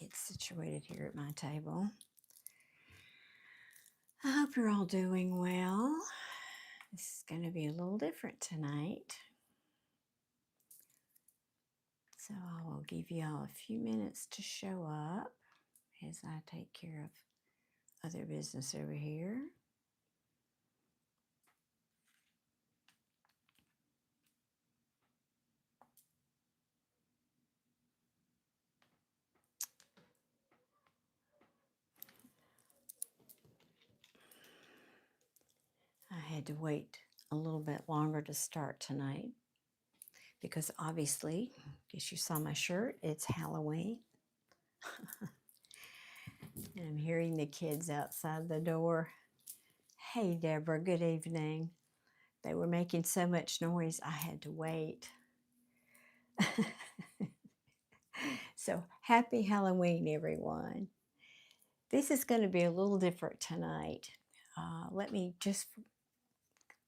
get situated here at my table. I hope you're all doing well. This is going to be a little different tonight. So I will give you all a few minutes to show up as I take care of other business over here. I had to wait a little bit longer to start tonight because obviously, guess you saw my shirt, it's Halloween. And I'm hearing the kids outside the door. Hey, Deborah, good evening. They were making so much noise, I had to wait. So, happy Halloween, everyone. This is going to be a little different tonight. Let me just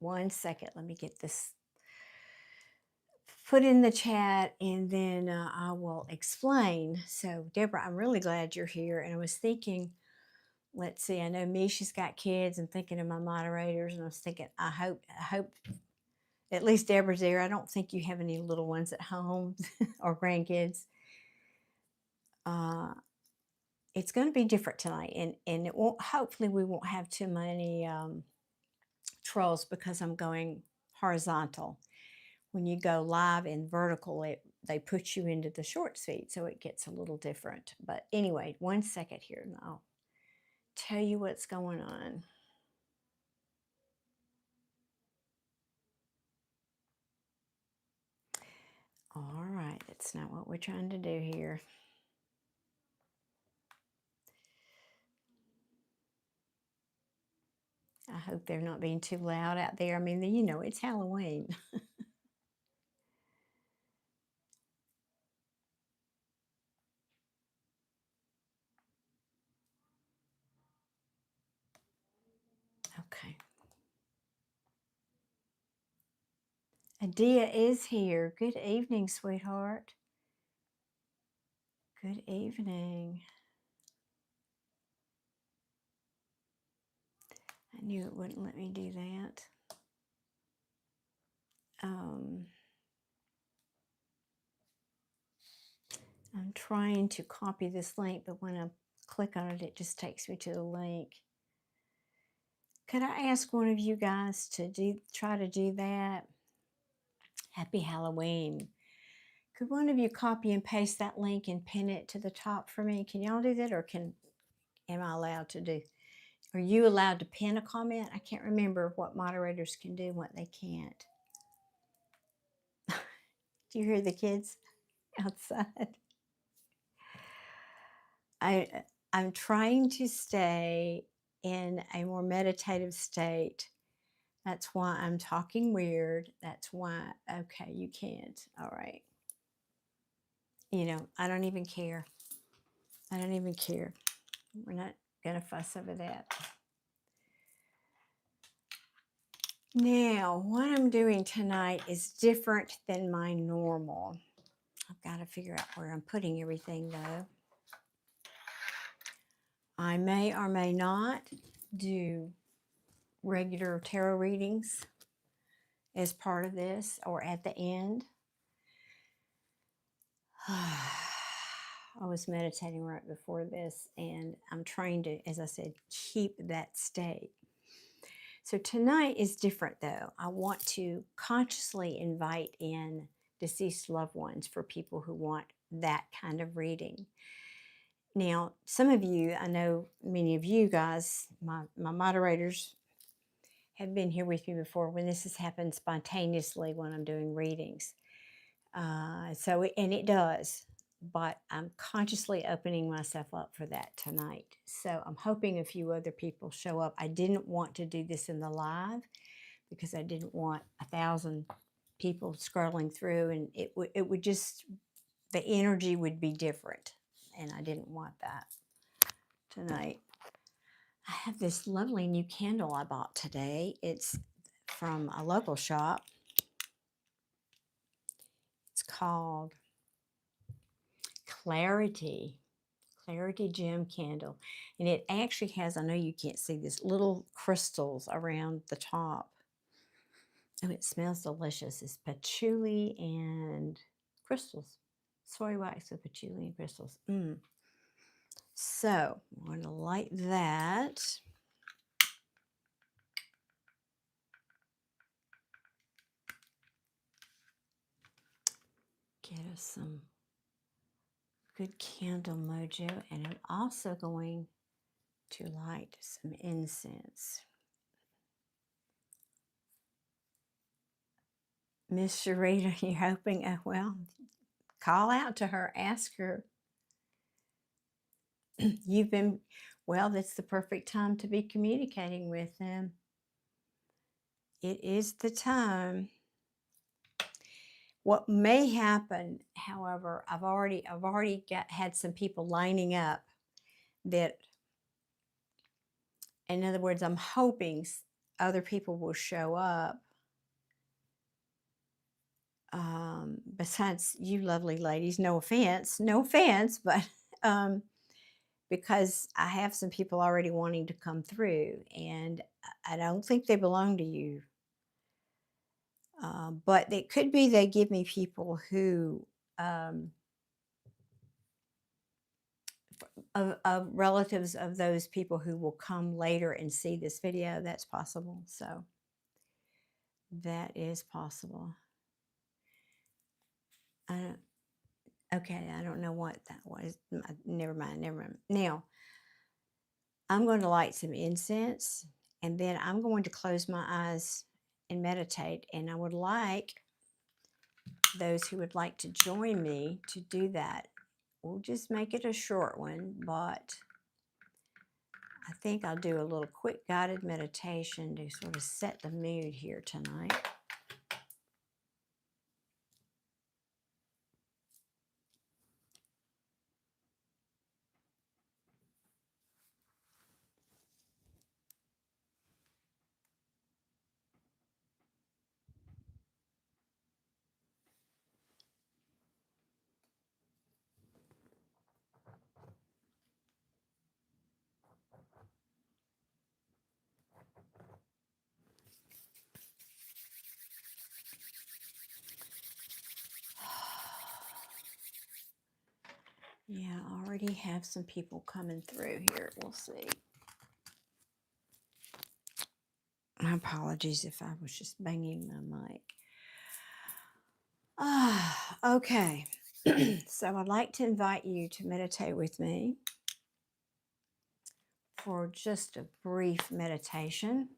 1 second. Let me get this put in the chat and then I will explain. So, Deborah, I'm really glad you're here. And I was thinking, let's see, I know Misha's got kids and thinking of my moderators. And I was thinking, I hope at least Deborah's there. I don't think you have any little ones at home or grandkids. It's going to be different tonight, and it won't. Hopefully, we won't have too many trolls because I'm going horizontal. When you go live and vertical, they put you into the short feed, so it gets a little different. But anyway, 1 second here, and I'll tell you what's going on. All right, that's not what we're trying to do here. I hope they're not being too loud out there. I mean, you know, it's Halloween. Okay. Adia is here. Good evening, sweetheart. Good evening. I knew it wouldn't let me do that. I'm trying to copy this link, but when I click on it, it just takes me to the link. Could I ask one of you guys to try to do that? Happy Halloween. Could one of you copy and paste that link and pin it to the top for me? Can y'all do that, or am I allowed to do? Are you allowed to pin a comment? I can't remember what moderators can do and what they can't. Do you hear the kids outside? I'm trying to stay in a more meditative state. That's why I'm talking weird. That's why, okay, you can't. All right. You know, I don't even care. I don't even care. We're not going to fuss over that. Now, what I'm doing tonight is different than my normal. I've got to figure out where I'm putting everything, though. I may or may not do regular tarot readings as part of this or at the end. I was meditating right before this, and I'm trying to, as I said, keep that state. So tonight is different, though. I want to consciously invite in deceased loved ones for people who want that kind of reading. Now, some of you, I know many of you guys, my moderators, have been here with me before when this has happened spontaneously when I'm doing readings. And it does, but I'm consciously opening myself up for that tonight. So I'm hoping a few other people show up. I didn't want to do this in the live because I didn't want 1,000 people scrolling through, and it would just, the energy would be different, and I didn't want that tonight. I have this lovely new candle I bought today. It's from a local shop. It's called Clarity. Clarity Gem Candle. And it actually has, I know you can't see this, little crystals around the top. Oh, it smells delicious. It's patchouli and crystals. Soy wax with patchouli and crystals. So I'm going to light that. Get us some good candle mojo. And I'm also going to light some incense. Miss Sharita, you're hoping, oh, well, call out to her, ask her. You've been, well, that's the perfect time to be communicating with them. It is the time. What may happen, however, I've already had some people lining up that, in other words, I'm hoping other people will show up. Besides you lovely ladies, no offense, but because I have some people already wanting to come through, and I don't think they belong to you. But it could be they give me people who, of relatives of those people who will come later and see this video. That's possible. So that is possible. Okay, I don't know what that was. Never mind. Now, I'm going to light some incense, and then I'm going to close my eyes and meditate. And I would like those who would like to join me to do that. We'll just make it a short one, but I think I'll do a little quick guided meditation to sort of set the mood here tonight. Yeah, I already have some people coming through here. We'll see. My apologies if I was just banging my mic. Okay. So I'd like to invite you to meditate with me for just a brief meditation.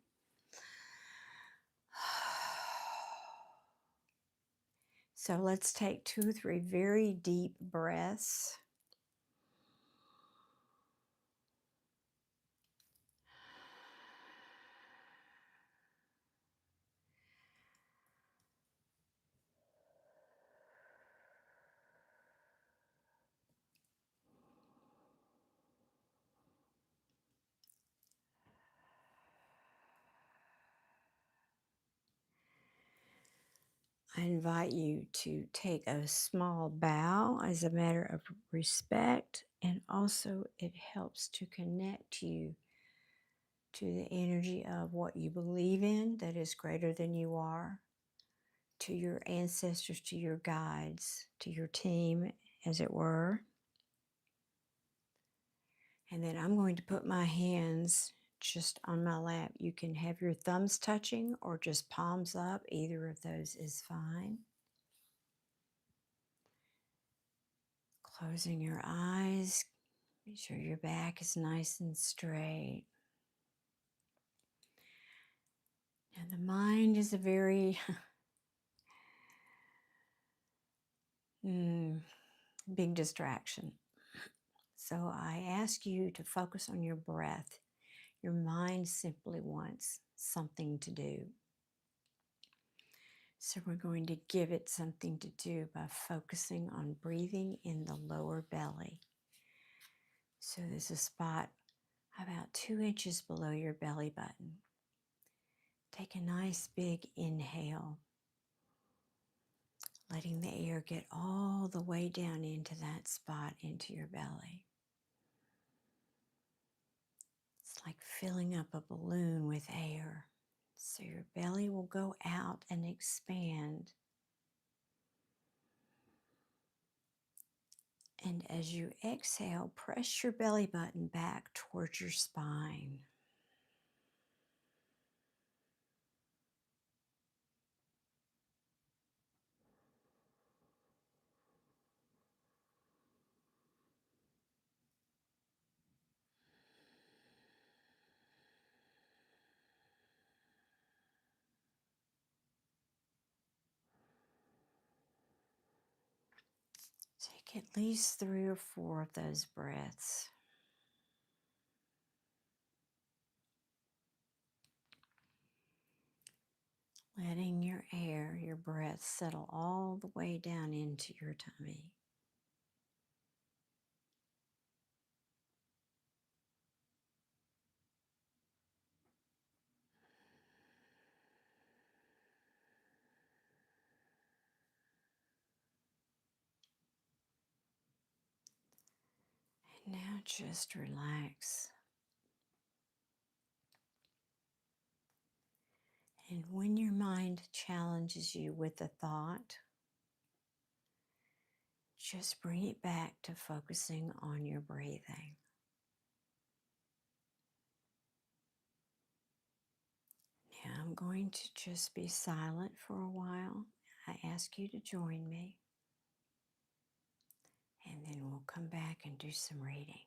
So let's take 2 or 3 very deep breaths. I invite you to take a small bow as a matter of respect, and also it helps to connect you to the energy of what you believe in that is greater than you are, to your ancestors, to your guides, to your team, as it were. And then I'm going to put my hands just on my lap. You can have your thumbs touching or just palms up. Either of those is fine. Closing your eyes. Make sure your back is nice and straight. And the mind is a very big distraction. So I ask you to focus on your breath. Your mind simply wants something to do. So we're going to give it something to do by focusing on breathing in the lower belly. So there's a spot about 2 inches below your belly button. Take a nice big inhale, letting the air get all the way down into that spot, into your belly. It's like filling up a balloon with air. So your belly will go out and expand. And as you exhale, press your belly button back towards your spine. Take at least 3 or 4 of those breaths. Letting your air, your breath settle all the way down into your tummy. And now just relax. And when your mind challenges you with a thought, just bring it back to focusing on your breathing. Now I'm going to just be silent for a while. I ask you to join me, and then we'll come back and do some readings.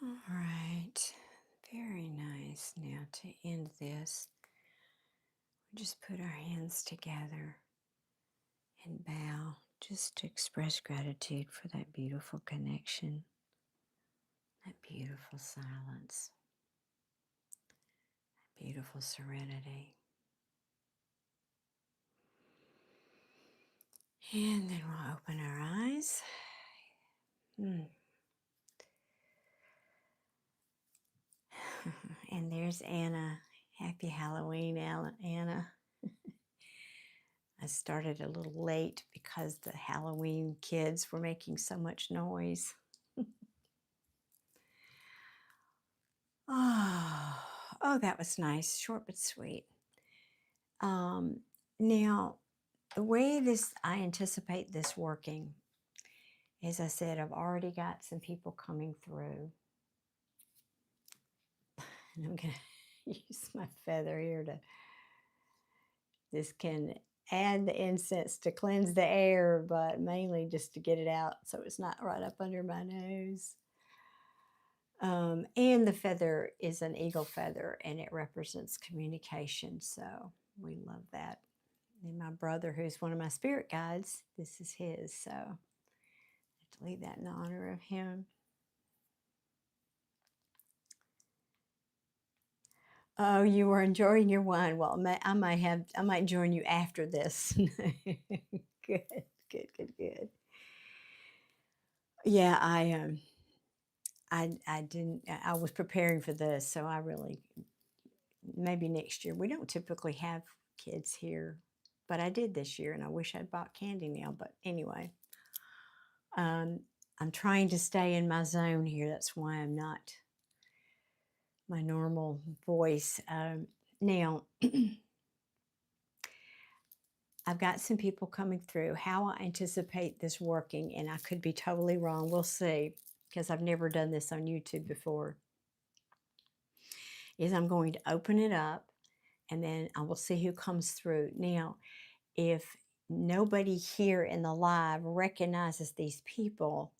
All right, very nice. Now to end this, we just put our hands together and bow just to express gratitude for that beautiful connection, that beautiful silence, that beautiful serenity. And then we'll open our eyes. And there's Anna. Happy Halloween, Anna. I started a little late because the Halloween kids were making so much noise. Oh, that was nice. Short but sweet. Now, the way I anticipate this working, as I said, I've already got some people coming through. And I'm going to use my feather here to, this can add the incense to cleanse the air, but mainly just to get it out so it's not right up under my nose. And the feather is an eagle feather, and it represents communication, so we love that. And my brother, who's one of my spirit guides, this is his, so I have to leave that in honor of him. Oh, you were enjoying your wine. Well, I might join you after this. Good, good, good, good. Yeah, I didn't. I was preparing for this, so I really, maybe next year. We don't typically have kids here, but I did this year, and I wish I'd bought candy now. But anyway, I'm trying to stay in my zone here. That's why I'm not my normal voice. Now, I've got some people coming through. How I anticipate this working, and I could be totally wrong. We'll see, because I've never done this on YouTube before, is I'm going to open it up, and then I will see who comes through. Now, if nobody here in the live recognizes these people,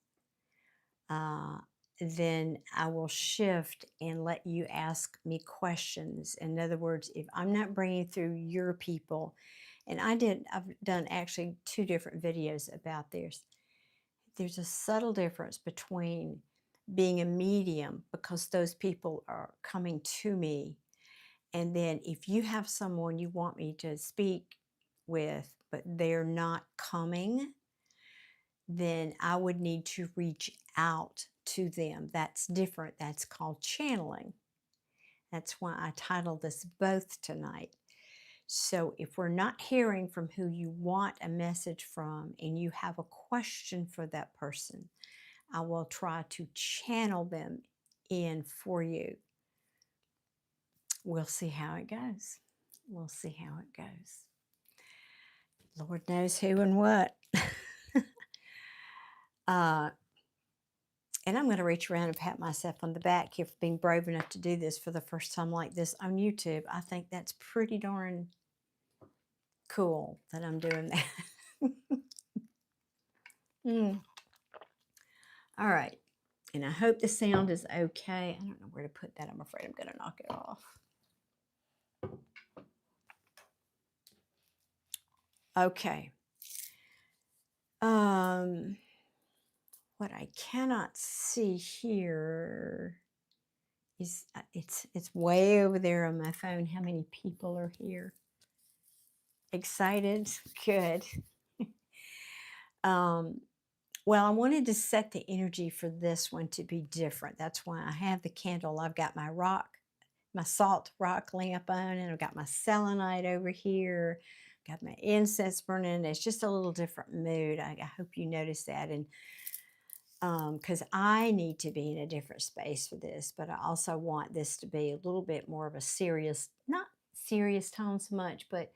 then I will shift and let you ask me questions. In other words, if I'm not bringing through your people, and I've done actually 2 different videos about this. There's a subtle difference between being a medium, because those people are coming to me, and then if you have someone you want me to speak with, but they're not coming, then I would need to reach out to them. That's different. That's called channeling. That's why I titled this both tonight. So if we're not hearing from who you want a message from, and you have a question for that person, I will try to channel them in for you. We'll see how it goes. We'll see how it goes. Lord knows who and what. And I'm going to reach around and pat myself on the back here for being brave enough to do this for the first time like this on YouTube. I think that's pretty darn cool that I'm doing that. All right. And I hope the sound is okay. I don't know where to put that. I'm afraid I'm going to knock it off. Okay. What I cannot see here is it's way over there on my phone. How many people are here? Excited? Good. Well, I wanted to set the energy for this one to be different. That's why I have the candle. I've got my salt rock lamp on, and I've got my selenite over here. Got my incense burning. It's just a little different mood. I hope you notice that. And because I need to be in a different space for this, but I also want this to be a little bit more of a serious, not serious tone so much, but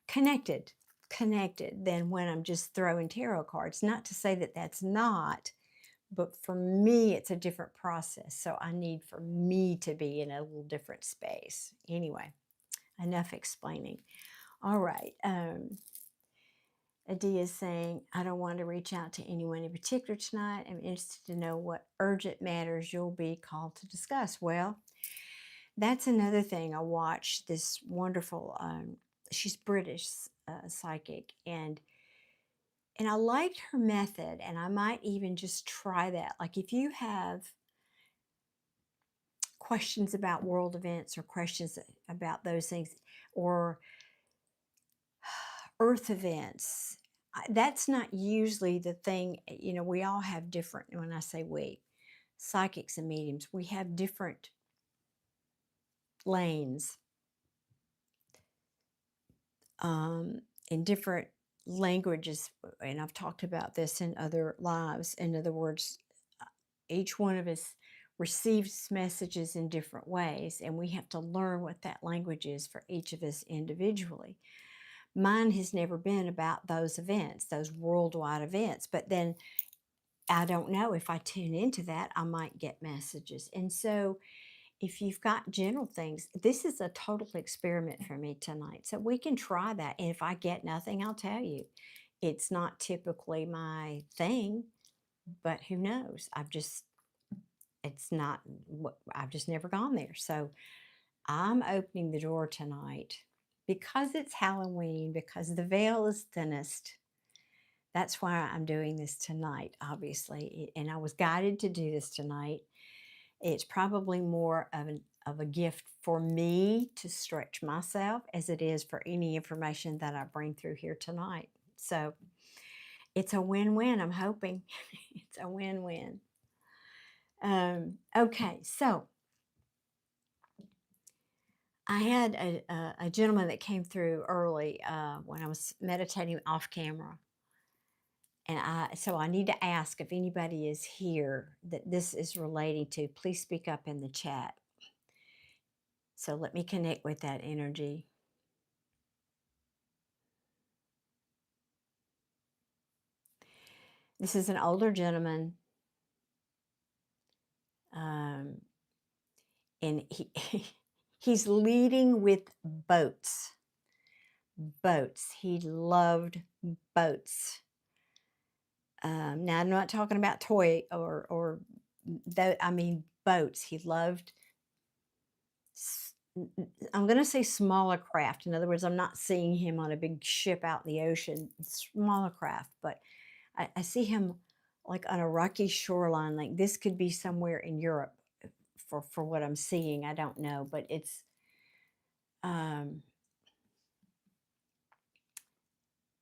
connected than when I'm just throwing tarot cards. Not to say that that's not, but for me, it's a different process. So I need for me to be in a little different space. Anyway, enough explaining. All right. Adia is saying, I don't want to reach out to anyone in particular tonight. I'm interested to know what urgent matters you'll be called to discuss. Well, that's another thing. I watched this wonderful, she's British psychic, and I liked her method, and I might even just try that. Like if you have questions about world events or questions about those things, or earth events, That's not usually the thing. We all have different, when I say we, psychics and mediums, we have different lanes, um, in different languages. And I've talked about this in other lives. In other words, each one of us receives messages in different ways, and we have to learn what that language is for each of us individually. Mine has never been about those events, those worldwide events, but then I don't know, if I tune into that, I might get messages. And so, if you've got general things, this is a total experiment for me tonight. So we can try that. And if I get nothing, I'll tell you. It's not typically my thing, but who knows? It's not what I've just never gone there. So I'm opening the door tonight because it's Halloween, because the veil is thinnest. That's why I'm doing this tonight, obviously. And I was guided to do this tonight. It's probably more of a gift for me to stretch myself as it is for any information that I bring through here tonight. So it's a win-win, I'm hoping. It's a win-win. Okay, so I had a gentleman that came through early when I was meditating off camera. And so I need to ask if anybody is here that this is relating to. Please speak up in the chat. So let me connect with that energy. This is an older gentleman, and he's leading with boats. Boats. He loved boats. Now I'm not talking about toy or I mean boats. He loved. I'm going to say smaller craft. In other words, I'm not seeing him on a big ship out in the ocean. Smaller craft, but I see him like on a rocky shoreline. Like this could be somewhere in Europe, for what I'm seeing. I don't know, but it's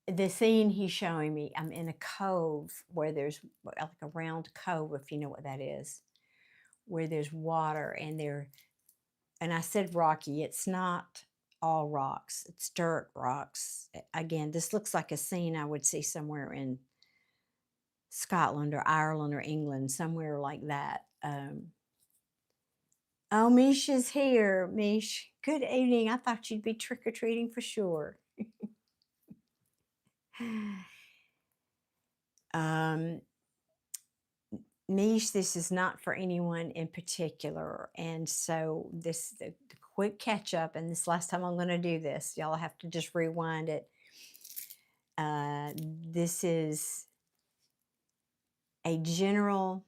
the scene he's showing me. I'm in a cove where there's like a round cove, if you know what that is, where there's water and I said rocky. It's not all rocks. It's dirt rocks. Again, this looks like a scene I would see somewhere in Scotland or Ireland or England, somewhere like that. Oh, Mish is here. Mish, good evening. I thought you'd be trick-or-treating for sure. Mish, this is not for anyone in particular. And so the quick catch up, and this last time I'm going to do this, y'all have to just rewind it. This is a general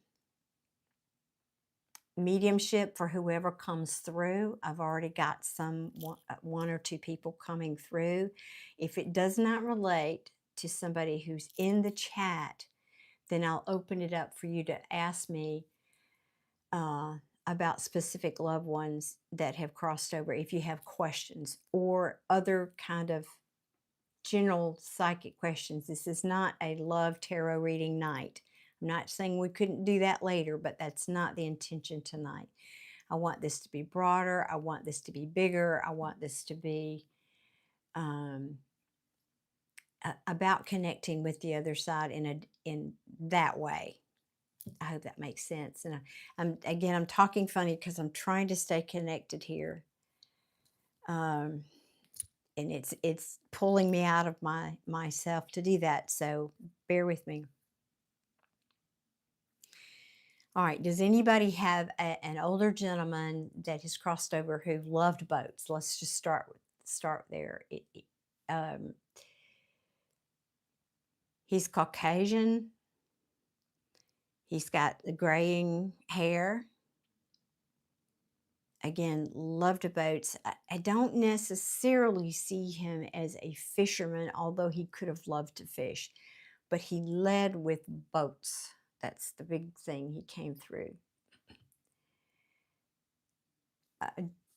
mediumship for whoever comes through. I've already got one or two people coming through. If it does not relate to somebody who's in the chat, then I'll open it up for you to ask me about specific loved ones that have crossed over, if you have questions or other kind of general psychic questions. This is not a love tarot reading night. I'm not saying we couldn't do that later, but that's not the intention tonight. I want this to be broader. I want this to be bigger. I want this to be about connecting with the other side in that way. I hope that makes sense. And I'm talking funny because I'm trying to stay connected here. And it's pulling me out of myself to do that. So bear with me. All right. Does anybody have an older gentleman that has crossed over who loved boats? Let's just start there. He's Caucasian. He's got the graying hair. Again, loved boats. I don't necessarily see him as a fisherman, although he could have loved to fish, but he led with boats. That's the big thing he came through.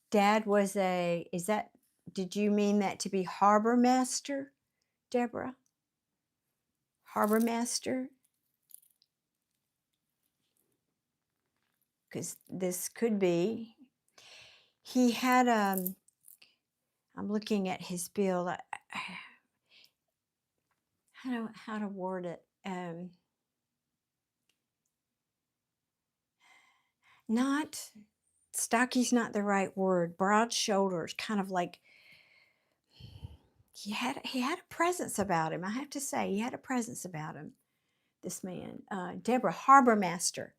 Dad was did you mean that to be harbor master, Deborah? Harbor master, because this could be, he had, I'm looking at his bill, how to word it, not, stocky's not the right word, broad shoulders, kind of like, he had a presence about him. I have to say, he had a presence about him, this man. Deborah, harbor master.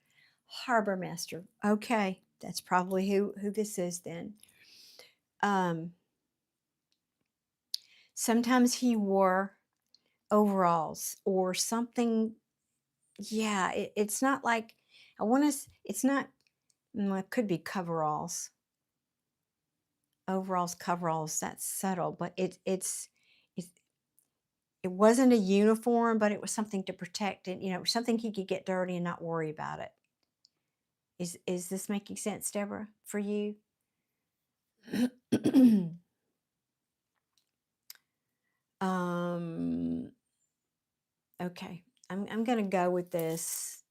Harbor master. Okay, that's probably who this is then. Sometimes he wore overalls or something. Yeah, it's not like, I want to, it's not, it could be coveralls. Overalls, coveralls, that's subtle, but it's it wasn't a uniform, but it was something to protect it, something he could get dirty and not worry about it. Is this making sense, Deborah, for you? Okay, I'm gonna go with this.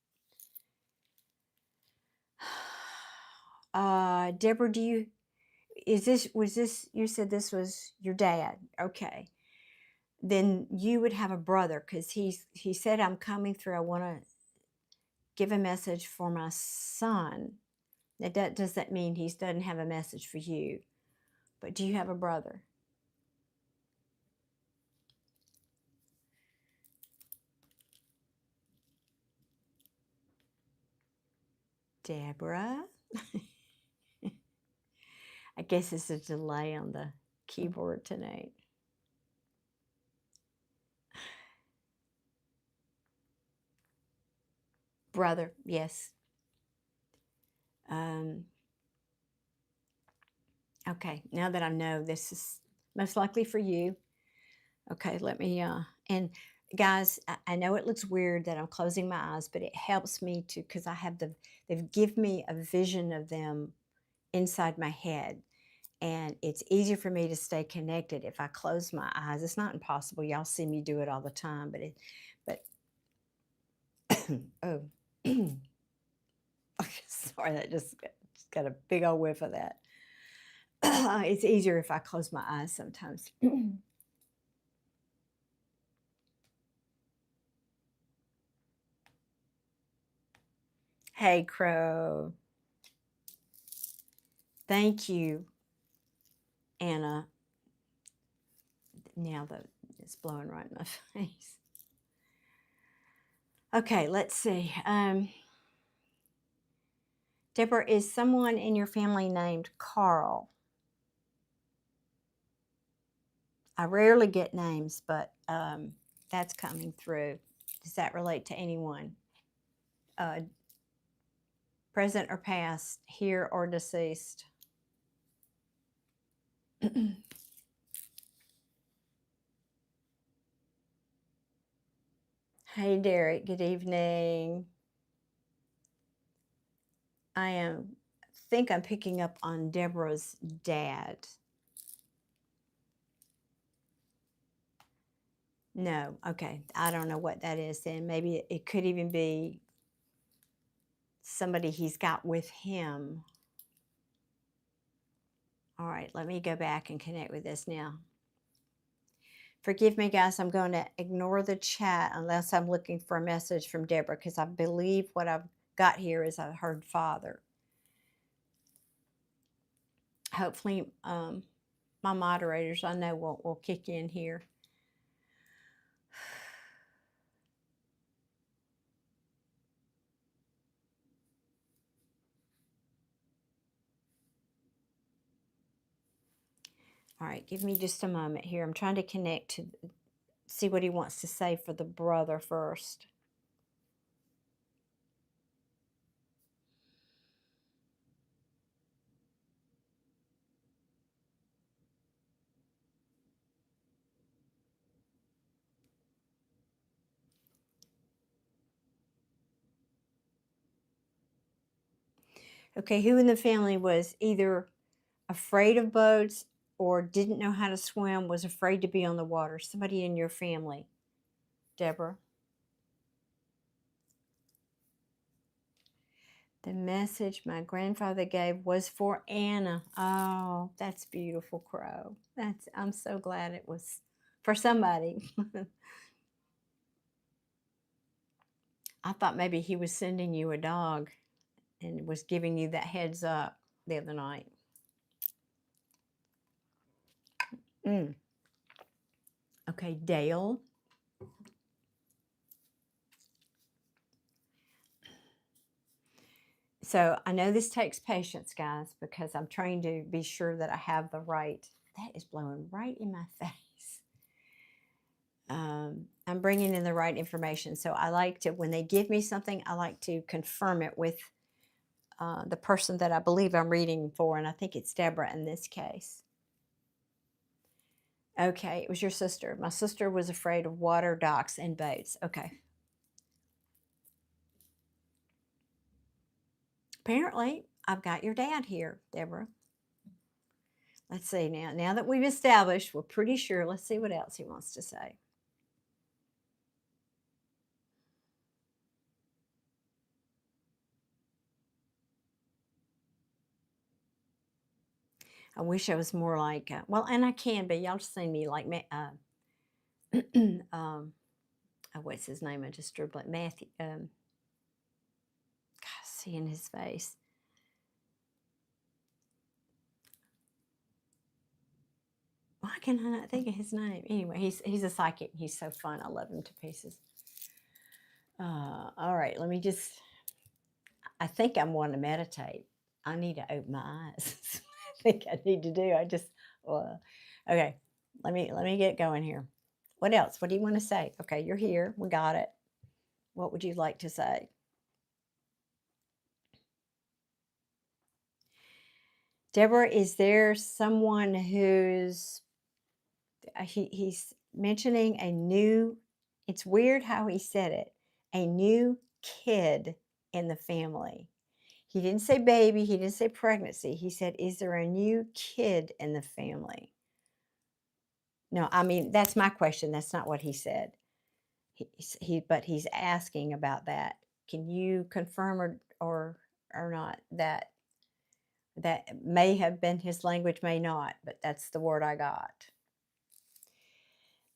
Deborah, you said this was your dad? Okay, then you would have a brother, because he said, I'm coming through, I want to give a message for my son. Now, does that mean he doesn't have a message for you? But do you have a brother? Deborah? I guess it's a delay on the keyboard tonight. Brother, yes. Okay, now that I know this is most likely for you. Okay, let me, and guys, I know it looks weird that I'm closing my eyes, but it helps me to, because they've given me a vision of them inside my head. And it's easier for me to stay connected if I close my eyes. It's not impossible. Y'all see me do it all the time, but oh, sorry, that just got a big old whiff of that. It's easier if I close my eyes sometimes. Hey, Crow. Thank you, Anna. Now that it's blowing right in my face. Okay, let's see. Deborah, is someone in your family named Carl? I rarely get names, but that's coming through. Does that relate to anyone? Present or past, here or deceased? Hey, Derek, good evening. I think I'm picking up on Deborah's dad. No, okay. I don't know what that is then. Maybe it could even be somebody he's got with him. All right, let me go back and connect with this now. Forgive me, guys. I'm going to ignore the chat unless I'm looking for a message from Deborah, because I believe what I've got here is I heard Father. Hopefully, my moderators, I know, will kick in here. All right, give me just a moment here. I'm trying to connect to see what he wants to say for the brother first. Okay, who in the family was either afraid of boats or didn't know how to swim, was afraid to be on the water? Somebody in your family, Deborah? The message my grandfather gave was for Anna. Oh, that's beautiful, Crow. I'm so glad it was for somebody. I thought maybe he was sending you a dog and was giving you that heads up the other night. Okay, Dale. So I know this takes patience, guys, because I'm trying to be sure that I have the right. That is blowing right in my face. I'm bringing in the right information. So I like to, when they give me something, I like to confirm it with the person that I believe I'm reading for. And I think it's Deborah in this case. Okay, it was your sister. My sister was afraid of water, docks, and boats. Okay. Apparently, I've got your dad here, Deborah. Let's see now. Now that we've established, we're pretty sure. Let's see what else he wants to say. I wish I was more like, well, and I can, but y'all just see me like, what's his name? I just drew blank. Matthew. God, seeing his face. Why can I not think of his name? Anyway, he's a psychic. He's so fun. I love him to pieces. All right, let me just. I think I'm wanting to meditate. I need to open my eyes. I think I need to do. Okay. Let me get going here. What else? What do you want to say? Okay, you're here. We got it. What would you like to say? Deborah, is there someone who's he's mentioning a new, it's weird how he said it, a new kid in the family. He didn't say baby, he didn't say pregnancy. He said, is there a new kid in the family? No, I mean, that's my question. That's not what he said. But he's asking about that. Can you confirm or not that may have been his language, may not, but that's the word I got.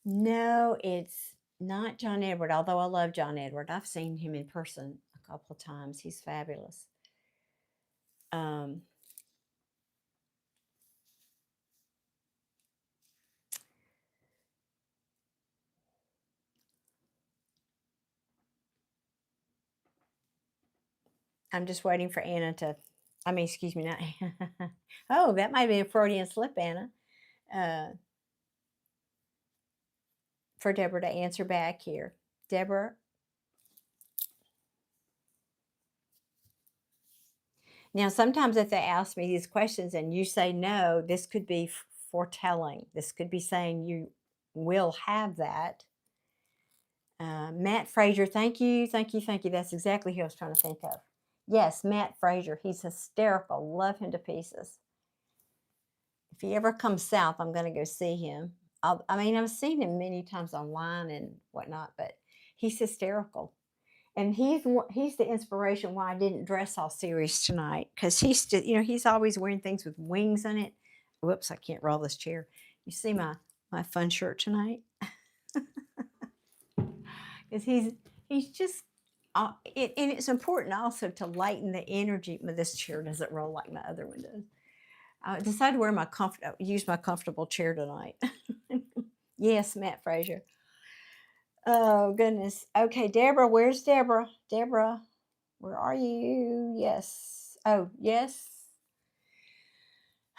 No, it's not John Edward, although I love John Edward. I've seen him in person a couple of times. He's fabulous. I'm just waiting for Anna to, excuse me, not oh, that might be a Freudian slip, Anna. For Deborah to answer back here. Deborah. Now, sometimes if they ask me these questions and you say no, this could be foretelling. This could be saying you will have that. Matt Frazier, thank you, thank you, thank you. That's exactly who I was trying to think of. Yes, Matt Frazier. He's hysterical. Love him to pieces. If he ever comes south, I'm going to go see him. I've seen him many times online and whatnot, but he's hysterical. And he's the inspiration why I didn't dress all serious tonight, because he's always wearing things with wings on it. Whoops, I can't roll this chair. You see my fun shirt tonight? Because he's just and it's important also to lighten the energy. This chair doesn't roll like my other one does. I decided to use my comfortable chair tonight. Yes, Matt Frazier. Oh, goodness. Okay, Deborah, where's Deborah? Deborah, where are you? Yes. Oh, yes.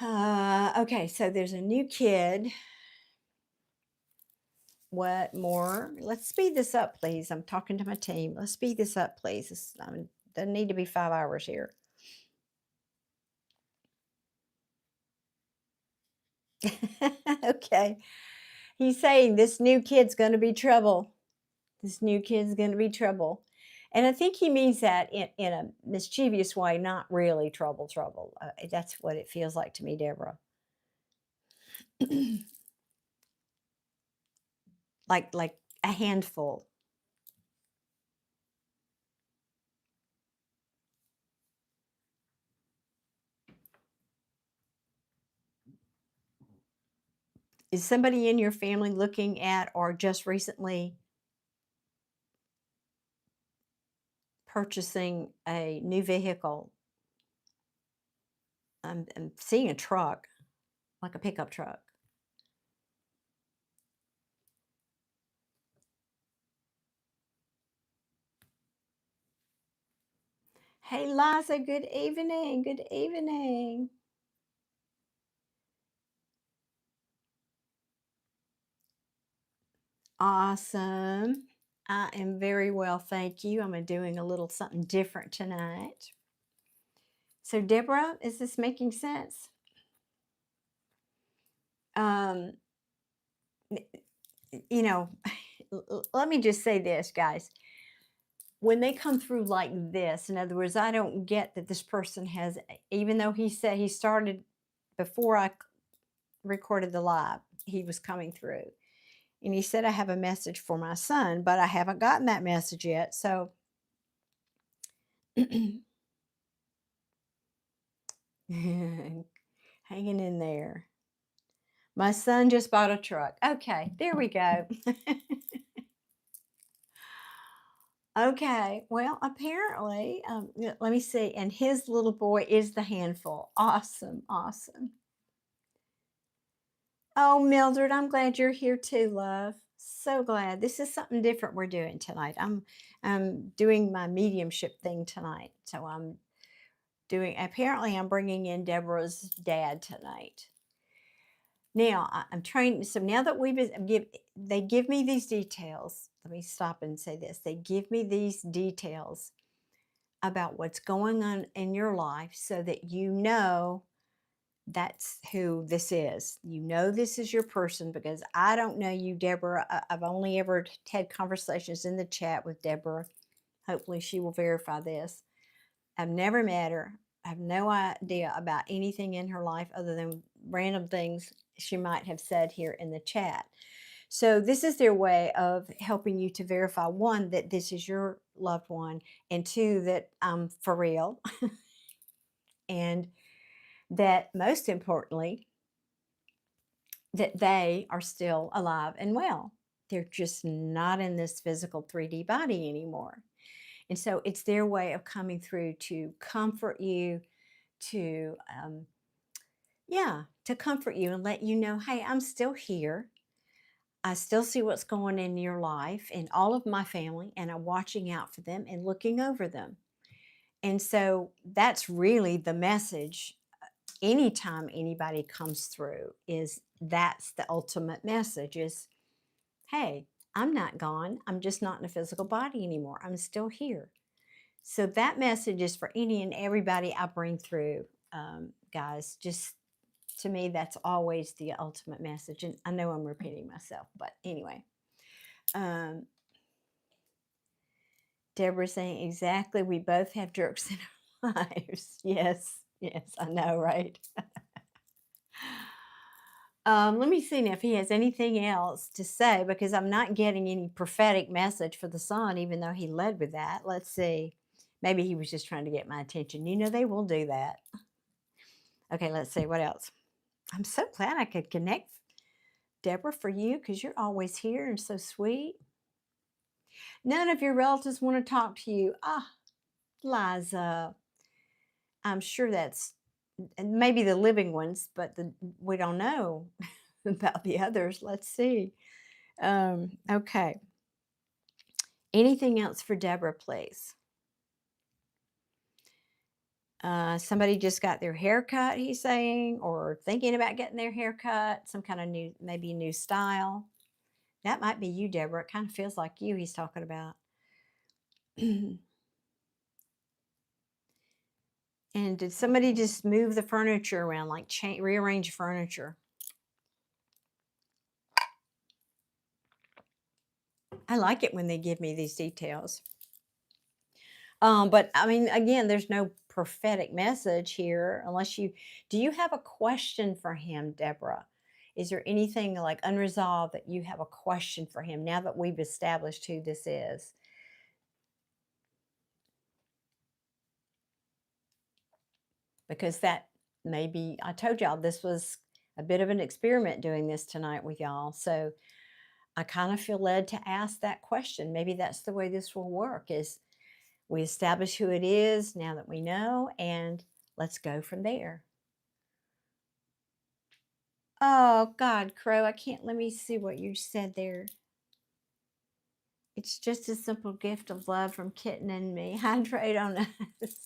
Okay, so there's a new kid. What more? Let's speed this up, please. I'm talking to my team. Let's speed this up, please. Doesn't need to be 5 hours here. Okay. He's saying this new kid's going to be trouble. This new kid's going to be trouble. And I think he means that in a mischievous way, not really trouble. That's what it feels like to me, Deborah. like a handful. Is somebody in your family looking at or just recently purchasing a new vehicle? I'm seeing a truck, like a pickup truck. Hey, Liza, good evening. Good evening. Awesome. I am very well, thank you. I'm doing a little something different tonight. So, Deborah, is this making sense? Um, you know, let me just say this, guys. When they come through like this, in other words, I don't get that this person has, even though he said he started before I recorded the live, he was coming through. And he said, I have a message for my son, but I haven't gotten that message yet. So, hanging in there. My son just bought a truck. Okay, there we go. Okay, well, apparently, let me see. And his little boy is the handful. Awesome, awesome. Oh, Mildred, I'm glad you're here too, love. So glad. This is something different we're doing tonight. I'm doing my mediumship thing tonight. So apparently I'm bringing in Deborah's dad tonight. Now I'm trying, so now that they give me these details. Let me stop and say this. They give me these details about what's going on in your life so that you know that's who this is. You know this is your person, because I don't know you, Deborah. I've only ever had conversations in the chat with Deborah. Hopefully she will verify this. I've never met her. I have no idea about anything in her life other than random things she might have said here in the chat. So this is their way of helping you to verify, one, that this is your loved one, and two, that I'm for real. And that most importantly, that they are still alive and well. They're just not in this physical 3D body anymore. And so it's their way of coming through to comfort you, to to comfort you and let you know, hey, I'm still here. I still see what's going in your life and all of my family, and I'm watching out for them and looking over them. And so that's really the message. Anytime anybody comes through, that's the ultimate message is, hey, I'm not gone. I'm just not in a physical body anymore. I'm still here. So that message is for any and everybody I bring through, guys. Just to me, that's always the ultimate message. And I know I'm repeating myself, but anyway. Deborah saying, exactly, we both have jerks in our lives. Yes, I know, right? Let me see now if he has anything else to say, because I'm not getting any prophetic message for the son, even though he led with that. Let's see. Maybe he was just trying to get my attention. You know, they will do that. Okay, let's see. What else? I'm so glad I could connect, Deborah, for you, because you're always here and so sweet. None of your relatives want to talk to you. Ah, Liza. I'm sure that's maybe the living ones, but we don't know about the others. Let's see. Okay. Anything else for Deborah, please? Somebody just got their hair cut, he's saying, or thinking about getting their hair cut, some kind of new, maybe new style. That might be you, Deborah. It kind of feels like you he's talking about. And did somebody just move the furniture around, like rearrange furniture? I like it when they give me these details. But I mean, again, there's no prophetic message here unless do you have a question for him, Deborah? Is there anything like unresolved that you have a question for him now that we've established who this is? Because that maybe, I told y'all this was a bit of an experiment doing this tonight with y'all. So I kind of feel led to ask that question. Maybe that's the way this will work, is we establish who it is now that we know, and let's go from there. Oh, God, Crow, I can't, let me see what you said there. It's just a simple gift of love from Kitten and me. Hydrate on us.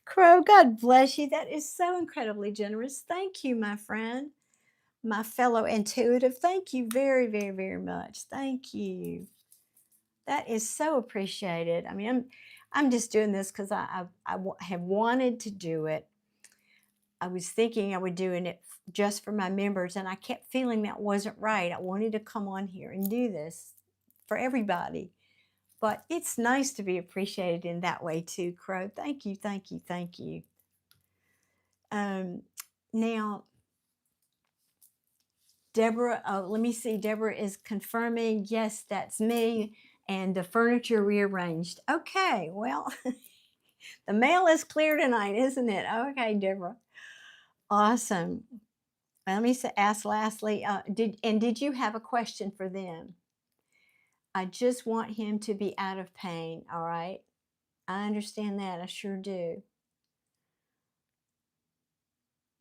Crow, God bless you. That is so incredibly generous. Thank you, my friend, my fellow intuitive. Thank you very, very, very much. Thank you. That is so appreciated. I mean, I'm just doing this because I have wanted to do it. I was thinking I would doing it just for my members, and I kept feeling that wasn't right. I wanted to come on here and do this for everybody. But it's nice to be appreciated in that way too, Crow. Thank you, thank you, thank you. Now, Deborah, let me see. Deborah is confirming, yes, that's me. And the furniture rearranged. Okay, well, the mail is clear tonight, isn't it? Okay, Deborah. Awesome. Let me ask lastly, did you have a question for them? I just want him to be out of pain, all right? I understand that. I sure do.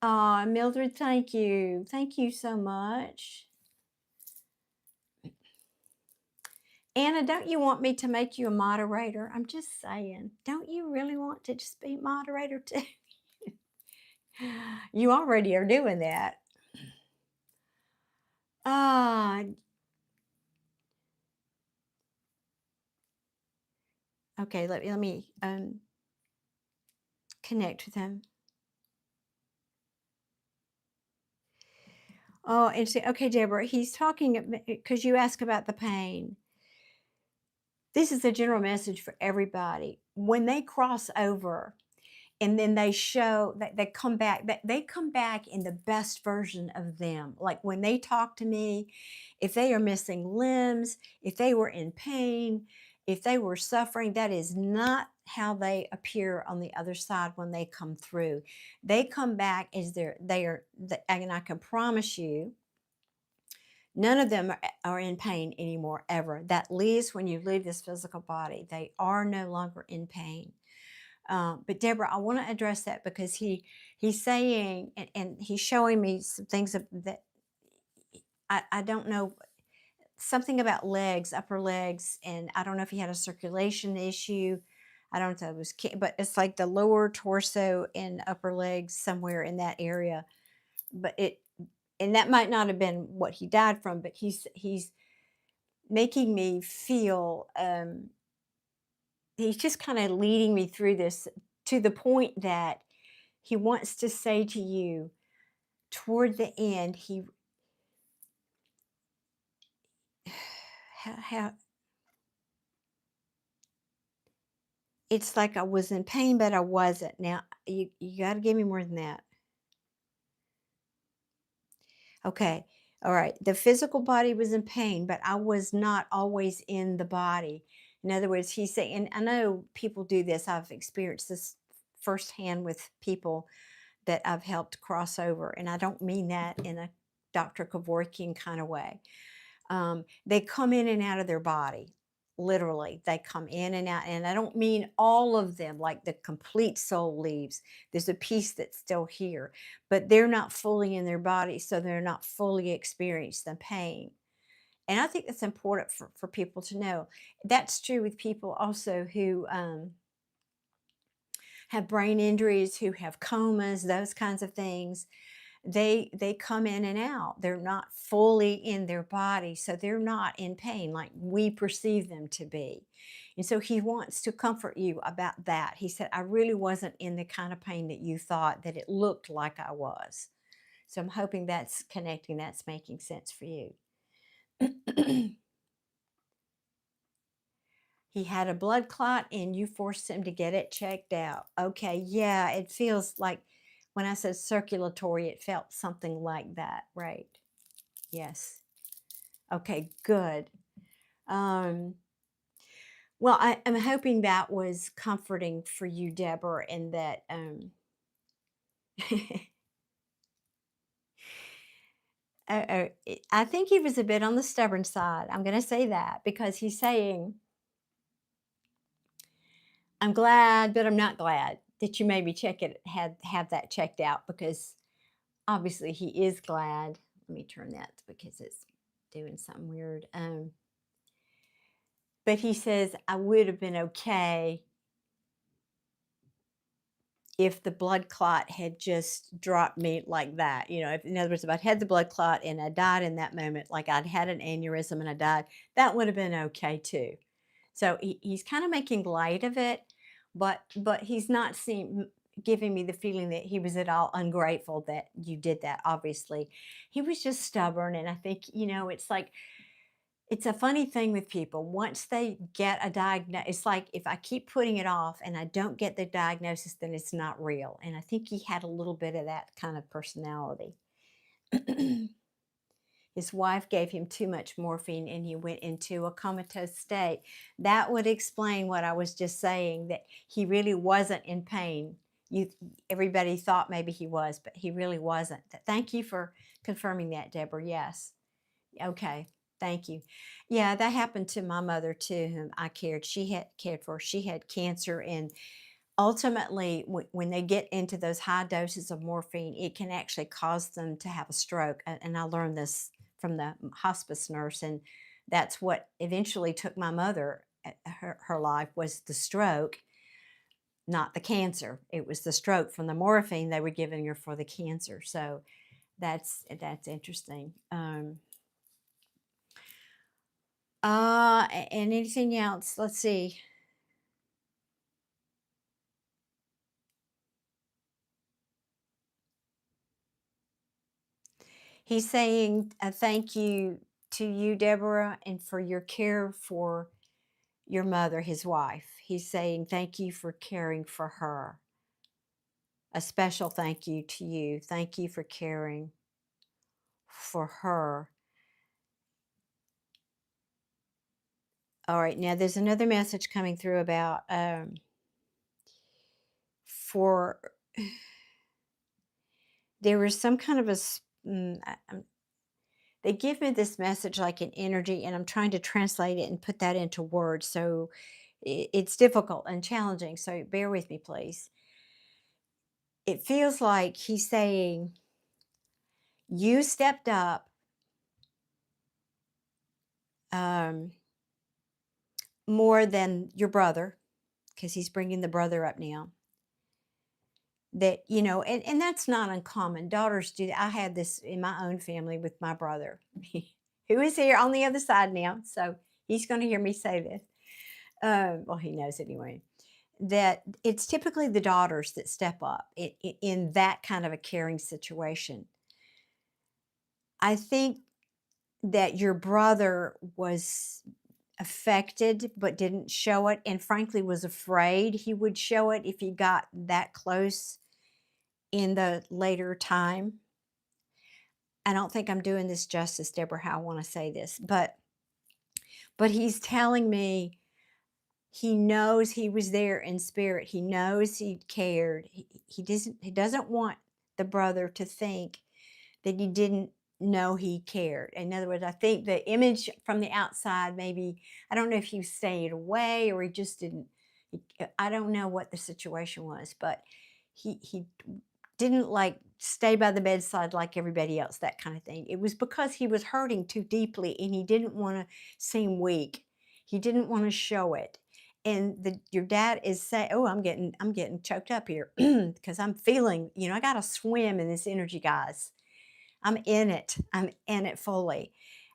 Oh, Mildred, thank you. Thank you so much. Anna, don't you want me to make you a moderator? I'm just saying. Don't you really want to just be moderator too? You already are doing that. Okay, let me connect with him. Oh, and say, okay, Deborah, he's talking because you ask about the pain. This is a general message for everybody. When they cross over and then they show that they come back in the best version of them. Like when they talk to me, if they are missing limbs, if they were in pain, if they were suffering, that is not how they appear on the other side when they come through. They come back as and I can promise you, none of them are in pain anymore, ever. That leaves when you leave this physical body. They are no longer in pain. But Deborah, I want to address that because he's saying, and he's showing me some things that I don't know, something about legs, upper legs, and I don't know if he had a circulation issue. I don't know if it was, but it's like the lower torso and upper legs, somewhere in that area. But and that might not have been what he died from, but he's making me feel, he's just kind of leading me through this to the point that he wants to say to you toward the end, how it's like I was in pain, but I wasn't. Now you got to give me more than that. Okay. All right. The physical body was in pain, but I was not always in the body. In other words, he's saying, and I know people do this. I've experienced this firsthand with people that I've helped cross over. And I don't mean that in a Dr. Kevorkian kind of way. They come in and out of their body. Literally, they come in and out. And I don't mean all of them, like the complete soul leaves. There's a piece that's still here, but they're not fully in their body, so they're not fully experiencing the pain. And I think that's important for people to know. That's true with people also who have brain injuries, who have comas, those kinds of things. They come in and out. They're not fully in their body, so they're not in pain like we perceive them to be. And so he wants to comfort you about that. He said, I really wasn't in the kind of pain that you thought that it looked like I was. So I'm hoping that's connecting, that's making sense for you. He had a blood clot and you forced him to get it checked out. Okay, yeah, it feels like when I said circulatory, it felt something like that, right? Yes. Okay, good. Well, I'm hoping that was comforting for you, Deborah, and that I think he was a bit on the stubborn side. I'm going to say that because he's saying, I'm glad, but I'm not glad that you made me check it, have that checked out, because obviously he is glad. Let me turn that because it's doing something weird. But he says, I would have been okay if the blood clot had just dropped me like that. You know, if, in other words, if I'd had the blood clot and I died in that moment, like I'd had an aneurysm and I died, that would have been okay too. So he's kind of making light of it, but he's not giving me the feeling that he was at all ungrateful that you did that. Obviously, he was just stubborn, and I think, you know, it's like, it's a funny thing with people. Once they get a diagnosis, it's like if I keep putting it off and I don't get the diagnosis, then it's not real. And I think he had a little bit of that kind of personality. His wife gave him too much morphine and he went into a comatose state. That would explain what I was just saying, that he really wasn't in pain. Everybody thought maybe he was, but he really wasn't. Thank you for confirming that, Deborah. Yes. Okay. Thank you. Yeah, that happened to my mother too, whom I cared. She had cared for. She had cancer, and ultimately, when they get into those high doses of morphine, it can actually cause them to have a stroke. And I learned this from the hospice nurse, and that's what eventually took my mother. Her life was the stroke, not the cancer. It was the stroke from the morphine they were giving her for the cancer. So that's interesting. And anything else? Let's see. He's saying thank you to you, Deborah, and for your care for your mother, his wife. He's saying thank you for caring for her. A special thank you to you. Thank you for caring for her. All right, now there's another message coming through about for there was some kind of a they give me this message like an energy, and I'm trying to translate it and put that into words. So it's difficult and challenging. So bear with me, please. It feels like he's saying, you stepped up more than your brother, because he's bringing the brother up now. That, you know, and that's not uncommon. Daughters do that. I had this in my own family with my brother, who is here on the other side now. So he's going to hear me say this. Well, he knows anyway. That it's typically the daughters that step up in that kind of a caring situation. I think that your brother was affected but didn't show it, and frankly was afraid he would show it if he got that close in the later time. I don't think I'm doing this justice, Deborah, how I want to say this, but he's telling me he knows he was there in spirit. He knows he cared. He doesn't want the brother to think that he didn't know he cared. In other words, I think the image from the outside, maybe, I don't know if he stayed away or he just didn't, I don't know what the situation was, but he didn't like stay by the bedside like everybody else, that kind of thing. It was because he was hurting too deeply and he didn't want to seem weak. He didn't want to show it. And your dad is saying, oh, I'm getting choked up here because I'm feeling, you know, I got to swim in this energy, guys. I'm in it. I'm in it fully.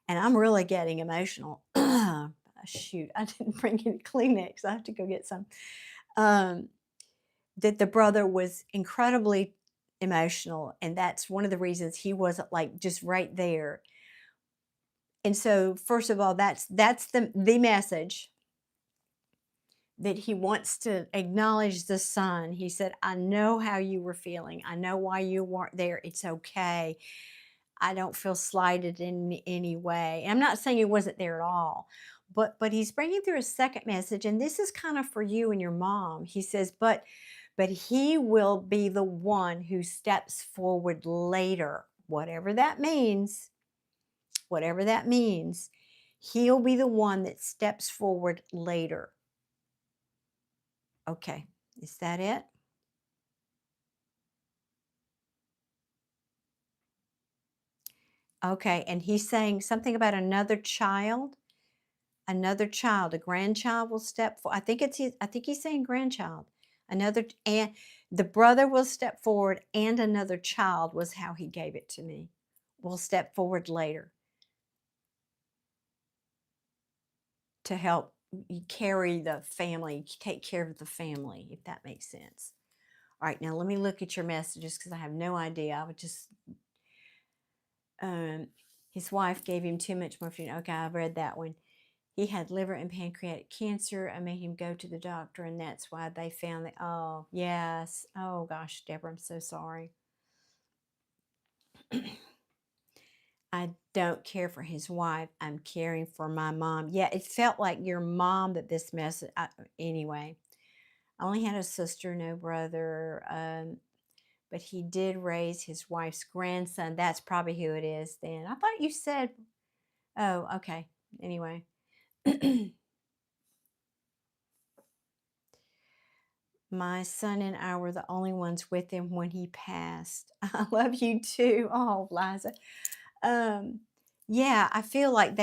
And I'm really getting emotional. Shoot, I didn't bring any Kleenex. I have to go get some. That the brother was incredibly emotional. And that's one of the reasons he wasn't like just right there. And so, first of all, that's the message, that he wants to acknowledge the son. He said, I know how you were feeling. I know why you weren't there. It's okay. I don't feel slighted in any way. And I'm not saying he wasn't there at all, but he's bringing through a second message, and this is kind of for you and your mom. He says, but he will be the one who steps forward later, whatever that means. whatever that means, he'll be the one that steps forward later. Okay, is that it? Okay, and he's saying something about another child. Another child, a grandchild will step forward. I think he's saying grandchild. And the brother will step forward, and another child was how he gave it to me. Will step forward later to help you carry the family, take care of the family, if that makes sense. All right, now let me look at your messages because I have no idea. I would just, his wife gave him too much morphine. Okay, I've read that one. He had liver and pancreatic cancer. I made him go to the doctor, and that's why they found that. Oh, yes. Oh, gosh, Deborah, I'm so sorry. I don't care for his wife. I'm caring for my mom. Yeah, it felt like your mom that this message. Anyway, I only had a sister, no brother, but he did raise his wife's grandson. That's probably who it is then. I thought you said, oh, okay. Anyway. My son and I were the only ones with him when he passed. I love you too. Oh, Liza. Yeah, I feel like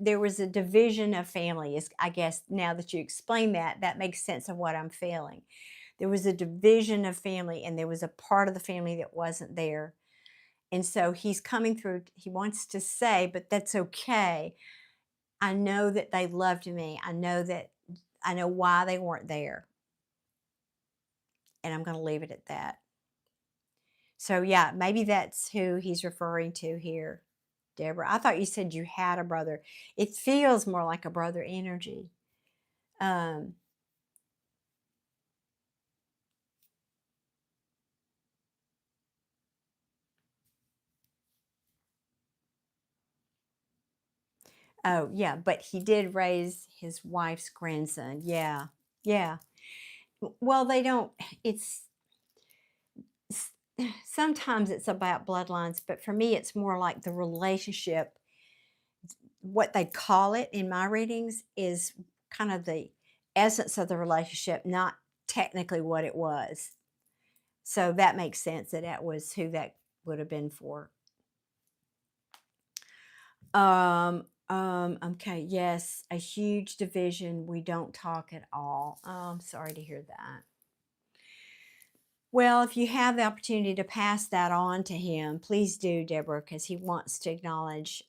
there was a division of family. Is I guess now that you explain that, that makes sense of what I'm feeling. There was a division of family, and there was a part of the family that wasn't there. And so he's coming through. He wants to say, but that's okay. I know that they loved me. I know why they weren't there. And I'm going to leave it at that. So, yeah, maybe that's who he's referring to here, Deborah. I thought you said you had a brother. It feels more like a brother energy. Um, oh, yeah, but he did raise his wife's grandson. Yeah, yeah. Well, they don't, it's sometimes it's about bloodlines, but for me, it's more like the relationship. What they call it in my readings is kind of the essence of the relationship, not technically what it was. So that makes sense that was who that would have been for. Okay, yes, a huge division. We don't talk at all. Oh, I'm sorry to hear that. Well, if you have the opportunity to pass that on to him, please do, Deborah, because he wants to acknowledge,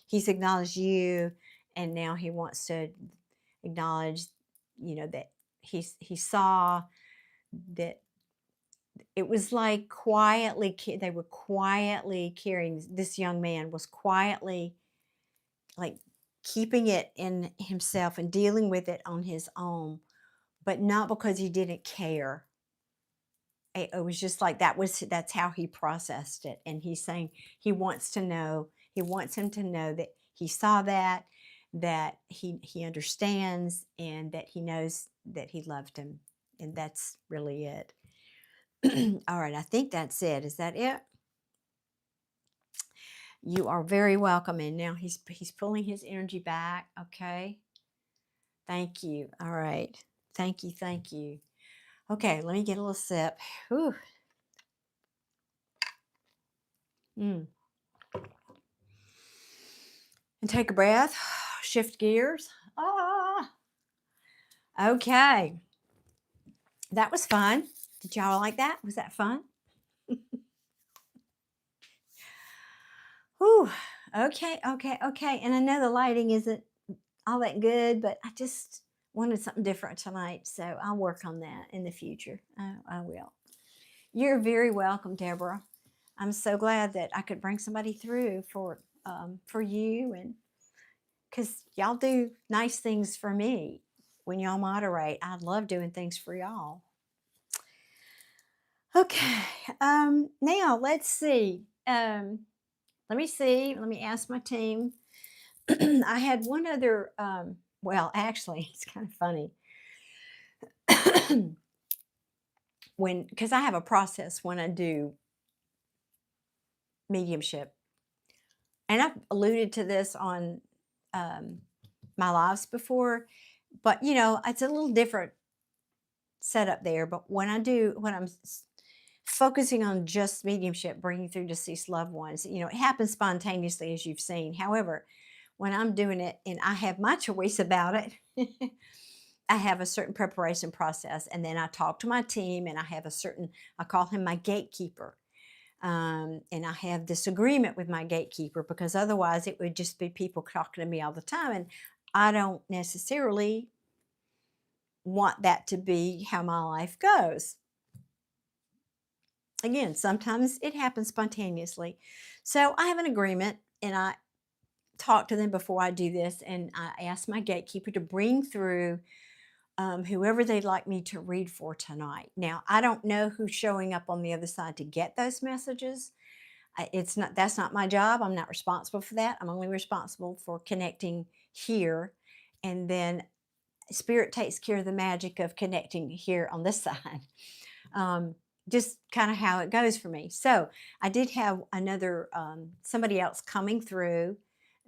he's acknowledged you, and now he wants to acknowledge, that he saw that it was like quietly, they were quietly carrying, this young man was quietly like keeping it in himself and dealing with it on his own, but not because he didn't care. It was just like that's how he processed it. And he's saying he wants him to know that he saw that he understands, and that he knows that he loved him. And that's really it. All right, I think that's it. Is that it? You are very welcome. And now he's pulling his energy back. Okay. Thank you. All right. Thank you. Thank you. Okay, let me get a little sip. Whew. And take a breath. Shift gears. Ah. Okay. That was fun. Did y'all like that? Was that fun? Whew. Okay. And I know the lighting isn't all that good, but I just wanted something different tonight. So I'll work on that in the future. I will. You're very welcome, Deborah. I'm so glad that I could bring somebody through for you, and because y'all do nice things for me when y'all moderate. I love doing things for y'all. Okay, now let's see. Let me ask my team. I had one other, well, actually, it's kind of funny. Because I have a process when I do mediumship. and I've alluded to this on my lives before, but you know, it's a little different setup there. But when I'm focusing on just mediumship, bringing through deceased loved ones, you know, it happens spontaneously, as you've seen. However, when I'm doing it and I have my choice about it, I have a certain preparation process, and then I talk to my team, and I have a certain, I call him my gatekeeper. And I have this agreement with my gatekeeper, because otherwise it would just be people talking to me all the time. And I don't necessarily want that to be how my life goes. Again, sometimes it happens spontaneously. So I have an agreement, and I talk to them before I do this. And I ask my gatekeeper to bring through whoever they'd like me to read for tonight. Now, I don't know who's showing up on the other side to get those messages. That's not my job. I'm not responsible for that. I'm only responsible for connecting here, and then spirit takes care of the magic of connecting here on this side. Just kind of how it goes for me. So I did have another somebody else coming through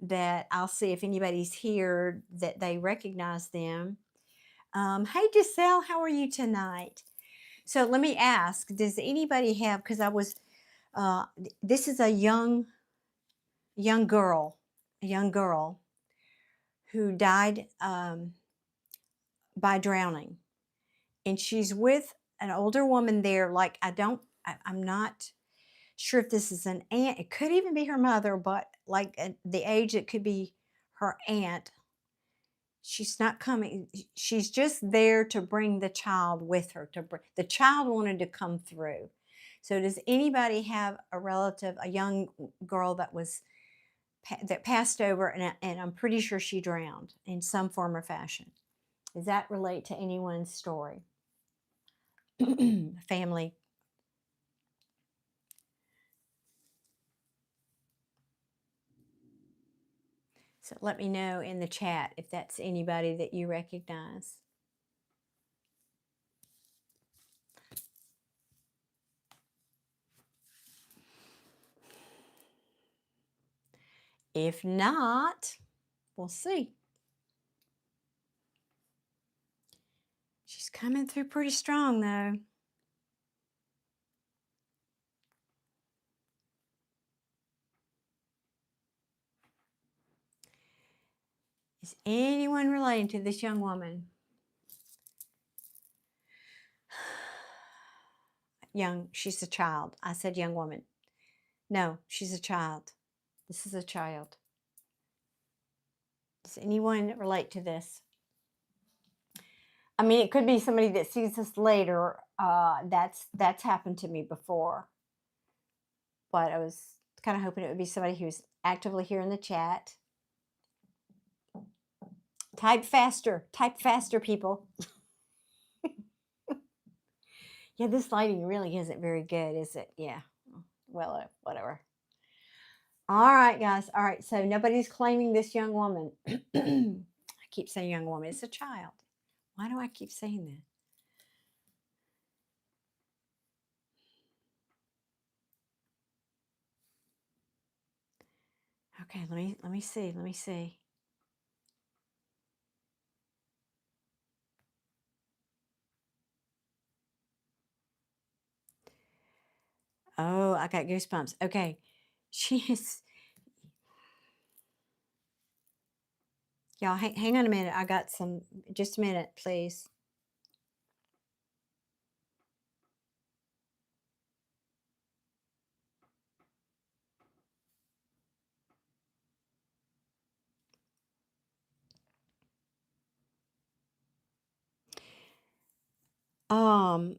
that I'll see if anybody's here that they recognize them. Hey Giselle, how are you tonight? So let me ask, does anybody have, because I was this is a young girl, who died by drowning, and she's with an older woman there. Like, I'm not sure if this is an aunt. It could even be her mother, but like at the age, it could be her aunt. She's not coming. She's just there to bring the child with her. The child wanted to come through. So does anybody have a relative, a young girl that passed over, and I'm pretty sure she drowned in some form or fashion? Does that relate to anyone's story? Family. So let me know in the chat if that's anybody that you recognize. If not, we'll see. She's coming through pretty strong, though. Is anyone relating to this young woman? Young, she's a child. I said young woman. No, she's a child. This is a child. Does anyone relate to this? I mean, it could be somebody that sees this later. That's happened to me before. But I was kind of hoping it would be somebody who's actively here in the chat. Type faster, people. Yeah, this lighting really isn't very good, is it? Yeah. Well, whatever. All right, guys. All right. So nobody's claiming this young woman. I keep saying young woman. It's a child. Why do I keep saying that? Okay, let me see. Oh, I got goosebumps. Okay. She is, y'all, hang on a minute. I got some, just a minute, please. Um,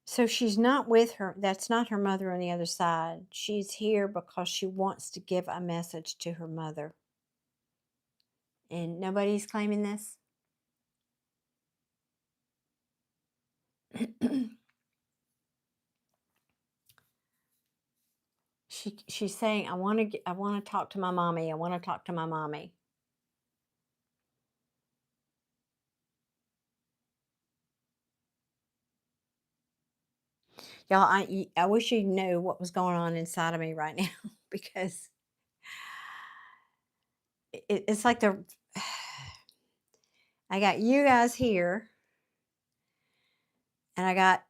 so she's not with her. That's not her mother on the other side. She's here because she wants to give a message to her mother. And nobody's claiming this? she's saying, I want to talk to my mommy. I want to talk to my mommy. Y'all, I wish you knew what was going on inside of me right now because it's like the I got you guys here, and I got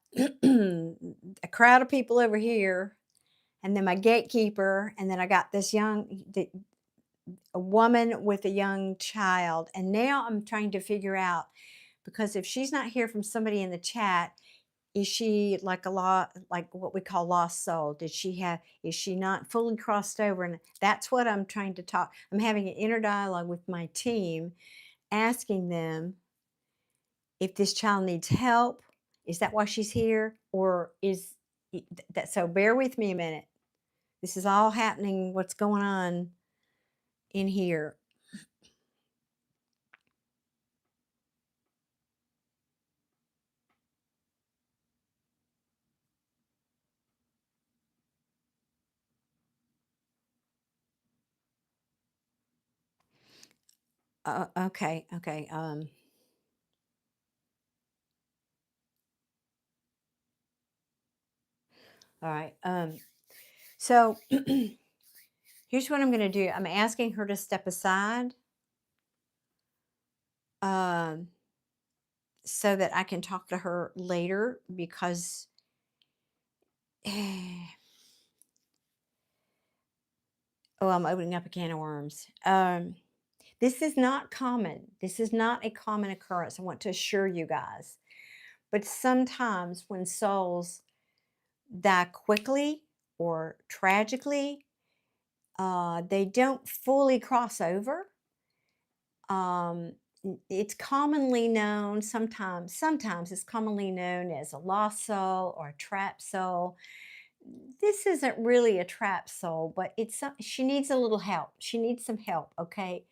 a crowd of people over here, and then my gatekeeper, and then I got this a woman with a young child. And now I'm trying to figure out, because if she's not here from somebody in the chat, is she like like what we call lost soul? Is she not fully crossed over? And that's what I'm trying to talk. I'm having an inner dialogue with my team, asking them if this child needs help. Is that why she's here? Or is that, so bear with me a minute. This is all happening, what's going on in here. Okay. All right. So here's what I'm going to do. I'm asking her to step aside, so that I can talk to her later, because I'm opening up a can of worms. This is not common. This is not a common occurrence. I want to assure you guys. But sometimes when souls die quickly or tragically, they don't fully cross over. It's commonly known, sometimes it's commonly known as a lost soul or a trapped soul. This isn't really a trapped soul, but she needs a little help. She needs some help, okay?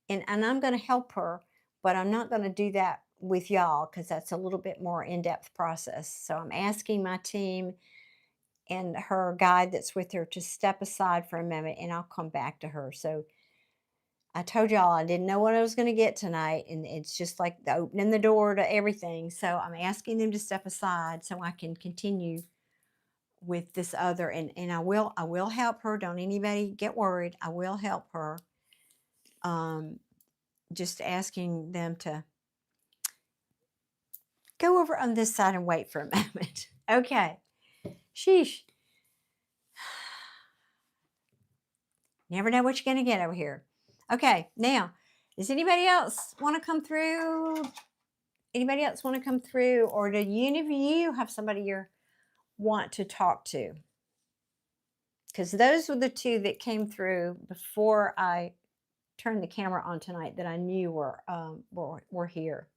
And I'm going to help her, but I'm not going to do that with y'all because that's a little bit more in-depth process. So I'm asking my team and her guide that's with her to step aside for a moment, and I'll come back to her. So I told y'all I didn't know what I was going to get tonight, and it's just like opening the door to everything. So I'm asking them to step aside so I can continue with this other, and I will help her. Don't anybody get worried. I will help her. Just asking them to go over on this side and wait for a moment. Okay. Sheesh. Never know what you're going to get over here. Okay. Now, does anybody else want to come through? Anybody else want to come through? Or do any of you have somebody you want to talk to? Because those were the two that came through before I turned the camera on tonight that I knew were here.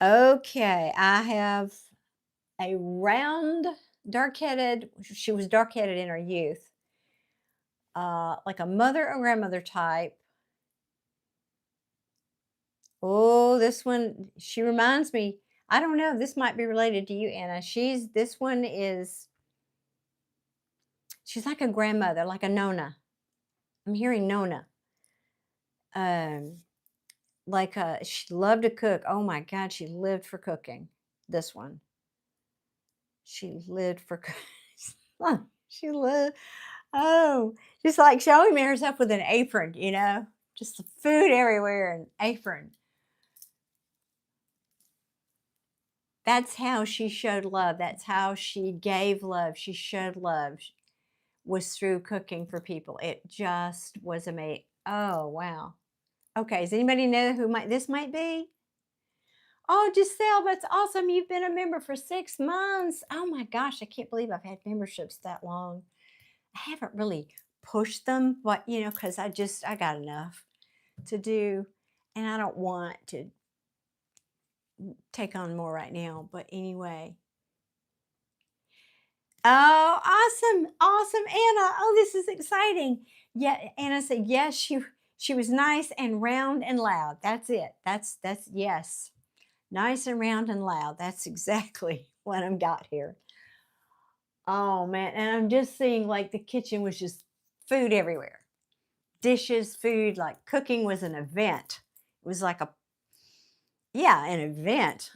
Okay, I have a round, dark-headed. She was dark-headed in her youth, like a mother or grandmother type. Oh, this one, she reminds me. I don't know. This might be related to you, Anna. She's like a grandmother, like a Nona. I'm hearing Nona. She loved to cook. Oh my God, she lived for cooking. This one, she lived for cooking. She lived. Oh, just like showing me herself with an apron, just food everywhere and apron. That's how she showed love. That's how she gave love. She showed love, was through cooking for people. It just was amazing. Oh, wow. Okay, does anybody know who this might be? Oh, Giselle, that's awesome. You've been a member for 6 months. Oh my gosh, I can't believe I've had memberships that long. I haven't really pushed them, but because I got enough to do, and I don't want to take on more right now. But anyway, Oh, awesome. Awesome, Anna. Oh, this is exciting. Yeah, Anna said yes, she was nice and round and loud. That's it. That's yes. Nice and round and loud. That's exactly what I've got here. Oh man, and I'm just seeing like the kitchen was just food everywhere. Dishes, food, like cooking was an event. It was like a yeah, an event.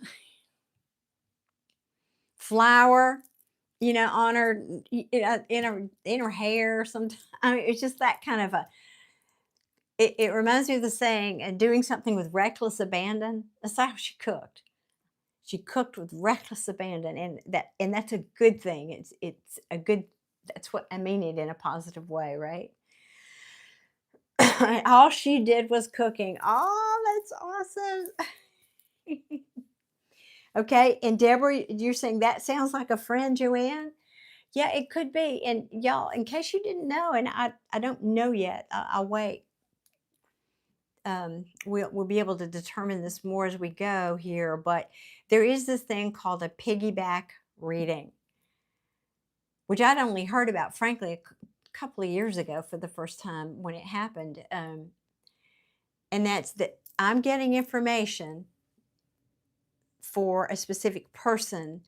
Flour, on her in her hair. Sometimes I mean, it's just that kind of a. It reminds me of the saying, "Doing something with reckless abandon." That's how she cooked. She cooked with reckless abandon, and that's a good thing. It's a good. That's what I mean it in a positive way, right? All she did was cooking. Oh, that's awesome. Okay, and Deborah, you're saying that sounds like a friend, Joanne? Yeah, it could be. And y'all, in case you didn't know, and I don't know yet, I'll wait. We'll be able to determine this more as we go here. But there is this thing called a piggyback reading, which I'd only heard about, frankly, couple of years ago for the first time when it happened. And that's that I'm getting information for a specific person,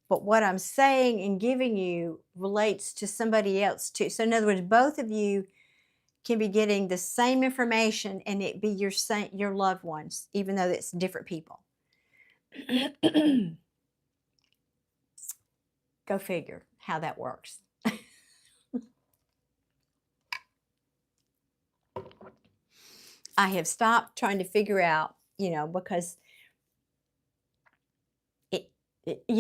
but what I'm saying and giving you relates to somebody else too. So in other words, both of you can be getting the same information and it be your loved ones, even though it's different people. Go figure how that works. I have stopped trying to figure out, because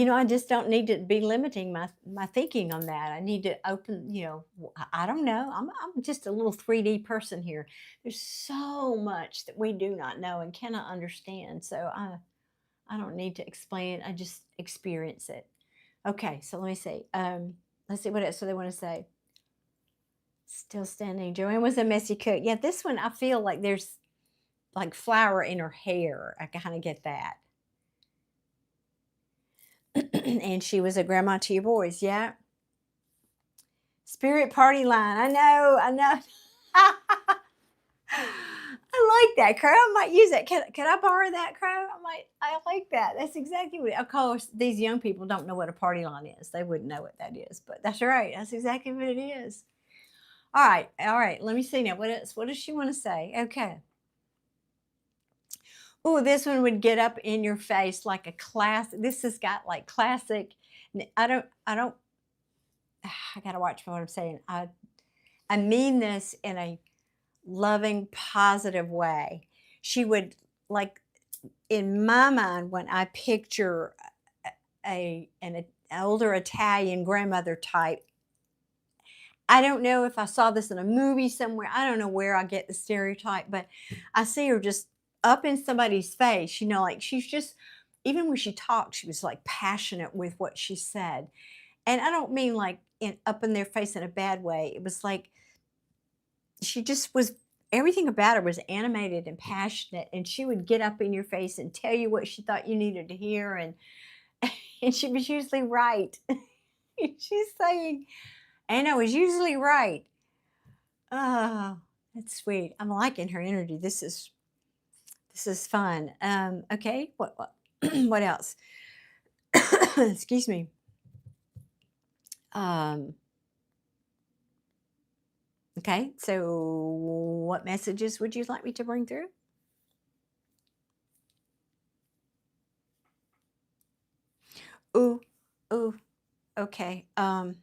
I just don't need to be limiting my thinking on that. I need to open, I don't know. I'm just a little 3D person here. There's so much that we do not know and cannot understand. So I don't need to explain it. I just experience it. Okay, so let me see. Let's see what else do they want to say. Still standing. Joanne was a messy cook. Yeah, this one I feel like there's like flour in her hair. I kind of get that. And she was a grandma to your boys. Yeah. Spirit party line. I know. I know. I like that, Crow. I might use that. Can I borrow that, Crow? I like that. That's exactly what, of course, these young people don't know what a party line is. They wouldn't know what that is, but that's right. That's exactly what it is. All right. All right. Let me see now. What else? What does she want to say? Okay. Oh, this one would get up in your face like a class. This has got like classic. I don't, I got to watch what I'm saying. I mean this in a loving, positive way. She would, like, in my mind, when I picture an older Italian grandmother type, I don't know if I saw this in a movie somewhere. I don't know where I get the stereotype, but I see her just up in somebody's face, like she's just, even when she talked, she was like passionate with what she said. And I don't mean like up in their face in a bad way. It was like she just was, everything about her was animated and passionate, and she would get up in your face and tell you what she thought you needed to hear, and and she was usually right. She's saying, and I was usually right. Oh, that's sweet. I'm liking her energy. This is fun. Okay, what what else? Excuse me. Okay, so what messages would you like me to bring through? Ooh, ooh, okay. Um,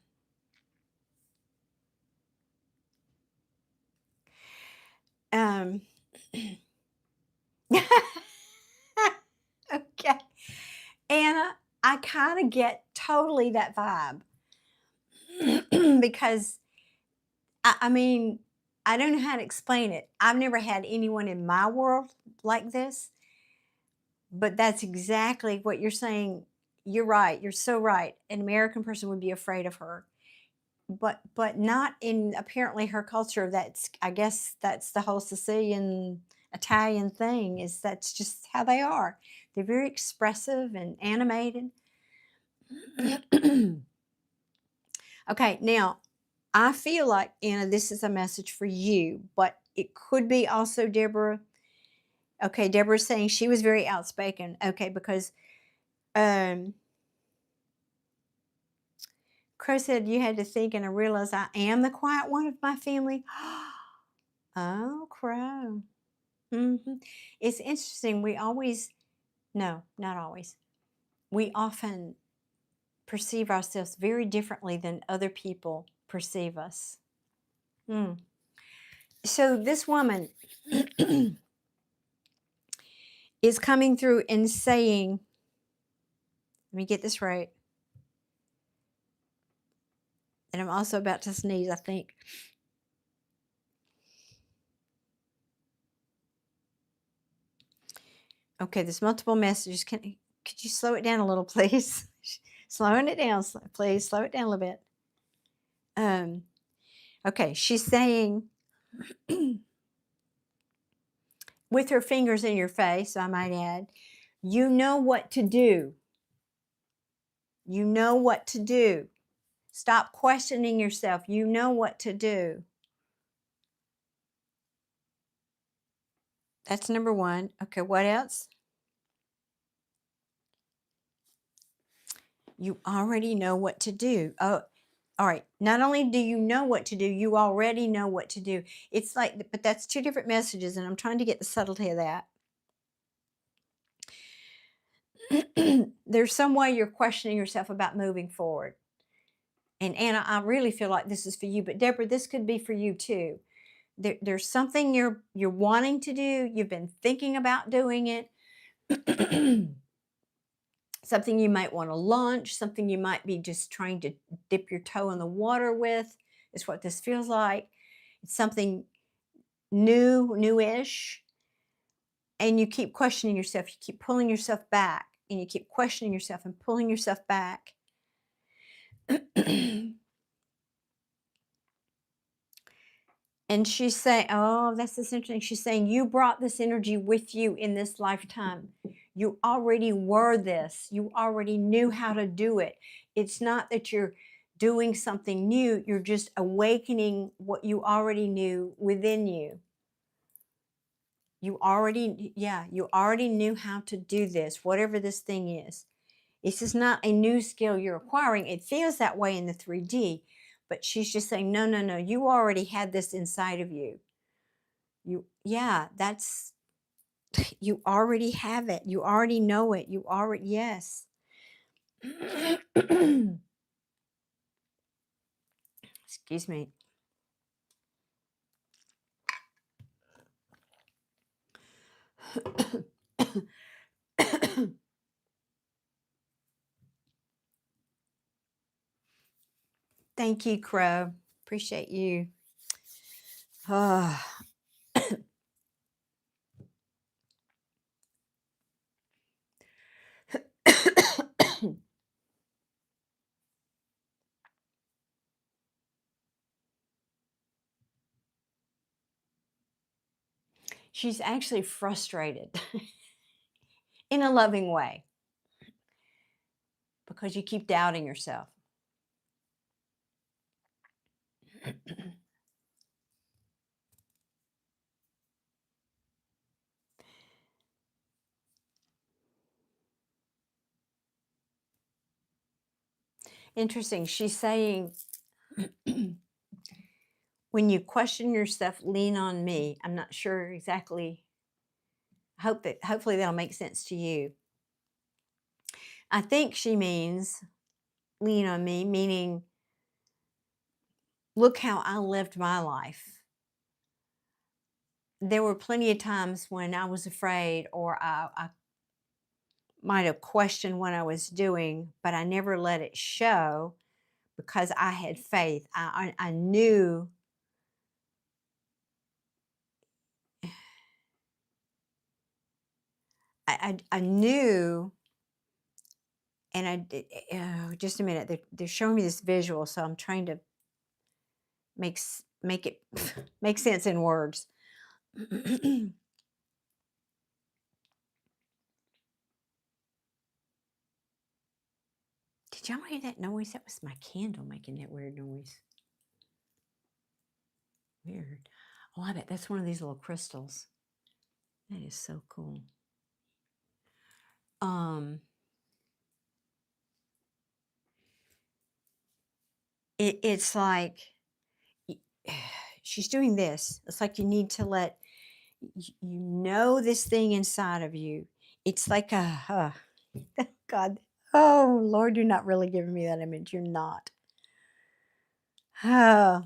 okay. Anna, I kind of get totally that vibe because I mean, I don't know how to explain it. I've never had anyone in my world like this, but that's exactly what you're saying. You're right. You're so right. An American person would be afraid of her, but not in apparently her culture. That's, I guess that's the whole Sicilian Italian thing, is that's just how they are. They're very expressive and animated. Okay, now I feel like, Anna, this is a message for you, but it could be also Deborah. Okay, Deborah's saying she was very outspoken. Okay, because Crow said you had to think, and I realized I am the quiet one of my family. Oh, Crow. It's interesting. We always, no, not always. We often perceive ourselves very differently than other people perceive us. So this woman is coming through and saying, let me get this right. And I'm also about to sneeze, I think. Okay, there's multiple messages. Could you slow it down a little, please? Slowing it down, please. Slow it down a little bit. Okay, she's saying, with her fingers in your face, I might add, you know what to do. You know what to do. Stop questioning yourself. You know what to do. That's number one. Okay, what else? You already know what to do. Oh, all right. Not only do you know what to do, you already know what to do. It's like, but that's two different messages, and I'm trying to get the subtlety of that. There's some way you're questioning yourself about moving forward. And Anna, I really feel like this is for you, but Deborah, this could be for you too. There's something you're wanting to do. You've been thinking about doing it. Something you might want to launch, something you might be just trying to dip your toe in the water with, is what this feels like. It's something newish, and you keep questioning yourself. You keep pulling yourself back, and you keep questioning yourself and pulling yourself back. And she's saying, oh, that's this interesting. She's saying, you brought this energy with you in this lifetime. You already were this. You already knew how to do it. It's not that you're doing something new. You're just awakening what you already knew within you. You already knew how to do this, whatever this thing is. This is not a new skill you're acquiring. It feels that way in the 3D. But she's just saying, no, you already had this inside of you. You already have it. You already know it. You already, yes. Excuse me. Thank you, Crow. Appreciate you. She's actually frustrated in a loving way because you keep doubting yourself. Interesting. She's saying, when you question yourself, lean on me. I'm not sure exactly. Hopefully that'll make sense to you. I think she means lean on me, meaning look how I lived my life. There were plenty of times when I was afraid, or I might have questioned what I was doing, but I never let it show because I had faith. I knew. I knew, and just a minute. They're showing me this visual, so I'm trying to make it make sense in words. Did Did y'all hear that noise? That was my candle making that weird noise. Weird. Oh, I bet that's one of these little crystals. That is so cool. It's like she's doing this. It's like you need to let you know this thing inside of you. It's like a God. Oh Lord, you're not really giving me that image. You're not. Oh.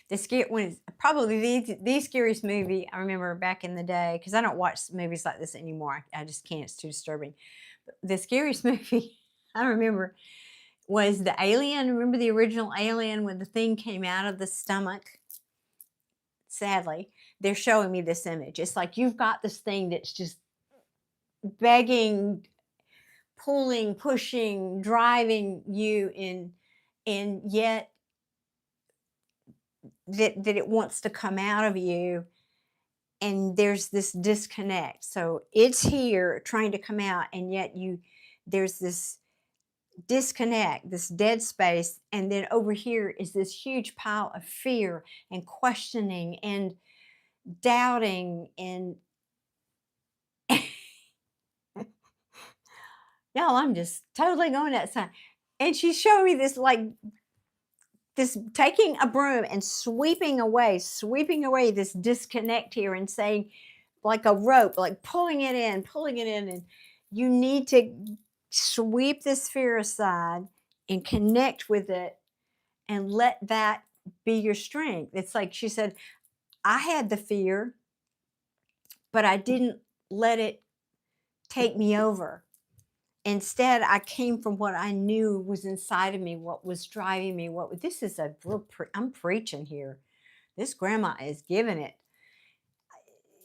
The scary one, probably the scariest movie I remember back in the day, because I don't watch movies like this anymore. I just can't. It's too disturbing. But the scariest movie I remember was the Alien. Remember the original Alien when the thing came out of the stomach? Sadly, they're showing me this image. It's like you've got this thing that's just begging, pulling, pushing, driving you in, and yet that it wants to come out of you, and there's this disconnect. So it's here trying to come out, and yet there's this disconnect, this dead space, and then over here is this huge pile of fear and questioning and doubting and y'all, I'm just totally going that side. And she's showing me this, like this, taking a broom and sweeping away this disconnect here, and saying, like a rope, like pulling it in, and you need to sweep this fear aside and connect with it and let that be your strength. It's like she said, I had the fear, but I didn't let it take me over. Instead, I came from what I knew was inside of me, what was driving me. This is a real, I'm preaching here. This grandma is giving it.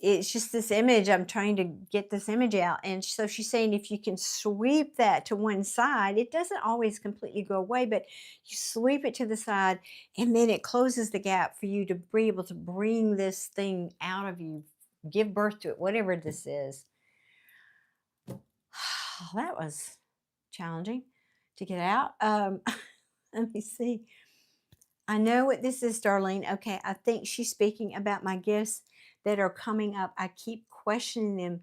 It's just this image. I'm trying to get this image out. And so she's saying, if you can sweep that to one side, it doesn't always completely go away, but you sweep it to the side, and then it closes the gap for you to be able to bring this thing out of you, give birth to it, whatever this is. That was challenging to get out. Let me see. I know what this is, Darlene. Okay, I think she's speaking about my gifts that are coming up. I keep questioning them.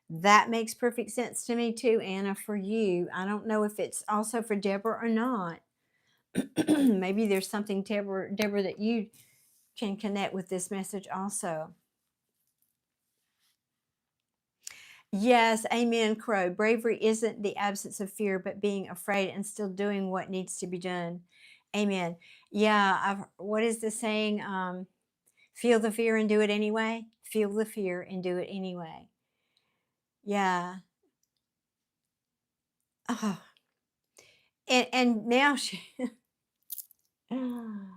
That makes perfect sense to me too, Anna, for you. I don't know if it's also for Deborah or not. Maybe there's something, Deborah, that you can connect with this message also. Yes, amen, Crow. Bravery isn't the absence of fear, but being afraid and still doing what needs to be done. Amen. Yeah, what is the saying? Feel the fear and do it anyway. Feel the fear and do it anyway. Yeah. Oh. And now and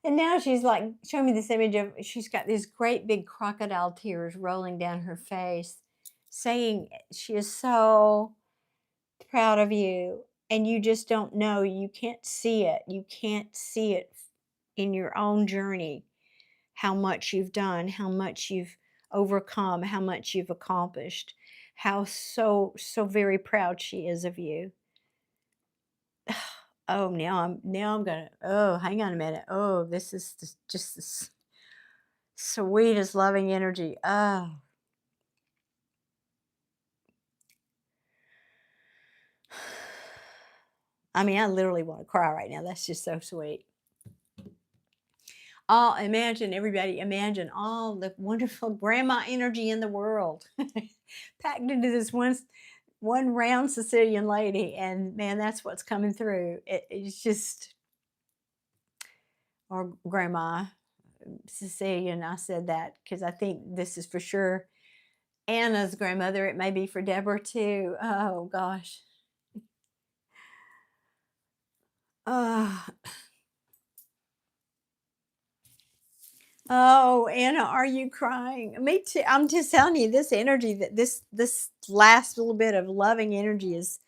now she's like showing me this image of, she's got these great big crocodile tears rolling down her face, saying she is so proud of you, and you just don't know. You can't see it. You can't see it in your own journey, how much you've done, how much you've overcome, how much you've accomplished, how so very proud she is of you. Oh, now I'm gonna, oh, hang on a minute. Oh, this is just the sweetest loving energy. Oh. I mean, I literally want to cry right now. That's just so sweet. Oh, everybody, imagine all the wonderful grandma energy in the world packed into this one round Sicilian lady. And man, that's what's coming through. It's just, or grandma Sicilian. I said that because I think this is for sure Anna's grandmother. It may be for Deborah too. Oh gosh. Oh, Anna, are you crying? Me too. I'm just telling you, this energy, that this last little bit of loving energy is,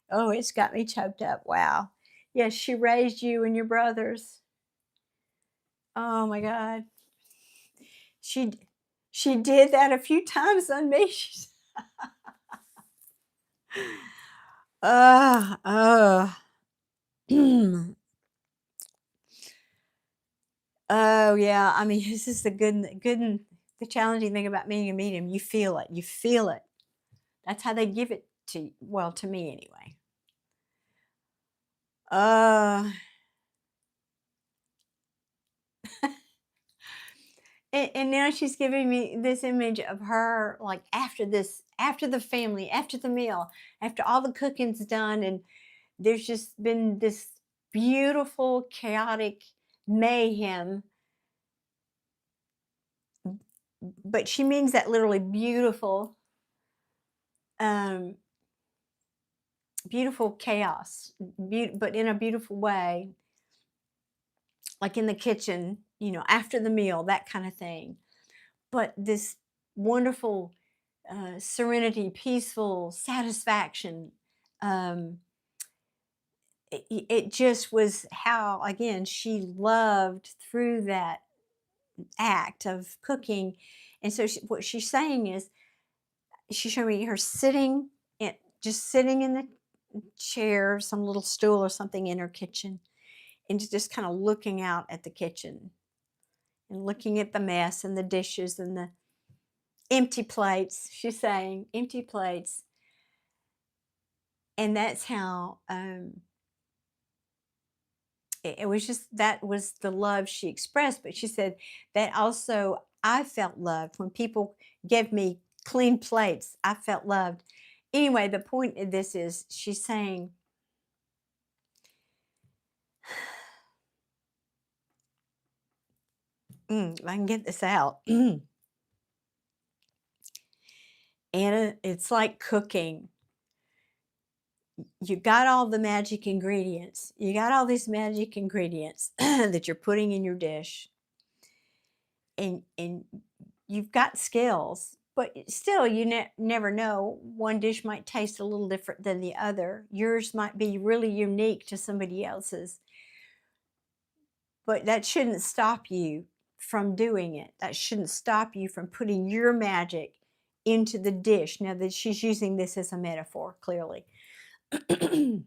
oh, it's got me choked up. Wow. Yes, she raised you and your brothers. Oh my God. She did that a few times on me. Uh, uh. Oh yeah, I mean, this is the the challenging thing about being a medium. You feel it. You feel it. That's how they give it to, well, to me anyway. Uh, and now she's giving me this image of her, like after this, after the family, after the meal, after all the cooking's done, and there's just been this beautiful, chaotic mayhem. But she means that literally beautiful, um, beautiful chaos, but in a beautiful way, like in the kitchen, after the meal, that kind of thing. But this wonderful serenity, peaceful satisfaction. Um, it just was how, again, she loved through that act of cooking. And so what she's saying is, she's showing me her sitting, just sitting in the chair, some little stool or something in her kitchen, and just kind of looking out at the kitchen and looking at the mess and the dishes and the empty plates. She's saying empty plates. And that's how it was, just that was the love she expressed. But she said that also I felt loved when people gave me clean plates. I felt loved. Anyway, the point of this is, she's saying, I can get this out. Anna, it's like cooking. You got all the magic ingredients. You got all these magic ingredients that you're putting in your dish. And you've got skills, but still you never know. One dish might taste a little different than the other. Yours might be really unique to somebody else's. But that shouldn't stop you from doing it. That shouldn't stop you from putting your magic into the dish. Now that she's using this as a metaphor, clearly. And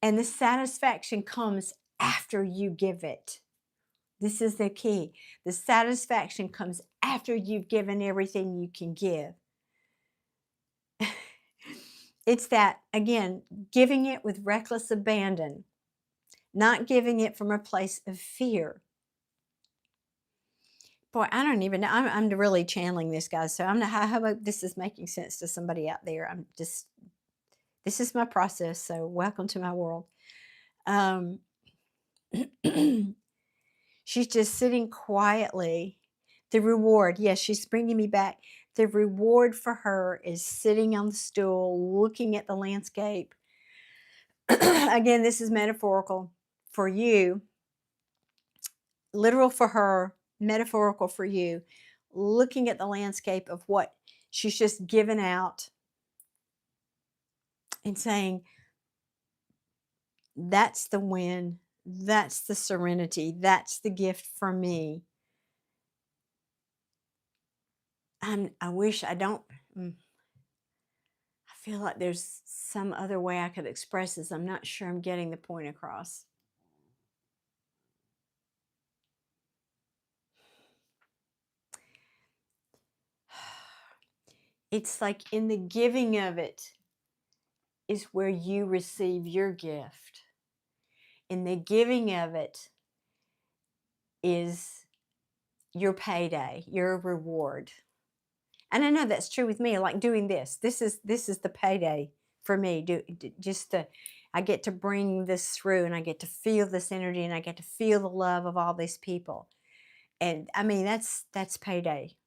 the satisfaction comes after you give it. This is the key. The satisfaction comes after you've given everything you can give. It's that, again, giving it with reckless abandon, not giving it from a place of fear. Boy, I don't even know. I'm really channeling this, guys. So I hope this is making sense to somebody out there. This is my process. So welcome to my world. She's just sitting quietly. The reward, yes, she's bringing me back. The reward for her is sitting on the stool, looking at the landscape. Again, this is metaphorical for you, literal for her, metaphorical for you, looking at the landscape of what she's just given out and saying, that's the win, that's the serenity, that's the gift for me. I wish I don't. I feel like there's some other way I could express this. I'm not sure I'm getting the point across. It's like in the giving of it is where you receive your gift. In the giving of it is your payday, your reward. And I know that's true with me. Like doing this. This is the payday for me. I get to bring this through, and I get to feel this energy, and I get to feel the love of all these people. And I mean, that's payday.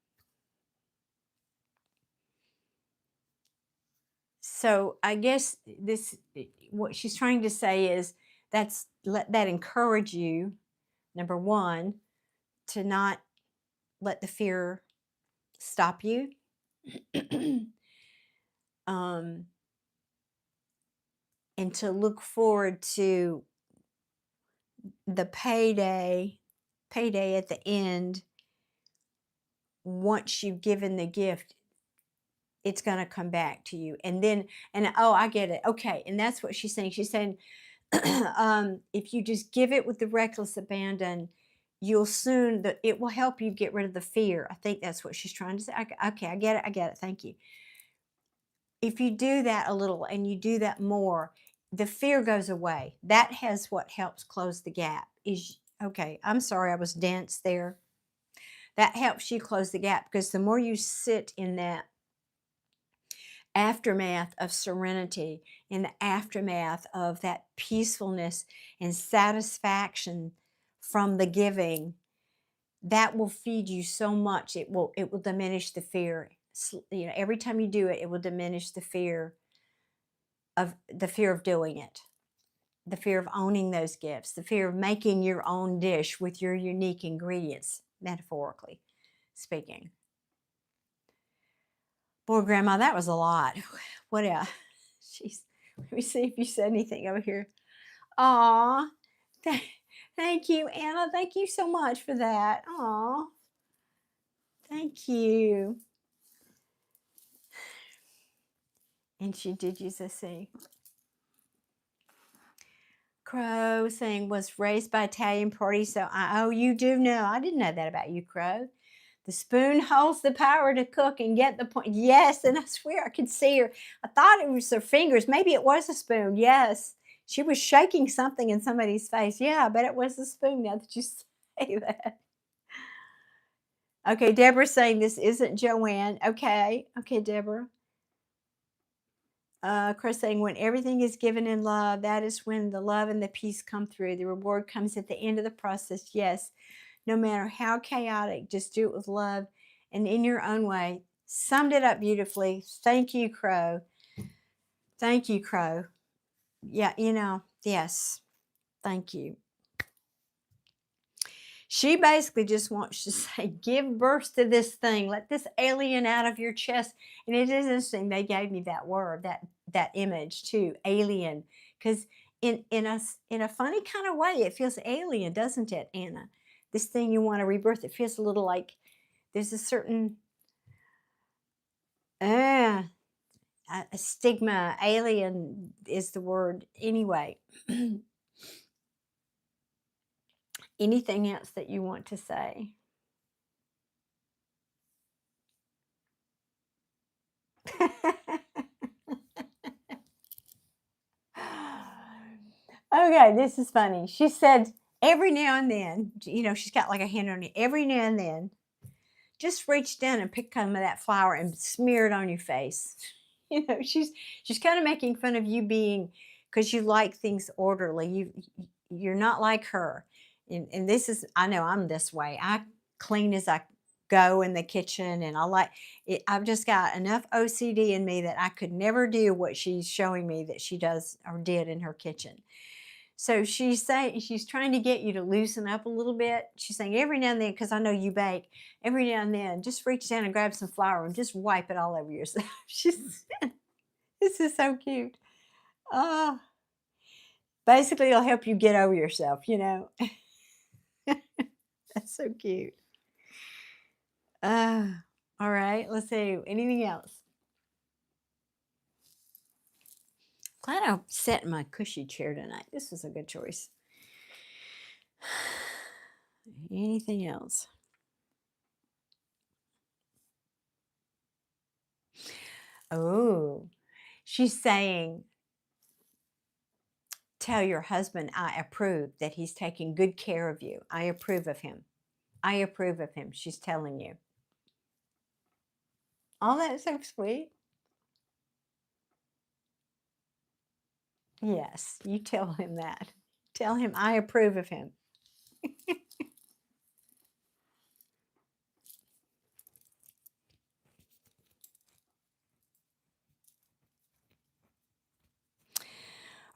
So I guess what she's trying to say is, let that encourage you, number one, to not let the fear stop you. And to look forward to the payday at the end, once you've given the gift. it's going to come back to you. And then, and oh, I get it. Okay. And that's what she's saying. She's saying, if you just give it with the reckless abandon, you'll soon, it will help you get rid of the fear. I think that's what she's trying to say. Okay, I get it. I get it. Thank you. If you do that a little and you do that more, the fear goes away. That has what helps close the gap. Is okay, I'm sorry, I was dense there. That helps you close the gap, because the more you sit in that aftermath of serenity, in the aftermath of that peacefulness and satisfaction from the giving, that will feed you so much. It will diminish the fear. You know, every time you do it, it will diminish the fear of doing it, the fear of owning those gifts, the fear of making your own dish with your unique ingredients, metaphorically speaking. Boy, Grandma, that was a lot. What else? Jeez. Let me see if you said anything over here. Aw. Thank you, Anna. Thank you so much for that. Aw. Thank you. And she did use a C. Crow saying, was raised by Italian party, so oh, you do know. I didn't know that about you, Crow. The spoon holds the power to cook and get the point. Yes, and I swear I could see her. I thought it was her fingers. Maybe it was a spoon. Yes. She was shaking something in somebody's face. Yeah, I bet it was a spoon now that you say that. Okay, Deborah's saying this isn't Joanne. Okay, Deborah. Chris saying, when everything is given in love, that is when the love and the peace come through. The reward comes at the end of the process. Yes, no matter how chaotic, just do it with love and in your own way. Summed it up beautifully. Thank you, Crow. Thank you, Crow. Yeah, you know, yes. Thank you. She basically just wants to say, give birth to this thing. Let this alien out of your chest. And it is interesting. They gave me that word, that image too, alien. Because in a funny kind of way, it feels alien, doesn't it, Anna? This thing you want to rebirth, it feels a little like there's a certain a stigma. Alien is the word anyway. Anything else that you want to say? Okay, this is funny. She said every now and then, you know, she's got like a hand on it. Every now and then, just reach down and pick some of that flour and smear it on your face. You know, she's kind of making fun of you being, because you like things orderly. You're not like her. And this is, I know I'm this way. I clean as I go in the kitchen, and I like it. I've just got enough OCD in me that I could never do what she's showing me that she does or did in her kitchen. So she's saying, she's trying to get you to loosen up a little bit. She's saying every now and then, because I know you bake, every now and then, just reach down and grab some flour and just wipe it all over yourself. This is so cute. Basically, it'll help you get over yourself, you know. That's so cute. All right, let's see. Anything else? Glad I sat in my cushy chair tonight. This was a good choice. Anything else? Oh, she's saying, tell your husband I approve, that he's taking good care of you. I approve of him. I approve of him. She's telling you. Oh, that's so sweet. Yes, you tell him that. Tell him I approve of him.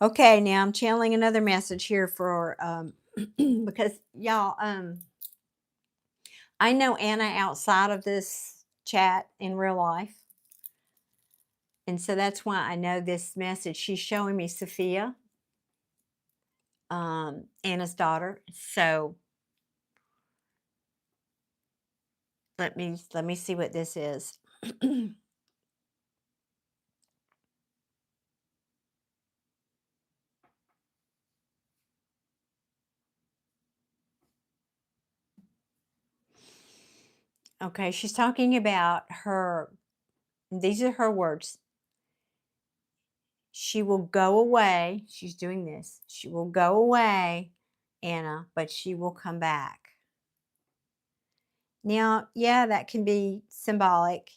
Okay, now I'm channeling another message here for because y'all, I know Anna outside of this chat in real life, and so that's why I know this message. She's showing me Sophia, Anna's daughter. So let me see what this is. Okay, she's talking about her, these are her words. She will go away. She's doing this. She will go away, Anna, but she will come back. Now, yeah, that can be symbolic,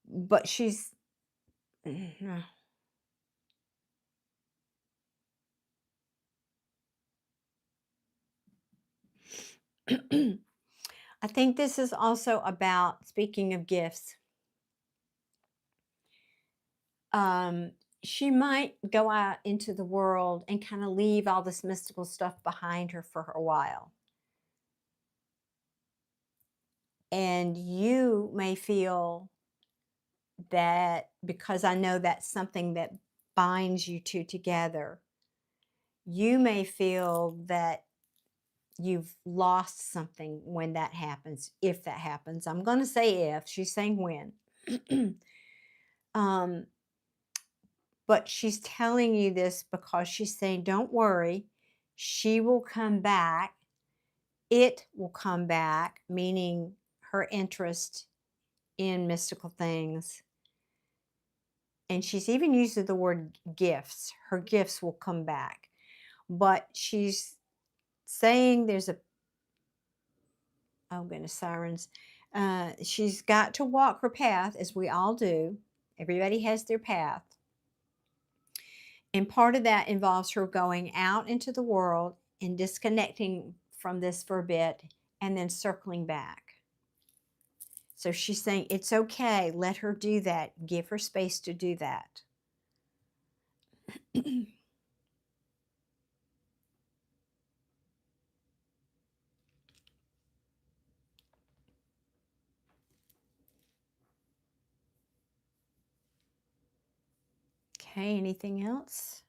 but she's I think this is also about, speaking of gifts, um, she might go out into the world and kind of leave all this mystical stuff behind her for a while. And you may feel that, because I know that's something that binds you two together, you may feel that you've lost something when that happens, if that happens. I'm going to say if, she's saying when. um, but she's telling you this because she's saying, don't worry, she will come back. It will come back, meaning her interest in mystical things. And she's even used the word gifts. Her gifts will come back. But she's saying there's a, oh goodness, sirens. She's got to walk her path, as we all do. Everybody has their path. And part of that involves her going out into the world and disconnecting from this for a bit and then circling back. So she's saying it's okay. Let her do that. Give her space to do that. Okay, anything else?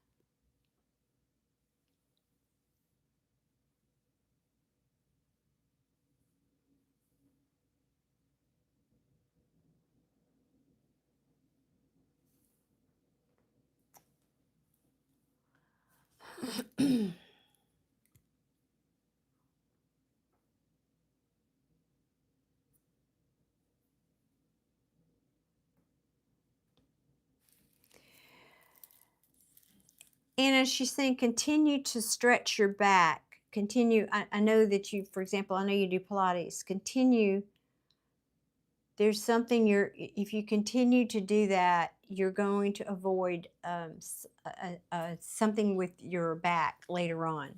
And as she's saying, continue to stretch your back. Continue. I know that you, for example, I know you do Pilates. Continue. There's something if you continue to do that, you're going to avoid something with your back later on.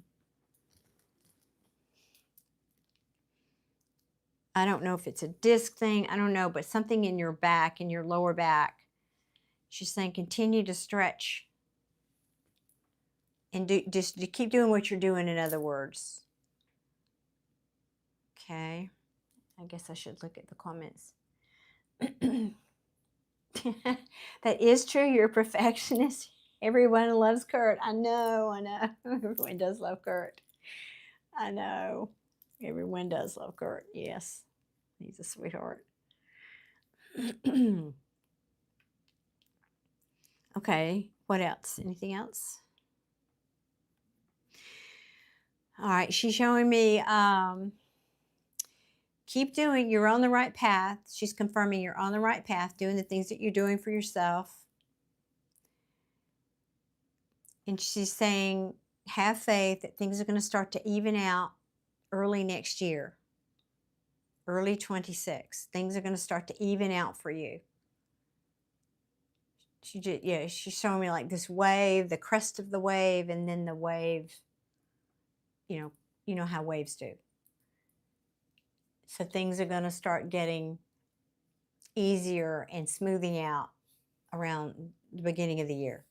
I don't know if it's a disc thing. I don't know, but something in your back, in your lower back. She's saying continue to stretch. And just keep doing what you're doing, in other words. Okay. I guess I should look at the comments. That is true. You're a perfectionist. Everyone loves Kurt. I know. Everyone does love Kurt. I know. Everyone does love Kurt. Yes. He's a sweetheart. Okay. What else? Anything else? All right. She's showing me keep doing, you're on the right path. She's confirming you're on the right path, doing the things that you're doing for yourself. And she's saying, have faith that things are going to start to even out early next year, early 26. Things are going to start to even out for you. She's showing me like this wave, the crest of the wave, and then the wave, you know how waves do. So things are going to start getting easier and smoothing out around the beginning of the year.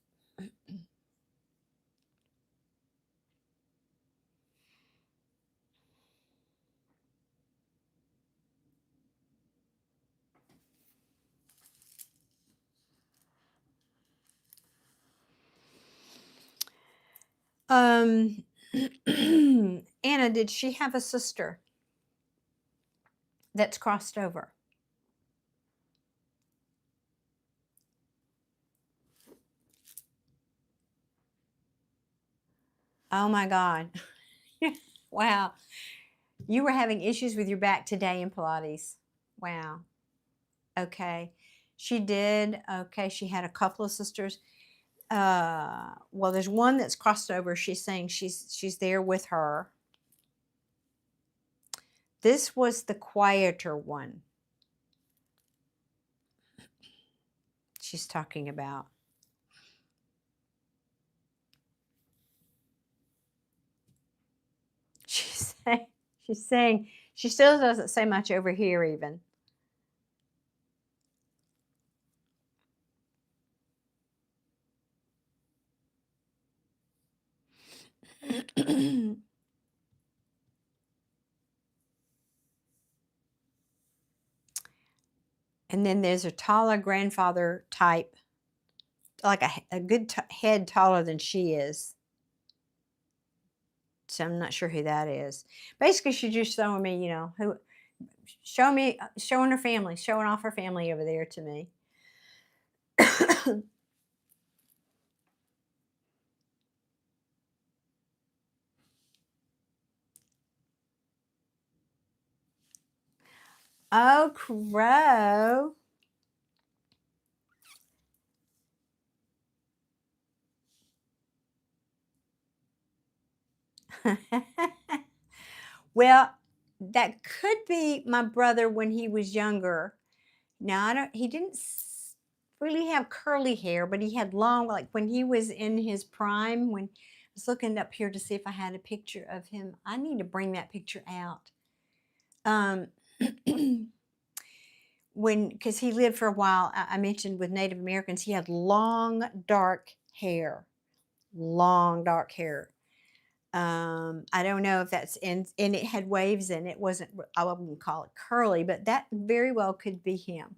Anna, did she have a sister that's crossed over? Oh my God. Wow. You were having issues with your back today in Pilates. Wow. Okay. She did. Okay. She had a couple of sisters. Well, there's one that's crossed over. She's saying she's there with her. This was the quieter one she's talking about. She's saying she still doesn't say much over here even. And then there's a taller grandfather type, like a good head taller than she is. So I'm not sure who that is. Basically, she's just showing me, you know, showing her family, showing off her family over there to me. Oh, crow. Well, that could be my brother when he was younger. Now, he didn't really have curly hair, but he had long, like when he was in his prime, when I was looking up here to see if I had a picture of him. I need to bring that picture out. Because he lived for a while, I mentioned with Native Americans, he had long, dark hair. Long, dark hair. I don't know if that's and it had waves in it. Wasn't, I wouldn't call it curly, but that very well could be him.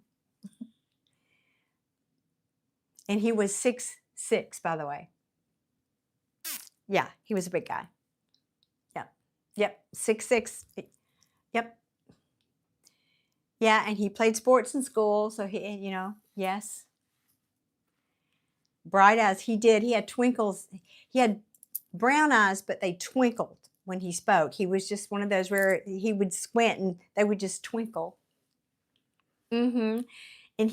And he was 6'6", by the way. Yeah, he was a big guy. Yep, 6'6". Yep. Yeah, and he played sports in school, so he, you know, yes. Bright eyes, he did. He had twinkles. He had brown eyes, but they twinkled when he spoke. He was just one of those where he would squint and they would just twinkle. Mm-hmm. And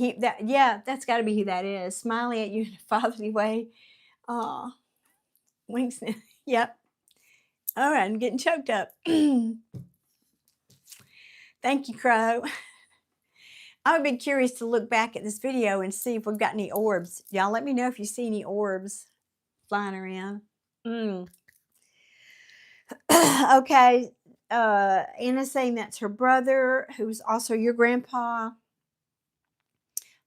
that's got to be who that is. Smiling at you in a fatherly way. Aw, winks. Yep. All right, I'm getting choked up. Thank you, Crow. I would be curious to look back at this video and see if we've got any orbs. Y'all let me know if you see any orbs flying around. Okay. Anna's saying that's her brother, who's also your grandpa.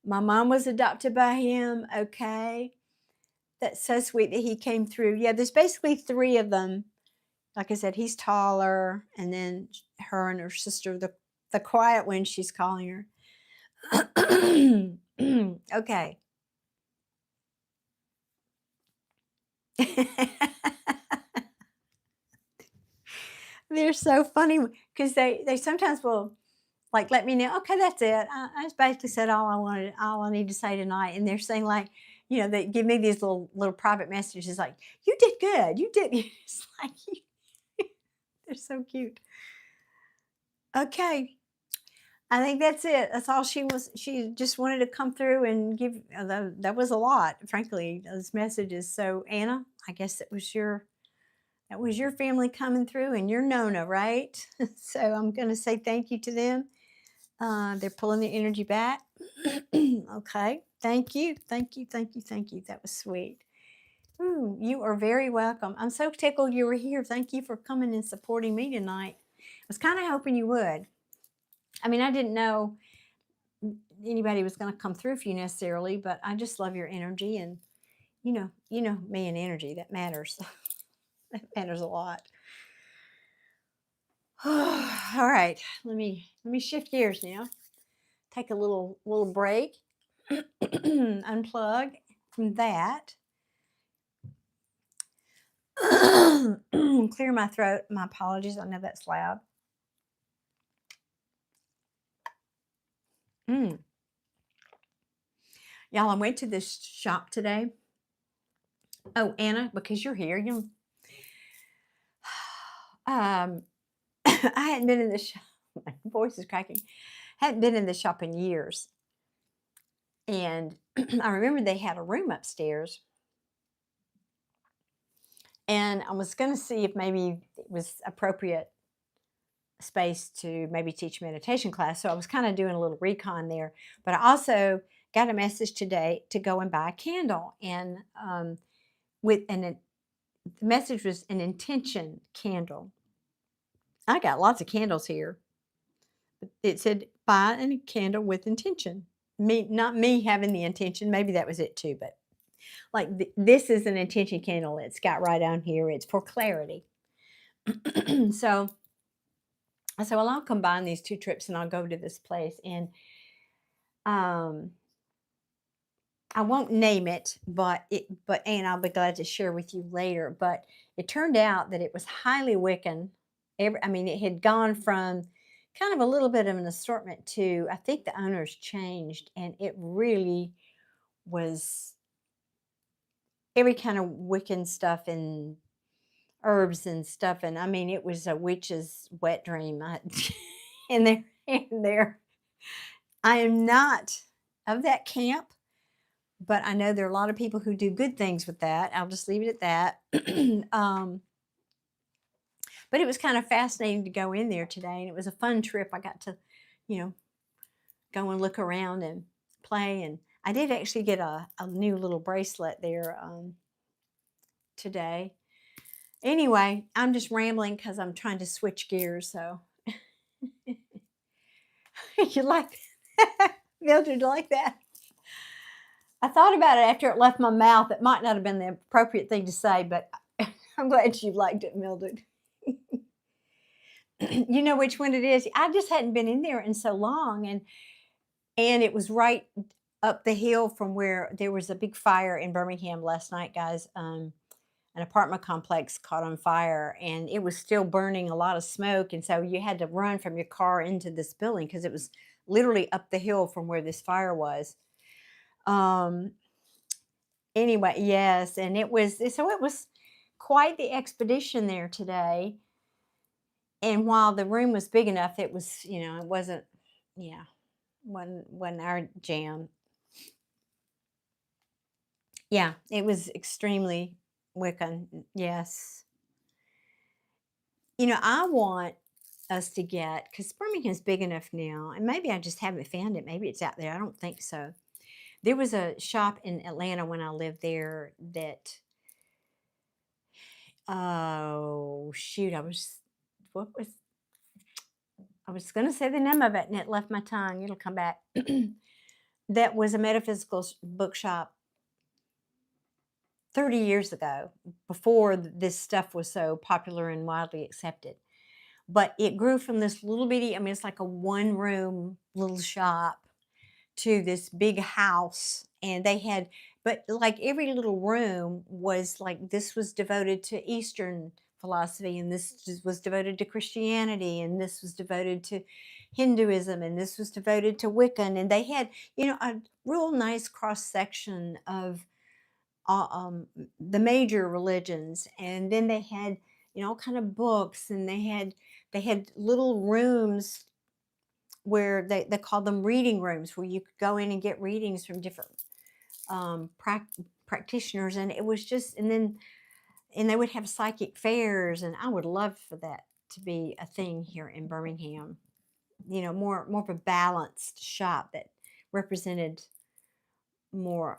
My mom was adopted by him. Okay. That's so sweet that he came through. Yeah, there's basically 3 of them. Like I said, he's taller, and then her and her sister, the quiet one, she's calling her. Okay. They're so funny because they sometimes will like let me know, okay, that's it. I just basically said all I need to say tonight. And they're saying, like, you know, they give me these little private messages like, you did good. You did. It's like, they're so cute. Okay. I think that's it. That's all she just wanted to come through and give. That was a lot, frankly, those messages. So Anna, I guess that was your family coming through, and you're Nona, right? So I'm going to say thank you to them. They're pulling the energy back. Okay. Thank you. Thank you. Thank you. Thank you. That was sweet. Ooh, you are very welcome. I'm so tickled you were here. Thank you for coming and supporting me tonight. I was kind of hoping you would. I mean, I didn't know anybody was going to come through for you necessarily, but I just love your energy, and you know me and energy, that matters. That matters a lot. All right, let me shift gears now. Take a little break. Unplug from that. Clear my throat. My apologies. I know that's loud. Y'all, I went to this shop today. Oh, Anna, because you're here, I hadn't been in the shop. My voice is cracking. Hadn't been in the shop in years. And I remember they had a room upstairs. And I was going to see if maybe it was appropriate space to maybe teach meditation class. So I was kind of doing a little recon there. But I also got a message today to go and buy a candle. And the message was an intention candle. I got lots of candles here. It said buy a candle with intention. Not me having the intention. Maybe that was it too. But like this is an intention candle. It's got right down here. It's for clarity. So I said, well, I'll combine these two trips and I'll go to this place. And I won't name it, and I'll be glad to share with you later. But it turned out that it was highly Wiccan. It had gone from kind of a little bit of an assortment to, I think the owners changed, and it really was every kind of Wiccan stuff and herbs and stuff. And it was a witch's wet dream. In there. I am not of that camp, but I know there are a lot of people who do good things with that. I'll just leave it at that. But it was kind of fascinating to go in there today, and it was a fun trip. I got to, go and look around and play. And I did actually get a new little bracelet there today. Anyway, I'm just rambling because I'm trying to switch gears. So you like that? Mildred, like that? I thought about it after it left my mouth. It might not have been the appropriate thing to say, but I'm glad you liked it, Mildred. You know which one it is? I just hadn't been in there in so long, and it was right up the hill from where there was a big fire in Birmingham last night, guys. An apartment complex caught on fire, and it was still burning a lot of smoke, and so you had to run from your car into this building because it was literally up the hill from where this fire was. Anyway, yes, and it was quite the expedition there today. And while the room was big enough, it was, it wasn't, wasn't our jam. Yeah, it was extremely Wiccan. Yes. I want us to get, because Birmingham's big enough now, and maybe I just haven't found it. Maybe it's out there. I don't think so. There was a shop in Atlanta when I lived there that, oh, shoot, I was going to say the name of it, and it left my tongue. It'll come back. That was a metaphysical bookshop 30 years ago, before this stuff was so popular and widely accepted. But it grew from this little bitty, it's like a one-room little shop to this big house. And they had, but like every little room was like, this was devoted to Eastern philosophy, and this was devoted to Christianity, and this was devoted to Hinduism, and this was devoted to Wiccan. And they had, a real nice cross-section of the major religions. And then they had, all kind of books, and they had little rooms where they called them reading rooms, where you could go in and get readings from different practitioners. And it was just, and they would have psychic fairs, and I would love for that to be a thing here in Birmingham. More of a balanced shop that represented more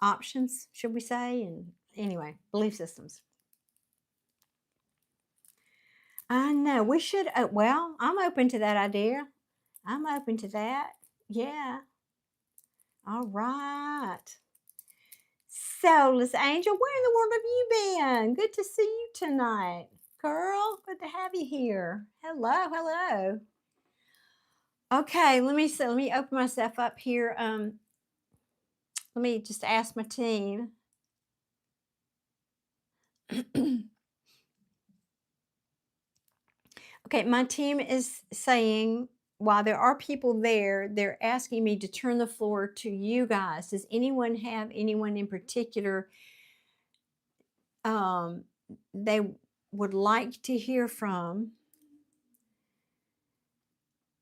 options, should we say, and anyway, belief systems. I know we should. Well, I'm open to that idea. I'm open to that. Yeah. All right. So, Miss Angel, where in the world have you been? Good to see you tonight, girl. Good to have you here. Hello, hello. Okay, let me open myself up here. Let me just ask my team. Okay, my team is saying, while there are people there, they're asking me to turn the floor to you guys. Does anyone have anyone in particular they would like to hear from?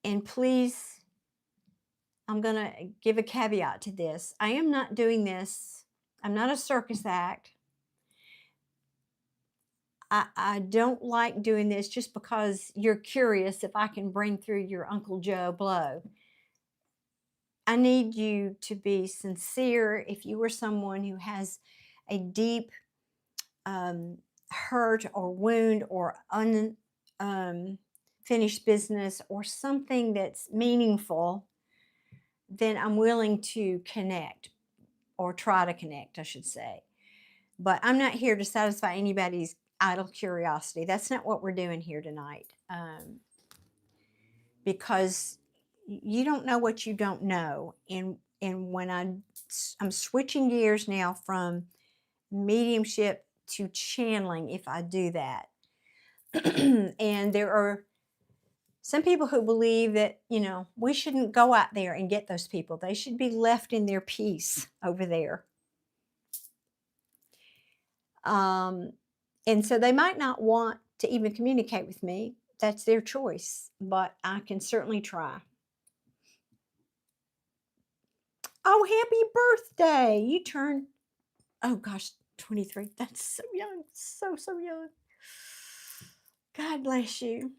And please, I'm going to give a caveat to this. I am not doing this. I'm not a circus act. I don't like doing this just because you're curious if I can bring through your Uncle Joe blow. I need you to be sincere. If you are someone who has a deep hurt or wound or unfinished business or something that's meaningful, then I'm willing to connect, or try to connect, I should say. But I'm not here to satisfy anybody's idle curiosity. That's not what we're doing here tonight. Because you don't know what you don't know. And when I'm switching gears now from mediumship to channeling, if I do that. And there are some people who believe that, we shouldn't go out there and get those people. They should be left in their peace over there. And so they might not want to even communicate with me. That's their choice, but I can certainly try. Oh, happy birthday. You turned, oh gosh, 23. That's so young. So, so young. God bless you.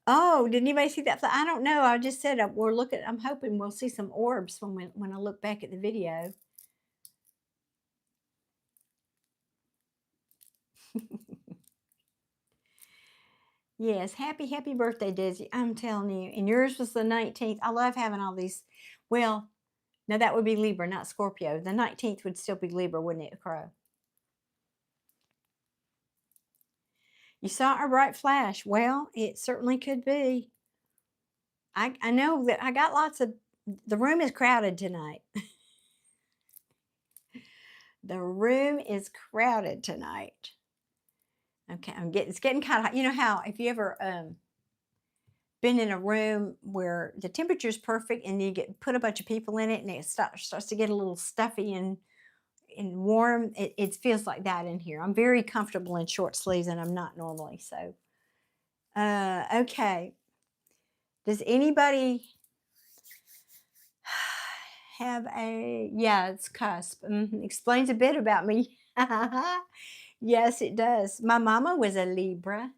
Oh, did anybody see that? I don't know. I just said I'm hoping we'll see some orbs when I look back at the video. Yes, happy birthday, Desi. I'm telling you. And yours was the 19th. I love having all these. Well, no, that would be Libra, not Scorpio. The 19th would still be Libra, wouldn't it, Crow? You saw a bright flash. Well, it certainly could be. I know that I got lots of, the room is crowded tonight. The room is crowded tonight. Okay, it's getting kind of hot. You know how if you ever been in a room where the temperature is perfect and you put a bunch of people in it and it starts to get a little stuffy and warm, it feels like that in here. I'm very comfortable in short sleeves and I'm not normally. So, okay. Does anybody have it's cusp. Explains a bit about me. Yes, it does. My mama was a Libra.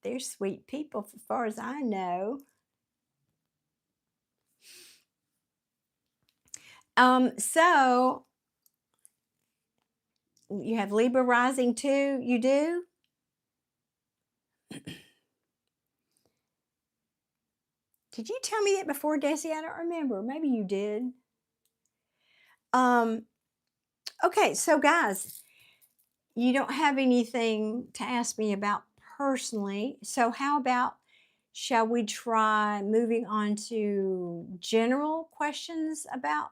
They're sweet people as far as I know. So you have Libra rising too, you do? Did you tell me that before, Desi? I don't remember. Maybe you did. Okay, so guys, you don't have anything to ask me about personally. So how about, shall we try moving on to general questions about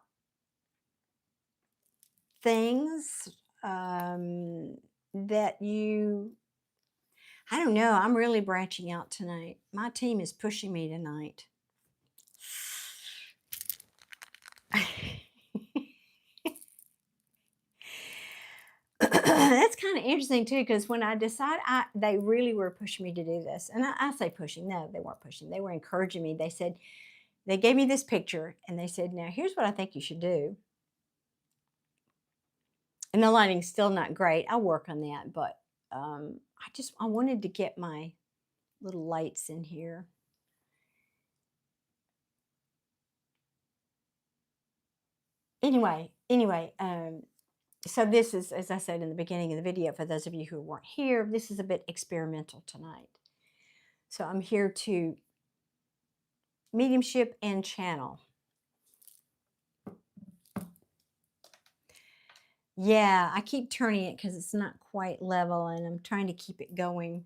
things that you, I don't know, I'm really branching out tonight. My team is pushing me tonight. That's kind of interesting too, because when I decided, they really were pushing me to do this. And I say pushing, no, they weren't pushing. They were encouraging me. They said, they gave me this picture and they said, now here's what I think you should do. And the lighting's still not great. I'll work on that, but I wanted to get my little lights in here. Anyway, so this is, as I said in the beginning of the video, for those of you who weren't here, this is a bit experimental tonight. So I'm here to mediumship and channel. Yeah, I keep turning it because it's not quite level and I'm trying to keep it going.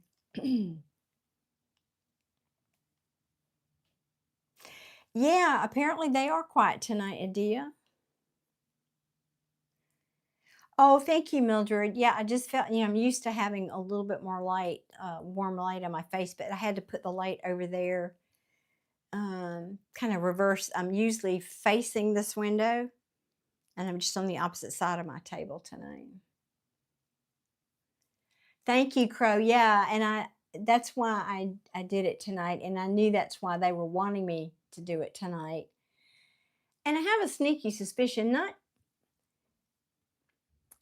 Yeah, apparently they are quiet tonight, Adia. Oh, thank you, Mildred. Yeah, I just felt, I'm used to having a little bit more light, warm light on my face, but I had to put the light over there, kind of reverse. I'm usually facing this window, and I'm just on the opposite side of my table tonight. Thank you, Crow. Yeah, and that's why I did it tonight, and I knew that's why they were wanting me to do it tonight. And I have a sneaky suspicion, not,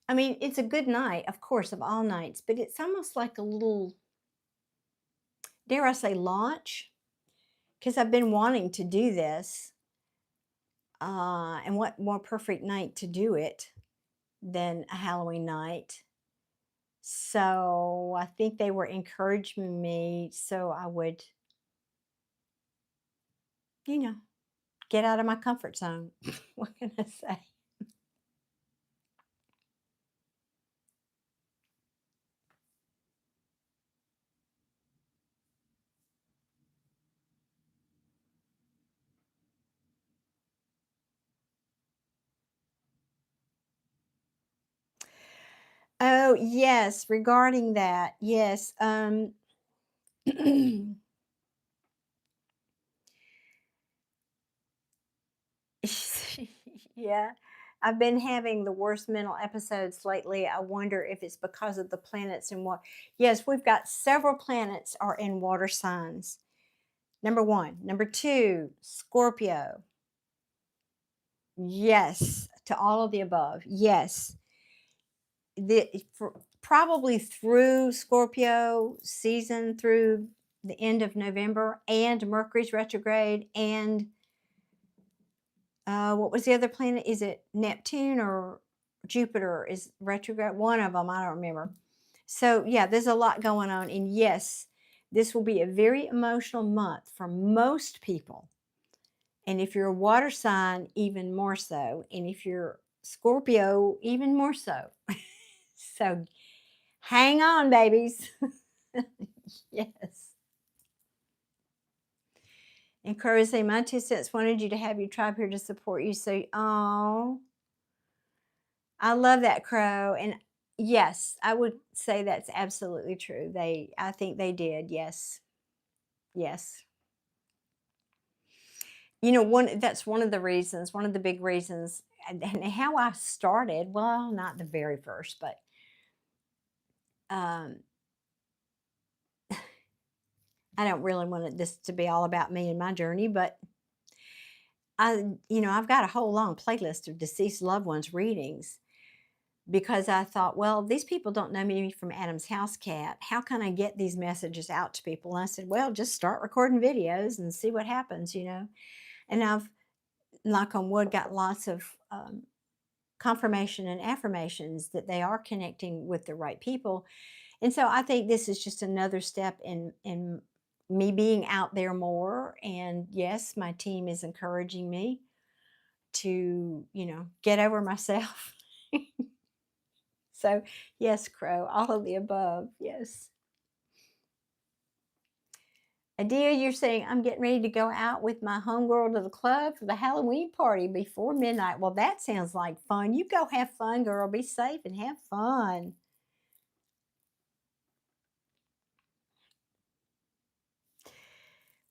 I mean, it's a good night, of course, of all nights, but it's almost like a little, dare I say, launch, because I've been wanting to do this. And what more perfect night to do it than a Halloween night? So I think they were encouraging me so I would, you know, get out of my comfort zone. What can I say? Oh, yes, regarding that, yes. Yeah, I've been having the worst mental episodes lately. I wonder if it's because of the planets and what. Yes, we've got several planets are in water signs. Number one. Number two, Scorpio. Yes, to all of the above. Yes. Probably through Scorpio season through the end of November, and Mercury's retrograde, and what was the other planet? Is it Neptune or Jupiter is retrograde? One of them, I don't remember. So yeah, there's a lot going on, and yes, this will be a very emotional month for most people. And if you're a water sign, even more so. And if you're Scorpio, even more so. So hang on, babies. Yes. And Crow say, my 2 cents wanted you to have your tribe here to support you. So, oh, I love that, Crow. And yes, I would say that's absolutely true. I think they did. Yes. Yes. That's one of the reasons, one of the big reasons, and how I started. Well, not the very first, but um, I don't really want this to be all about me and my journey, but I've got a whole long playlist of deceased loved ones readings, because I thought, well, these people don't know me from Adam's house cat. How can I get these messages out to people? And I said, well, just start recording videos and see what happens, And I've, knock on wood, got lots of confirmation and affirmations that they are connecting with the right people. And so I think this is just another step in me being out there more. And yes, my team is encouraging me to, get over myself. So yes, Crow, all of the above. Yes. Adia, you're saying, I'm getting ready to go out with my homegirl to the club for the Halloween party before midnight. Well, that sounds like fun. You go have fun, girl. Be safe and have fun.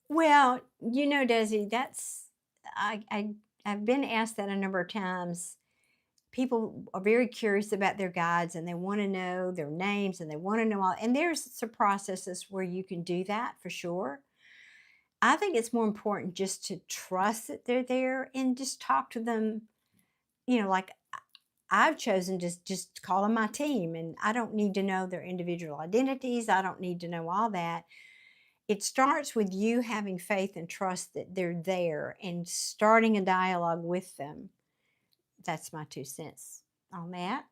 Well, Desi, I've been asked that a number of times. People are very curious about their guides, and they want to know their names, and they want to know all. And there's some processes where you can do that for sure. I think it's more important just to trust that they're there and just talk to them. Like I've chosen just to call them my team, and I don't need to know their individual identities. I don't need to know all that. It starts with you having faith and trust that they're there and starting a dialogue with them. That's my 2 cents on that.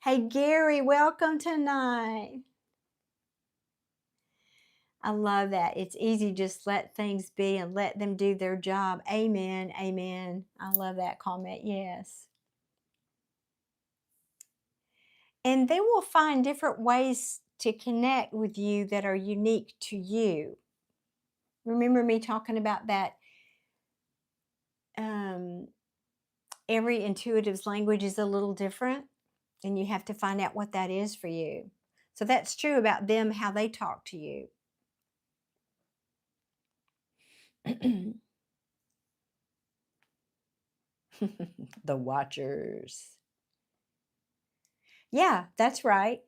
Hey, Gary, welcome tonight. I love that. It's easy. Just let things be and let them do their job. Amen. Amen. I love that comment. Yes. And they will find different ways to connect with you that are unique to you. Remember me talking about that? Every intuitive's language is a little different, and you have to find out what that is for you. So that's true about them, how they talk to you. The Watchers. Yeah, that's right.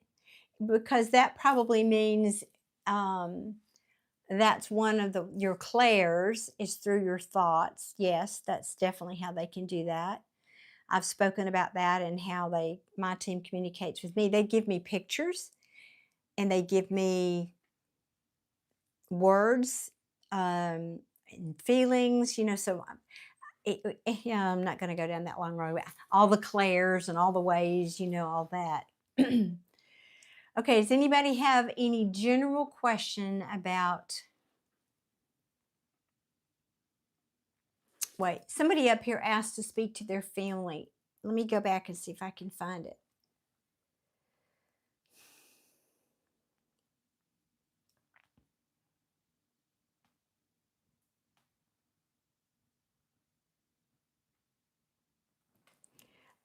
because that probably means that's one of your clairs is through your thoughts. Yes, that's definitely how they can do that. I've spoken about that and how my team communicates with me. They give me pictures and they give me words and feelings, so yeah, I'm not going to go down that long road. All the clairs and all the ways, all that. Okay, does anybody have any general question about... Wait, somebody up here asked to speak to their family. Let me go back and see if I can find it.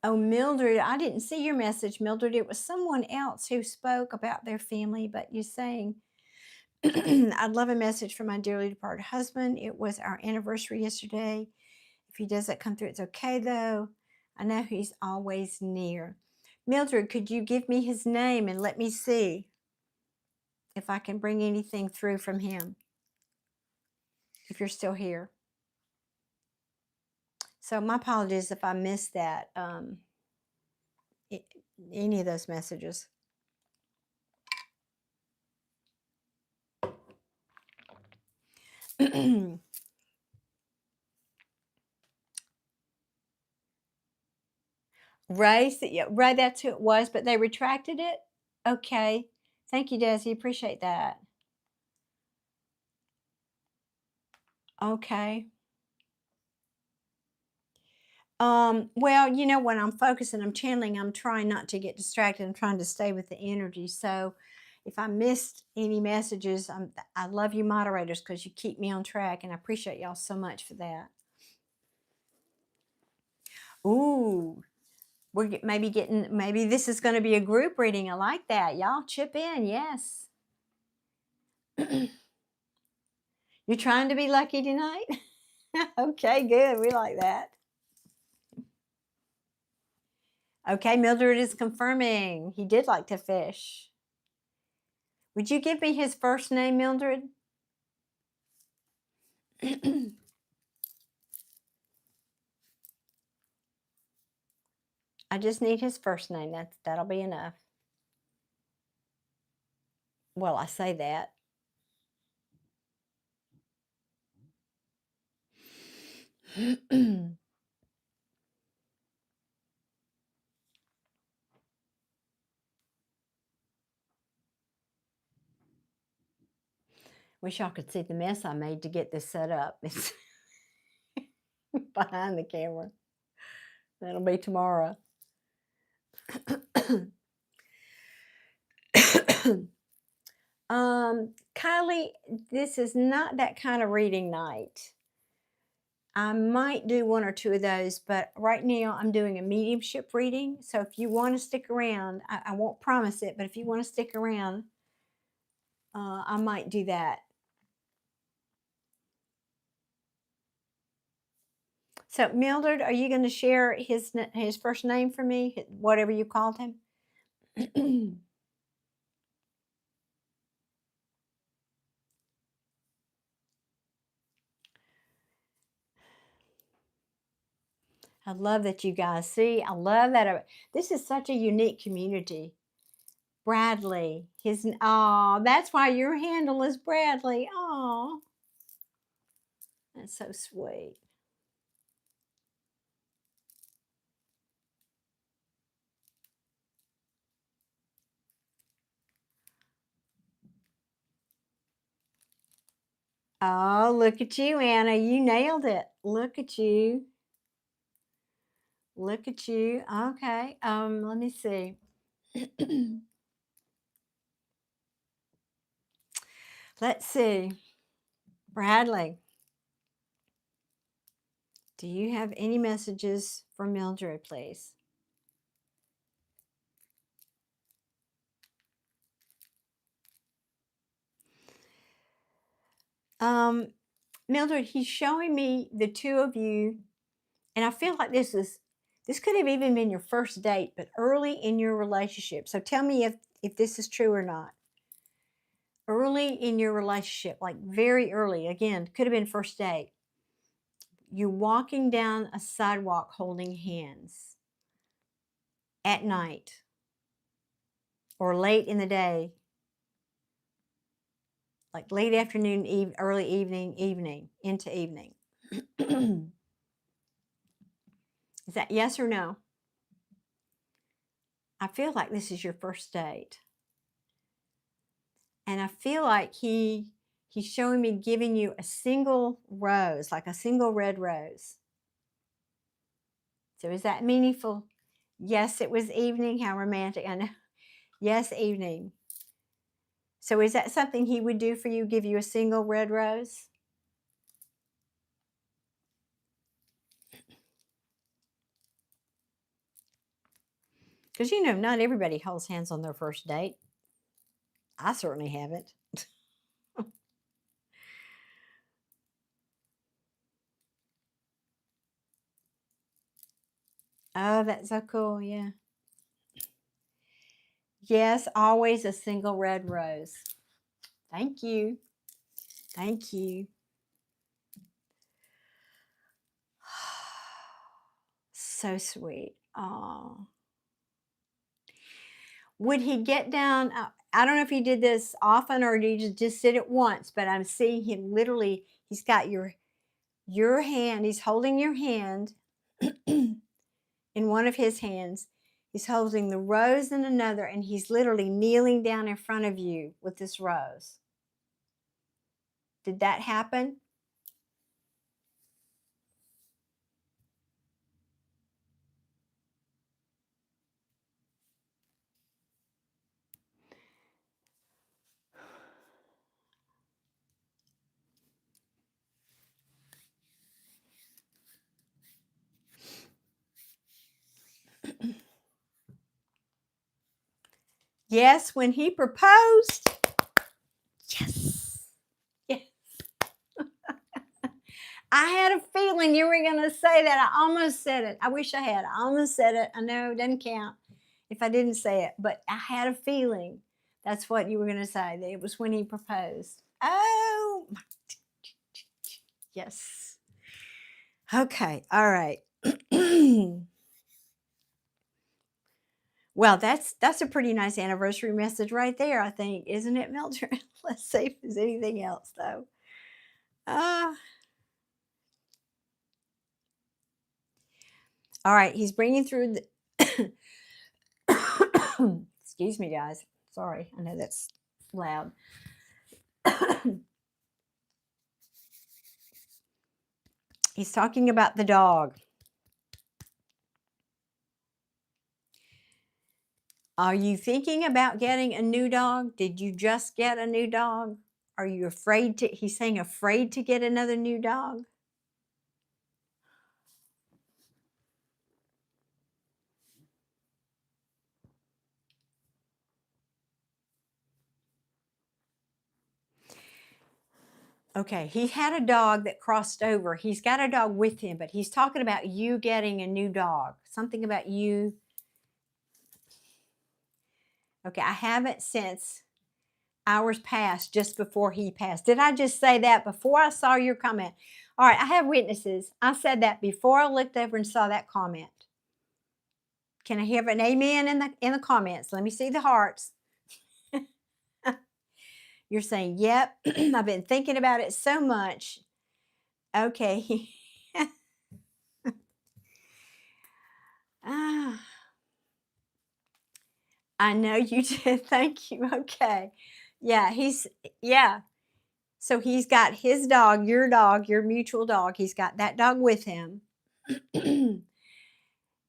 Oh, Mildred, I didn't see your message, Mildred. It was someone else who spoke about their family, but you're saying, I'd love a message from my dearly departed husband. It was our anniversary yesterday. If he doesn't come through, it's okay, though. I know he's always near. Mildred, could you give me his name and let me see if I can bring anything through from him, if you're still here? So my apologies if I missed that, any of those messages. Ray, yeah, Ray, that's who it was, but they retracted it? Okay. Thank you, Desi. Appreciate that. Okay. Well, when I'm focusing, I'm channeling, I'm trying not to get distracted. I'm trying to stay with the energy. So if I missed any messages, I love you moderators because you keep me on track, and I appreciate y'all so much for that. Ooh, we're maybe this is going to be a group reading. I like that. Y'all chip in. Yes. You're trying to be lucky tonight? Okay, good. We like that. Okay, Mildred is confirming. He did like to fish. Would you give me his first name, Mildred? I just need his first name. That'll be enough. Well, I say that. Wish y'all could see the mess I made to get this set up. It's behind the camera. That'll be tomorrow. Kylie, this is not that kind of reading night. I might do one or two of those, but right now I'm doing a mediumship reading. So if you want to stick around, I won't promise it, but if you want to stick around, I might do that. So Mildred, are you going to share his first name for me, whatever you called him? I love that you guys see. I love that. This is such a unique community. Bradley, that's why your handle is Bradley. Oh, that's so sweet. Oh, look at you, Anna. You nailed it. Look at you. Look at you. Okay. Let me see. Let's see. Bradley, do you have any messages for Mildred, please? Mildred, he's showing me the two of you, and I feel like this could have even been your first date, but early in your relationship. So tell me if this is true or not. Early in your relationship, like very early, again, could have been first date, you walking down a sidewalk holding hands at night or late in the day, like late afternoon, early evening, into evening. Is that yes or no? I feel like this is your first date. And I feel like he's showing me giving you a single rose, like a single red rose. So is that meaningful? Yes, it was evening. How romantic. I know. Yes, evening. So is that something he would do for you, give you a single red rose? Because, you know, not everybody holds hands on their first date. I certainly haven't. Oh, that's so cool. Yeah. Yes, always a single red rose. Thank you. Thank you. So sweet. Oh. Would he get down? I don't know if he did this often or did he just did it once, but I'm seeing him literally, he's got your hand, he's holding your hand in one of his hands. He's holding the rose in another, and he's literally kneeling down in front of you with this rose. Did that happen? Yes, when he proposed. Yes. Yes. I had a feeling you were going to say that. I almost said it. I wish I had. I almost said it. I know it doesn't count if I didn't say it, but I had a feeling that's what you were going to say, that it was when he proposed. Oh, yes. Okay. All right. Well, that's a pretty nice anniversary message right there, I think, isn't it, Mildred? Let's see if there's anything else, though. All right, he's bringing through the excuse me, guys. Sorry, I know that's loud. He's talking about the dog. Are you thinking about getting a new dog? Did you just get a new dog? Are you afraid to, he's saying afraid to get another new dog? Okay, he had a dog that crossed over. He's got a dog with him, but he's talking about you getting a new dog. Something about you. Okay, I haven't since hours passed just before he passed. Did I just say that before I saw your comment? All right, I have witnesses. I said that before I looked over and saw that comment. Can I hear an amen in the comments? Let me see the hearts. You're saying, yep, I've been thinking about it so much. Okay. Ah, I know you did. Thank you. Okay. Yeah, yeah. So he's got his dog, your mutual dog. He's got that dog with him. And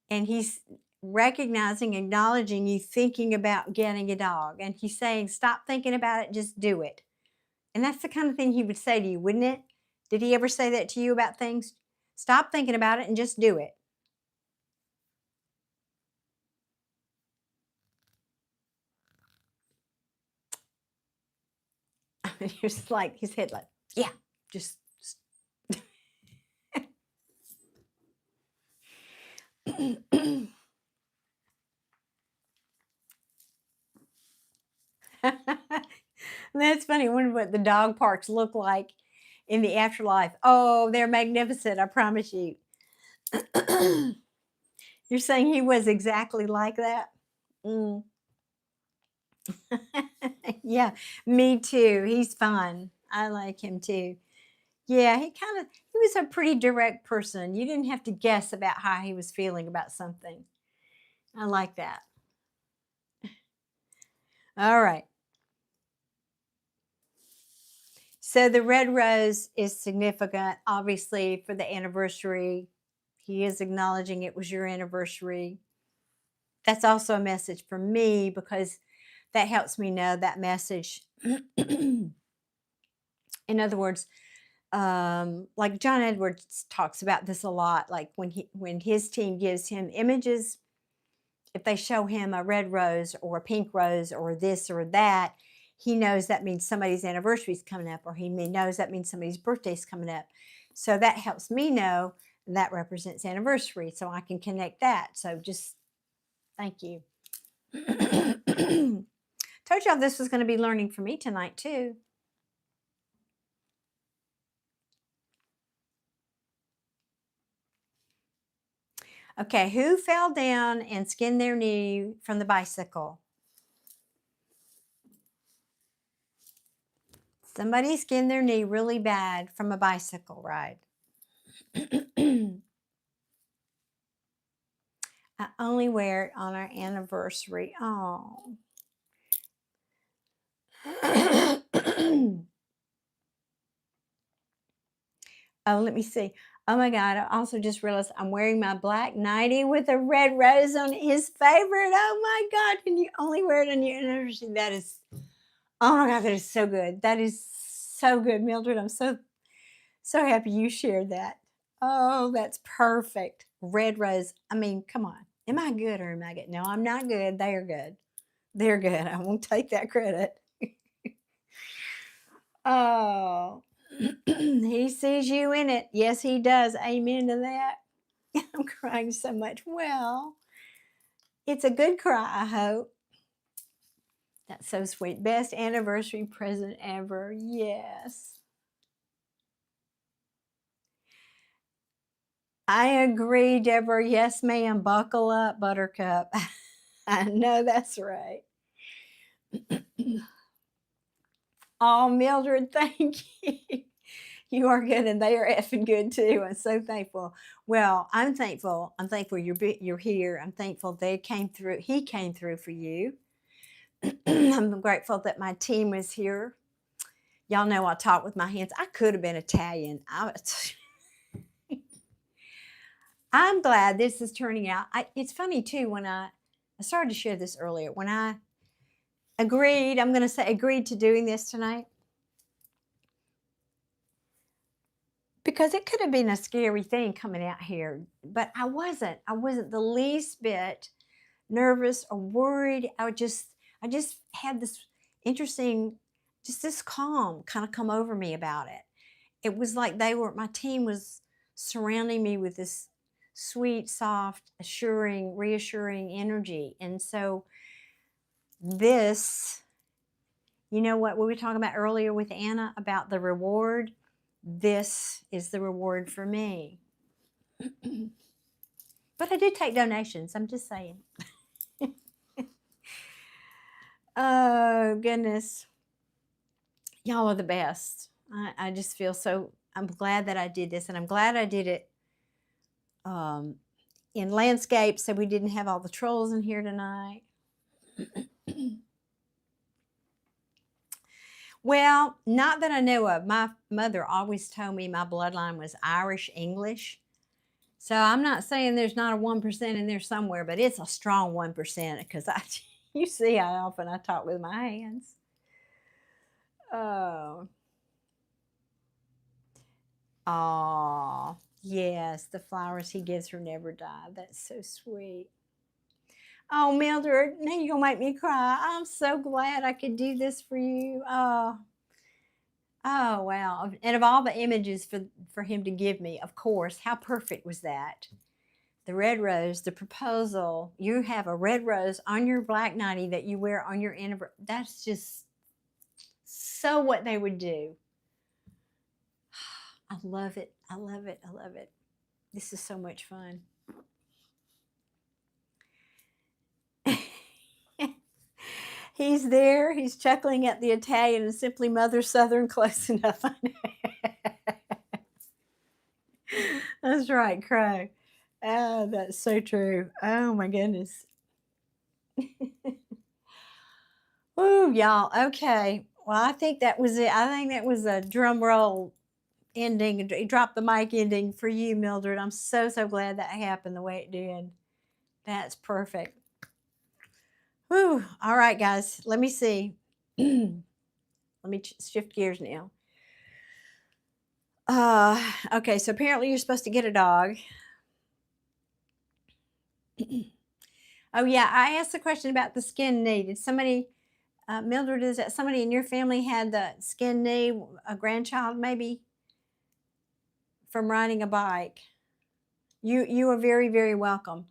he's recognizing, acknowledging you thinking about getting a dog. And he's saying, stop thinking about it, just do it. And that's the kind of thing he would say to you, wouldn't it? Did he ever say that to you about things? Stop thinking about it and just do it. I mean, he was like, his head like, yeah, just. It's funny. I wonder what the dog parks look like in the afterlife. Oh, they're magnificent, I promise you. You're saying he was exactly like that? Mm. Yeah, me too. He's fun. I like him too. Yeah, he was a pretty direct person. You didn't have to guess about how he was feeling about something. I like that. All right. So the red rose is significant, obviously, for the anniversary. He is acknowledging it was your anniversary. That's also a message for me because that helps me know that message. In other words, like John Edwards talks about this a lot. Like when his team gives him images, if they show him a red rose or a pink rose or this or that, he knows that means somebody's anniversary is coming up, or he knows that means somebody's birthday is coming up. So that helps me know that represents anniversary, so I can connect that. So just thank you. Told y'all this was going to be learning for me tonight too. Okay, who fell down and skinned their knee from the bicycle? Somebody skinned their knee really bad from a bicycle ride. I only wear it on our anniversary. Oh. Oh, let me see. Oh my God, I also just realized I'm wearing my black nightie with a red rose on it. His favorite. Oh my God, can you only wear it on your anniversary? That is, oh my God, that is so good. That is so good, Mildred. I'm so happy you shared that. Oh, that's perfect. Red rose. I mean, come on. Am I good or am I good? No, I'm not good. They are good. They're good. I won't take that credit. Oh, he sees you in it. Yes, he does. Amen to that. I'm crying so much. Well, it's a good cry, I hope. That's so sweet. Best anniversary present ever. Yes. I agree, Deborah. Yes, ma'am. Buckle up, Buttercup. I know that's right. Oh, Mildred, thank you. You are good, and they are effing good too. I'm so thankful. Well, I'm thankful. I'm thankful you're here. I'm thankful they came through. He came through for you. I'm grateful that my team was here. Y'all know I talk with my hands. I could have been Italian. I'm glad this is turning out. It's funny too when I started to share this earlier. When I agreed, I'm going to say agreed to doing this tonight, because it could have been a scary thing coming out here, but I wasn't the least bit nervous or worried. I just had this interesting, just this calm kind of come over me about it. It was like my team was surrounding me with this sweet, soft, reassuring energy. And so this, you know what we were talking about earlier with Anna about the reward? This is the reward for me. But I do take donations. I'm just saying. Oh, goodness. Y'all are the best. I just feel so, I'm glad that I did this, and I'm glad I did it in landscape so we didn't have all the trolls in here tonight. Well, not that I know of. My mother always told me my bloodline was Irish English. So I'm not saying there's not a 1% in there somewhere, but it's a strong 1% because you see how often I talk with my hands. Oh. Oh, yes, the flowers he gives her never die. That's so sweet. Oh, Mildred, now you're going to make me cry. I'm so glad I could do this for you. Oh, wow. And of all the images for him to give me, of course, how perfect was that? The red rose, the proposal. You have a red rose on your black nightie that you wear on your anniversary. That's just so what they would do. I love it. I love it. I love it. This is so much fun. He's there. He's chuckling at the Italian and simply Mother Southern close enough. I know. That's right, Crow. Oh, that's so true. Oh my goodness. Oh, y'all. Okay. Well, I think that was it. I think that was a drum roll ending, drop the mic ending for you, Mildred. I'm so glad that happened the way it did. That's perfect. Whew. All right, guys. Let me see. Let me shift gears now. Okay, so apparently you're supposed to get a dog. Oh yeah, I asked the question about the skin knee. Did somebody, Mildred, is that somebody in your family had the skin knee, a grandchild maybe, from riding a bike? You are very welcome.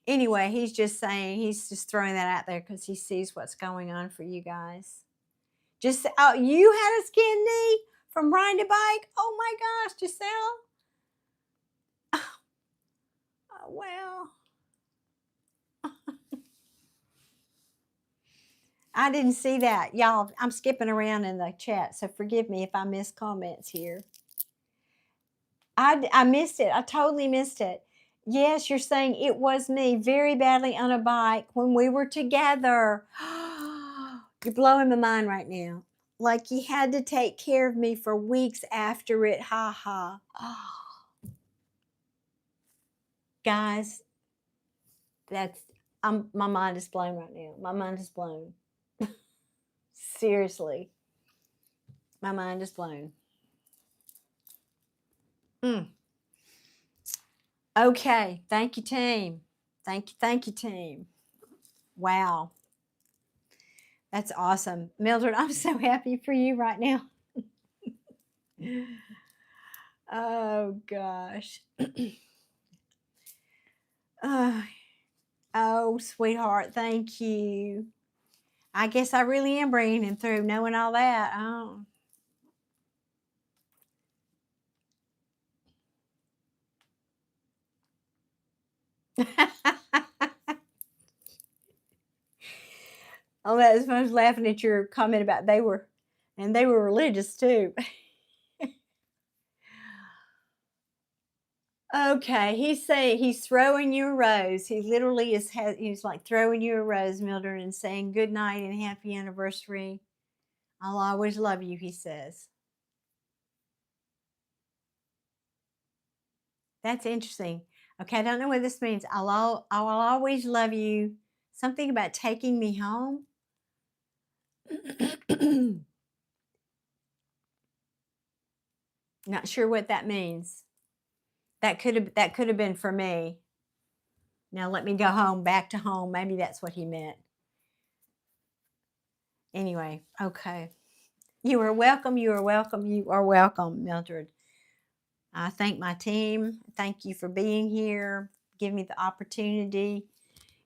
Anyway, he's just saying, he's just throwing that out there because he sees what's going on for you guys. Just, oh, you had a skin knee from riding a bike? Oh my gosh, Giselle. Oh, well. I didn't see that. Y'all, I'm skipping around in the chat, so forgive me if I miss comments here. I missed it. I totally missed it. Yes, you're saying it was me very badly on a bike when we were together. You're blowing my mind right now. Like you had to take care of me for weeks after it. Ha ha. Oh. Guys, that's my mind is blown right now. My mind is blown. Seriously. My mind is blown. Okay. Thank you, team. Thank you, team. Wow. That's awesome. Mildred, I'm so happy for you right now. Oh, gosh. Oh, sweetheart, thank you. I guess I really am bringing him through, knowing all that. Oh. Oh, that was fun. I was laughing at your comment about they were religious too. Okay, he's saying he's throwing you a rose. He literally he's like throwing you a rose, Mildred, and saying good night and happy anniversary. I'll always love you, he says. That's interesting. Okay, I don't know what this means. I will always love you. Something about taking me home. Not sure what that means. That could have been for me. Now let me go home, back to home. Maybe that's what he meant. Anyway, okay. You are welcome. You are welcome. You are welcome, Mildred. I thank my team. Thank you for being here. Give me the opportunity.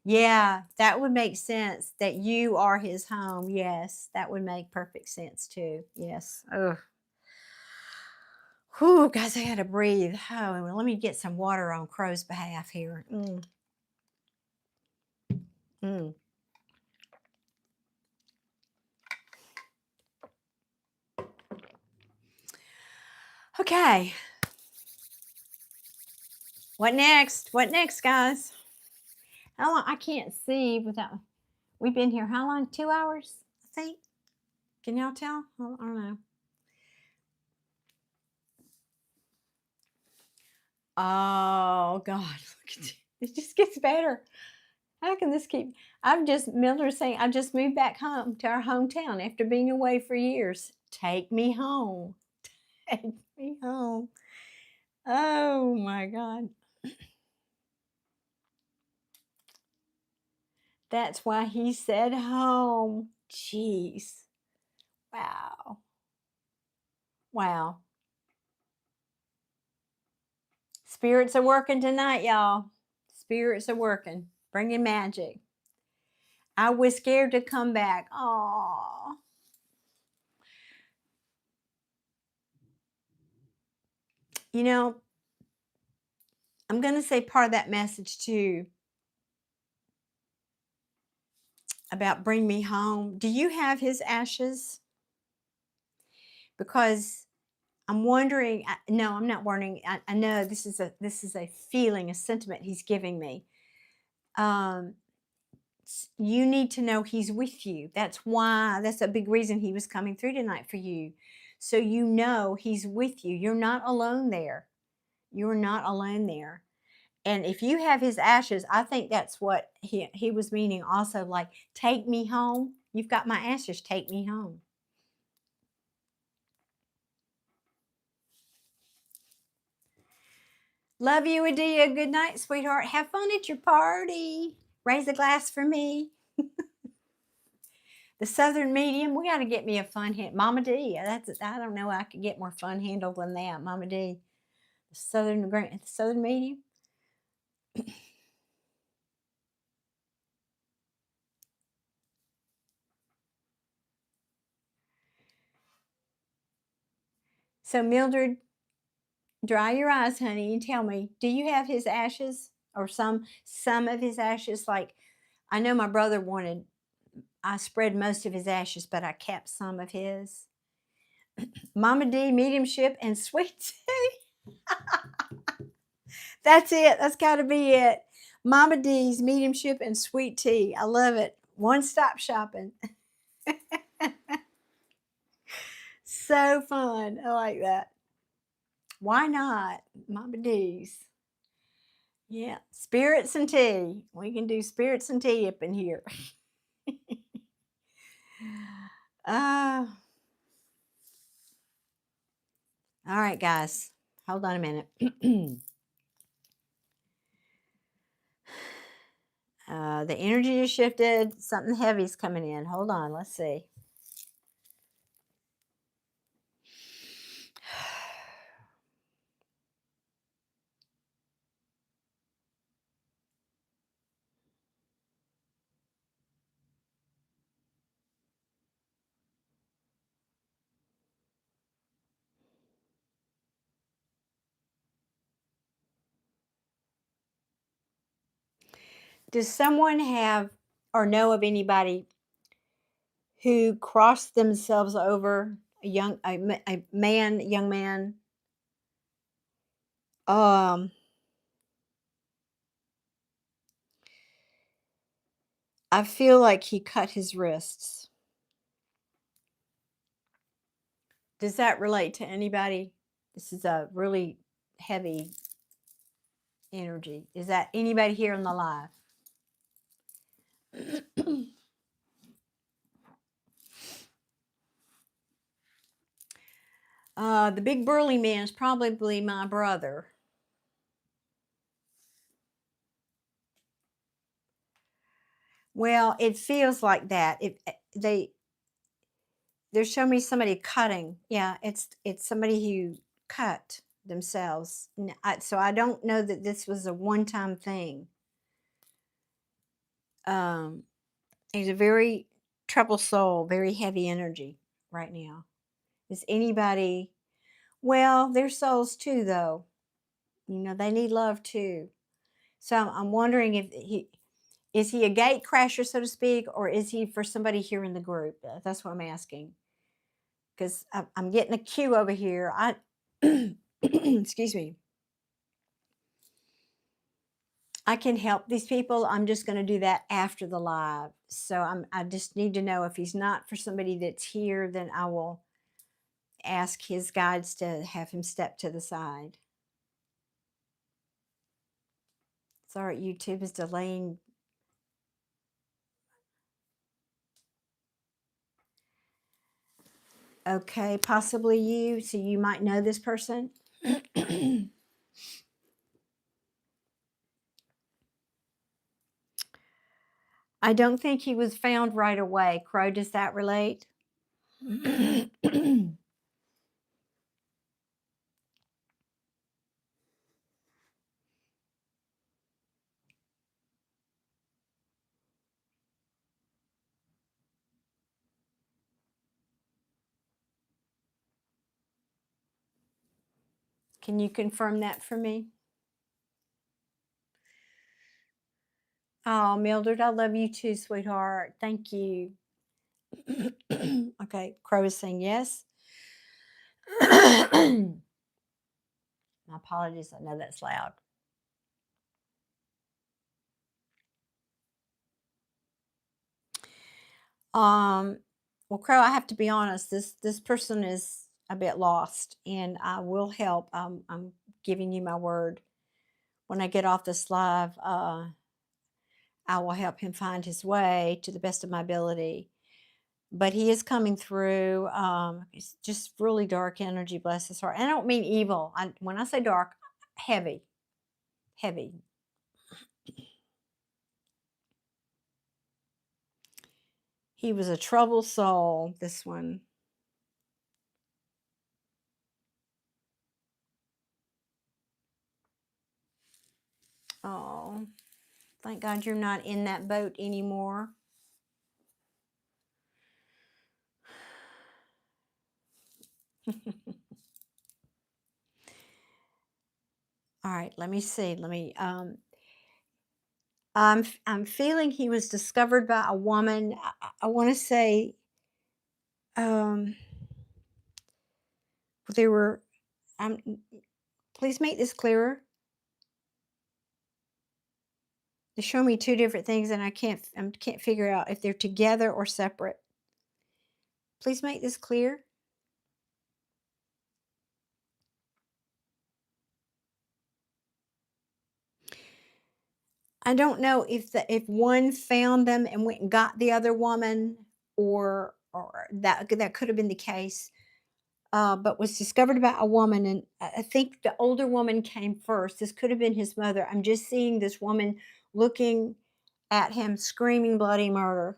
Yeah, that would make sense that you are his home. Yes, that would make perfect sense too. Yes. Ugh. Whew, guys, I gotta breathe. Oh, well, let me get some water on Crow's behalf here. Okay. What next? What next, guys? How long? I can't see without. We've been here how long? 2 hours, I think. Can y'all tell? I don't know. Oh God, look at it just gets better. How can this keep? Mildred saying, I just moved back home to our hometown after being away for years. Take me home. Take me home. Oh my God. That's why he said home. Jeez. Wow. Wow. Spirits are working tonight, y'all. Spirits are working. Bringing magic. I was scared to come back. Oh. You know, I'm going to say part of that message too about bring me home. Do you have his ashes? Because I'm wondering, no, I'm not wondering. I know this is a feeling, a sentiment he's giving me. You need to know he's with you. That's a big reason he was coming through tonight for you. So you know he's with you. You're not alone there. You're not alone there. And if you have his ashes, I think that's what he was meaning also, like, take me home. You've got my ashes, take me home. Love you, Adia. Good night, sweetheart. Have fun at your party. Raise a glass for me. The Southern Medium. We got to get me a fun hand. Mama D. I don't know. I could get more fun handle than that. Mama D. The Southern Medium. So Mildred, dry your eyes, honey, and tell me, do you have his ashes or some of his ashes? Like, I know my brother wanted, I spread most of his ashes, but I kept some of his. Mama D, mediumship, and sweet tea. That's it. That's got to be it. Mama D's, mediumship, and sweet tea. I love it. One-stop shopping. So fun. I like that. Why not? Mama D's. Yeah. Spirits and tea. We can do spirits and tea up in here. uh, all right, guys. Hold on a minute. The energy has shifted. Something heavy's coming in. Hold on. Let's see. Does someone have or know of anybody who crossed themselves over, young man? I feel like he cut his wrists. Does that relate to anybody? This is a really heavy energy. Is that anybody here on the live? The big burly man is probably my brother. Well, it feels like that. They're showing me somebody cutting. Yeah, it's somebody who cut themselves. So I don't know that this was a one-time thing. He's a very troubled soul, very heavy energy right now. Is anybody? Well, they're souls too, though. You know, they need love too. So I'm wondering if is he a gate crasher, so to speak, or is he for somebody here in the group? That's what I'm asking. Because I'm getting a cue over here. Excuse me. I can help these people. I'm just going to do that after the live. So I just need to know if he's not for somebody that's here, then I will ask his guides to have him step to the side. Sorry, YouTube is delaying. Okay, possibly you. So you might know this person. I don't think he was found right away. Crow, does that relate? Can you confirm that for me? Oh, Mildred, I love you too, sweetheart. Thank you. Okay, Crow is saying yes. My apologies. I know that's loud. Well, Crow, I have to be honest. This person is a bit lost, and I will help. I'm giving you my word. When I get off this live, I will help him find his way to the best of my ability. But he is coming through. It's just really dark energy. Bless his heart. And I don't mean evil. When I say dark, heavy, heavy. He was a troubled soul. This one. Oh, thank God you're not in that boat anymore. All right, let me see. I'm feeling he was discovered by a woman. I want to say, um, they were. Um, please make this clearer. They show me two different things, and I can't figure out if they're together or separate. Please make this clear. I don't know if one found them and went and got the other woman, or that could have been the case. But was discovered by a woman, and I think the older woman came first. This could have been his mother. I'm just seeing this woman looking at him, screaming bloody murder.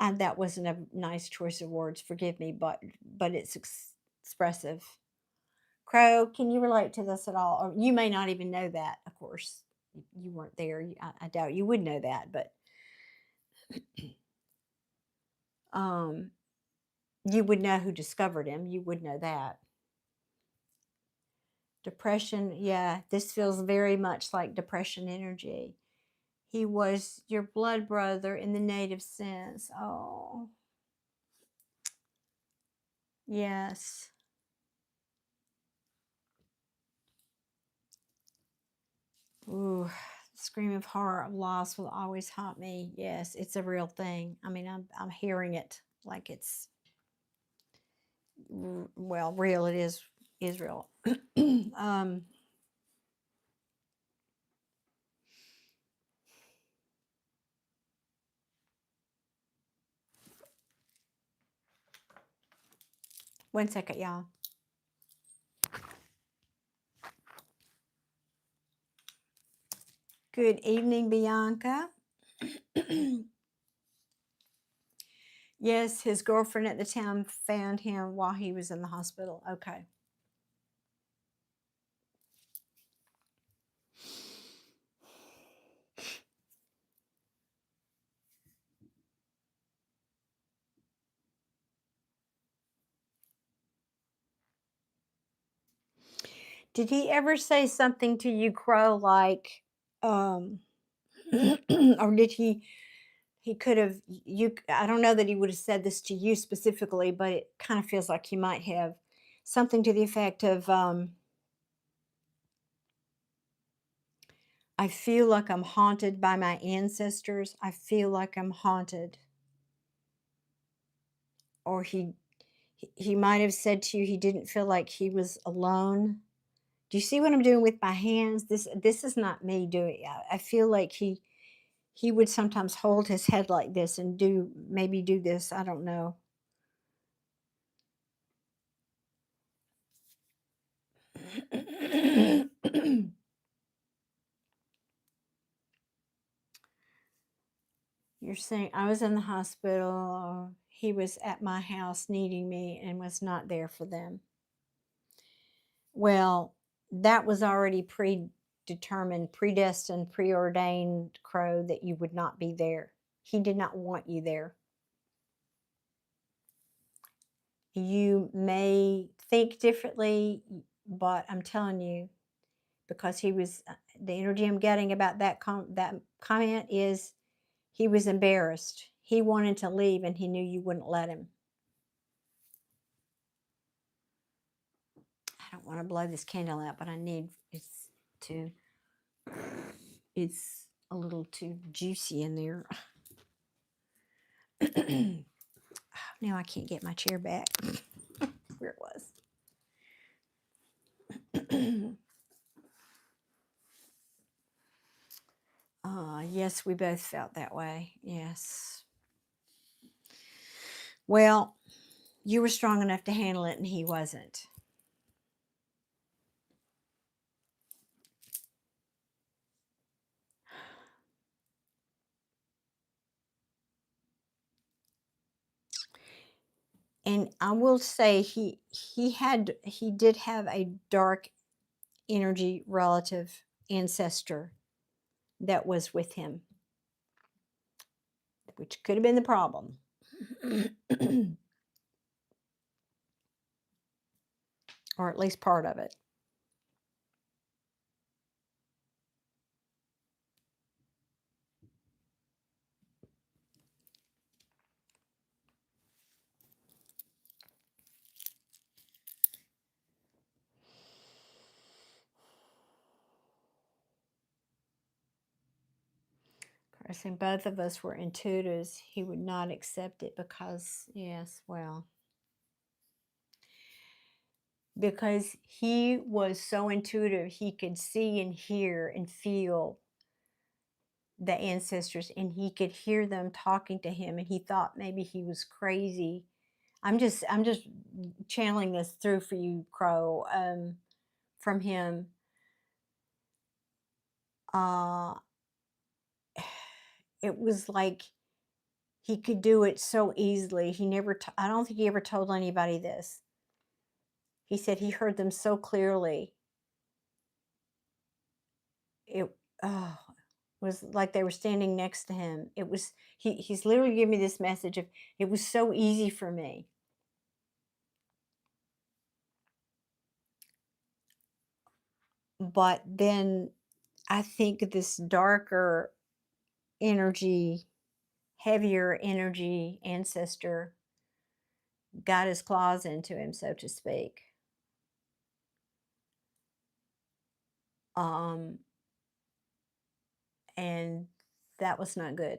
And that wasn't a nice choice of words. Forgive me, but it's expressive. Crow, can you relate to this at all? Or you may not even know that, of course. You weren't there. I doubt you would know that, but you would know who discovered him. You would know that. Depression, yeah, this feels very much like depression energy. He was your blood brother in the native sense. Oh, yes. Ooh, the scream of horror of loss will always haunt me. Yes, it's a real thing. I mean, I'm hearing it like it's well, real. It is real. One second, y'all. Good evening, Bianca. Yes, his girlfriend at the time found him while he was in the hospital. Okay. Did he ever say something to you, Crow, like, or did he could have, I don't know that he would have said this to you specifically, but it kind of feels like he might have something to the effect of, I feel like I'm haunted by my ancestors. I feel like I'm haunted. Or he might have said to you he didn't feel like he was alone. Do you see what I'm doing with my hands? This is not me doing it. I feel like he would sometimes hold his head like this and maybe do this. I don't know. You're saying I was in the hospital. He was at my house needing me and was not there for them. Well, that was already predetermined, predestined, preordained, Crow, that you would not be there. He did not want you there. You may think differently, but I'm telling you, because he was, the energy I'm getting about that comment is he was embarrassed. He wanted to leave and he knew you wouldn't let him. I don't want to blow this candle out, but I need it's a little too juicy in there. Now I can't get my chair back where it was. Yes, we both felt that way. Yes. Well, you were strong enough to handle it and he wasn't. And I will say he did have a dark energy relative ancestor that was with him, which could have been the problem. Or at least part of it. Of course, and both of us were intuitives. He would not accept it because, yes, well, because he was so intuitive, he could see and hear and feel the ancestors, and he could hear them talking to him, and he thought maybe he was crazy. I'm just channeling this through for you, Crow, from him. It was like he could do it so easily. He never, I don't think he ever told anybody this. He said he heard them so clearly. It was like they were standing next to him. It was, he's literally giving me this message of, it was so easy for me. But then I think this darker energy, heavier energy ancestor got his claws into him, so to speak. And that was not good.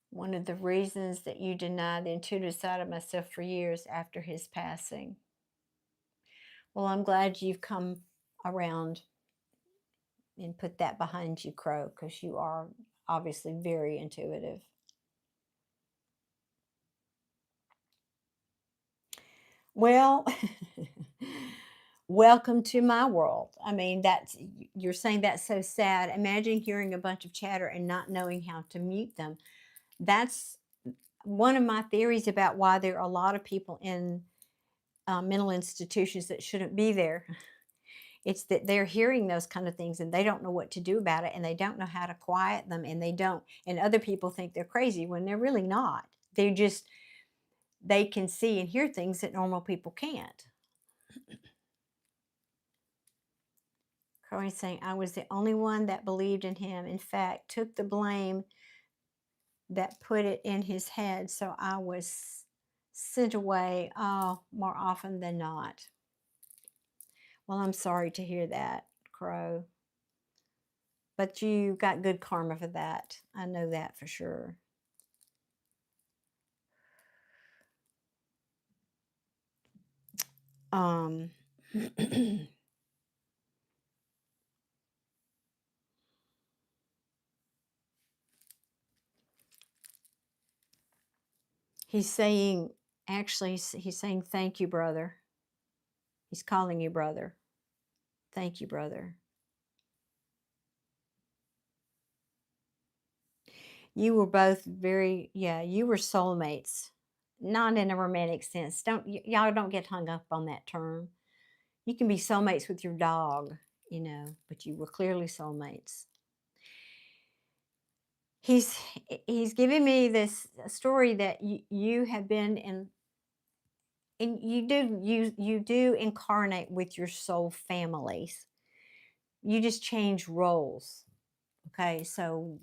One of the reasons that you denied the intuitive side of myself for years after his passing. Well, I'm glad you've come around and put that behind you, Crow, because you are obviously very intuitive. Well, welcome to my world. I mean, you're saying that's so sad. Imagine hearing a bunch of chatter and not knowing how to mute them. That's one of my theories about why there are a lot of people in mental institutions that shouldn't be there. It's that they're hearing those kind of things and they don't know what to do about it, and they don't know how to quiet them, and and other people think they're crazy when they're really not. They can see and hear things that normal people can't. Crowley's saying, I was the only one that believed in him. In fact, took the blame that put it in his head, so I was sent away more often than not. Well, I'm sorry to hear that, Crow. But you got good karma for that. I know that for sure. He's saying, actually, he's saying, thank you, brother. He's calling you brother. Thank you, brother. You were both you were soulmates. Not in a romantic sense. Y'all don't get hung up on that term. You can be soulmates with your dog, but you were clearly soulmates. he's he's giving me this story that you have been in, and you do incarnate with your soul families. You just change roles. Okay, so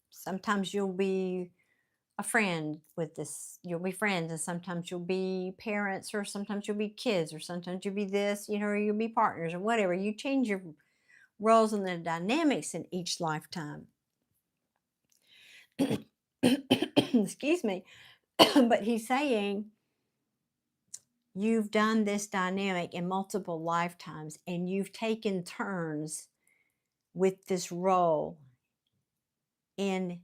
sometimes you'll be a friend with this, you'll be friends, and sometimes you'll be parents, or sometimes you'll be kids, or sometimes you'll be this, or you'll be partners, or whatever. You change your roles and the dynamics in each lifetime. Excuse me. But he's saying you've done this dynamic in multiple lifetimes, and you've taken turns with this role in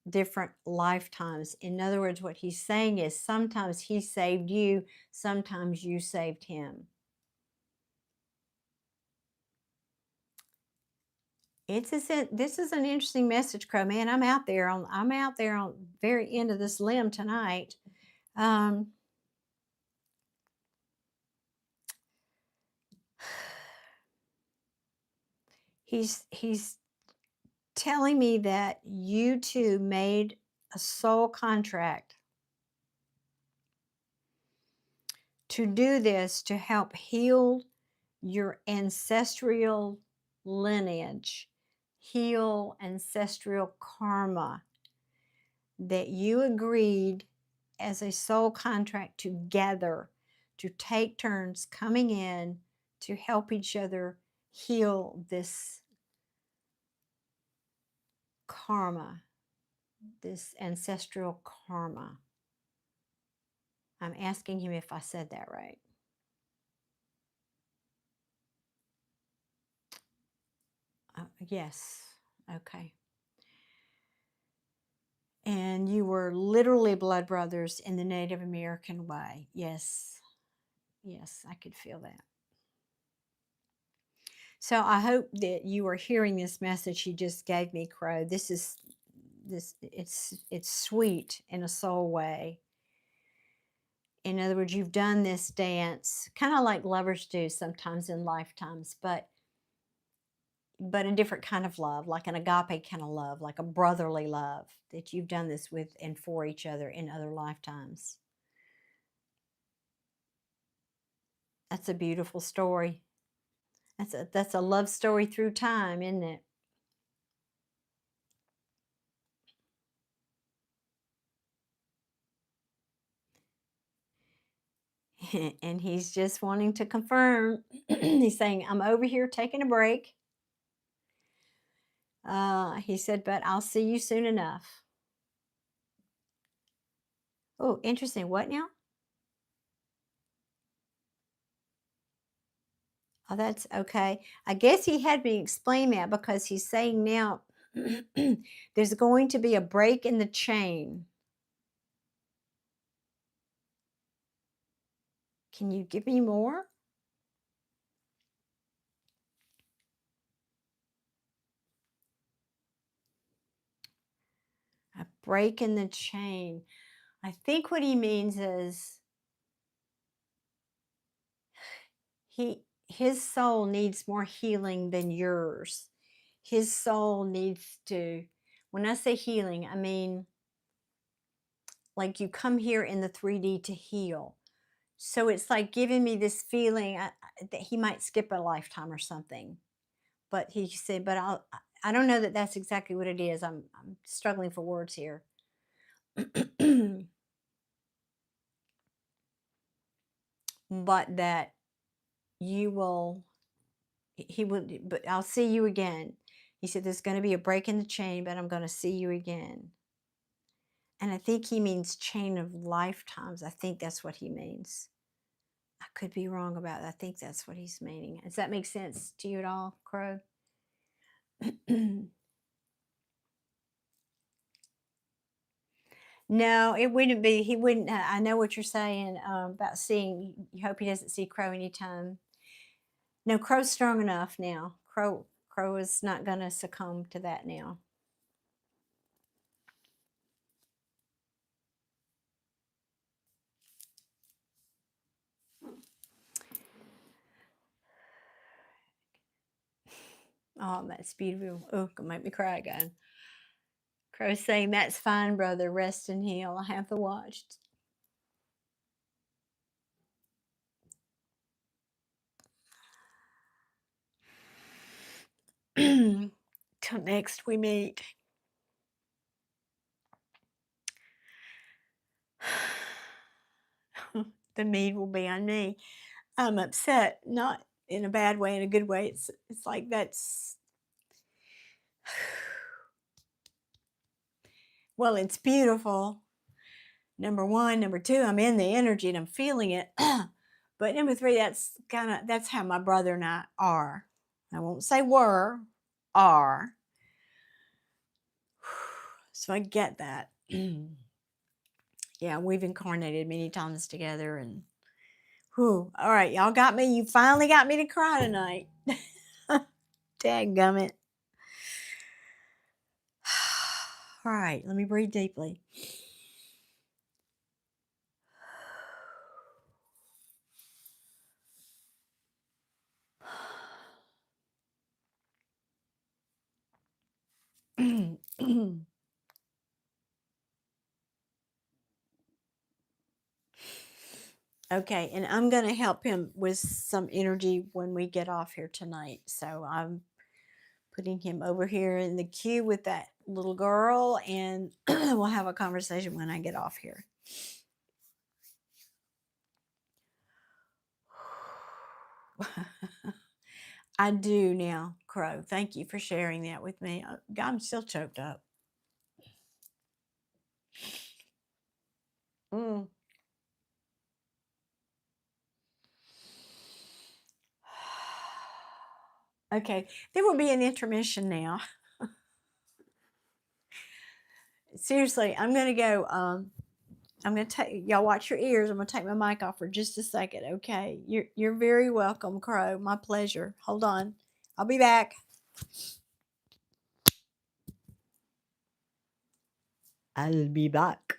different lifetimes. In other words, what he's saying is sometimes he saved you, sometimes you saved him. This is an interesting message, Crow. Man, I'm out there on very end of this limb tonight. He's telling me that you two made a soul contract to do this, to help heal your ancestral lineage, heal ancestral karma, that you agreed as a soul contract together to take turns coming in to help each other heal this karma, this ancestral karma. I'm asking him if I said that right. Yes. Okay. And you were literally blood brothers in the Native American way. Yes. Yes, I could feel that. So I hope that you are hearing this message he just gave me, Crow. It's sweet in a soul way. In other words, you've done this dance kind of like lovers do sometimes in lifetimes, but a different kind of love, like an agape kind of love, like a brotherly love, that you've done this with and for each other in other lifetimes. That's a beautiful story. That's a love story through time, isn't it? And he's just wanting to confirm. He's saying, I'm over here taking a break. He said, but I'll see you soon enough. Oh, interesting. What now? Oh, that's okay. I guess he had me explain that because he's saying now there's going to be a break in the chain. Can you give me more? A break in the chain. I think what he means is his soul needs more healing than yours. His soul needs to, when I say healing, I mean like you come here in the 3D to heal. So it's like giving me this feeling that he might skip a lifetime or something. But he said, but I don't know that that's exactly what it is. I'm struggling for words here. But that you will, he would, but I'll see you again. He said, there's going to be a break in the chain, but I'm going to see you again. And I think he means chain of lifetimes. I think that's what he means. I could be wrong about it. I think that's what he's meaning. Does that make sense to you at all, Crow? No, it wouldn't be. He wouldn't. I know what you're saying about seeing. You hope he doesn't see Crow anytime. No, Crow's strong enough now. Crow is not going to succumb to that now. Oh, that's beautiful. Oh, it might be cry again. Crow saying, that's fine, brother. Rest and heal. I have the watch. Till next we meet. The mead will be on me. I'm upset, not in a bad way, in a good way. It's like that's, well, it's beautiful. Number one. Number two, I'm in the energy and I'm feeling it. But number three, that's how my brother and I are. I won't say were, are. So I get that. Yeah, we've incarnated many times together, and whew. All right, y'all got me. You finally got me to cry tonight. Dadgummit. All right, let me breathe deeply. Okay, and I'm going to help him with some energy when we get off here tonight. So I'm putting him over here in the queue with that little girl, and we'll have a conversation when I get off here. I do now, Crow. Thank you for sharing that with me. I'm still choked up. Okay, there will be an intermission now. Seriously, I'm going to go. I'm going to take, y'all watch your ears. I'm going to take my mic off for just a second, okay? You're very welcome, Crow. My pleasure. Hold on. I'll be back. I'll be back.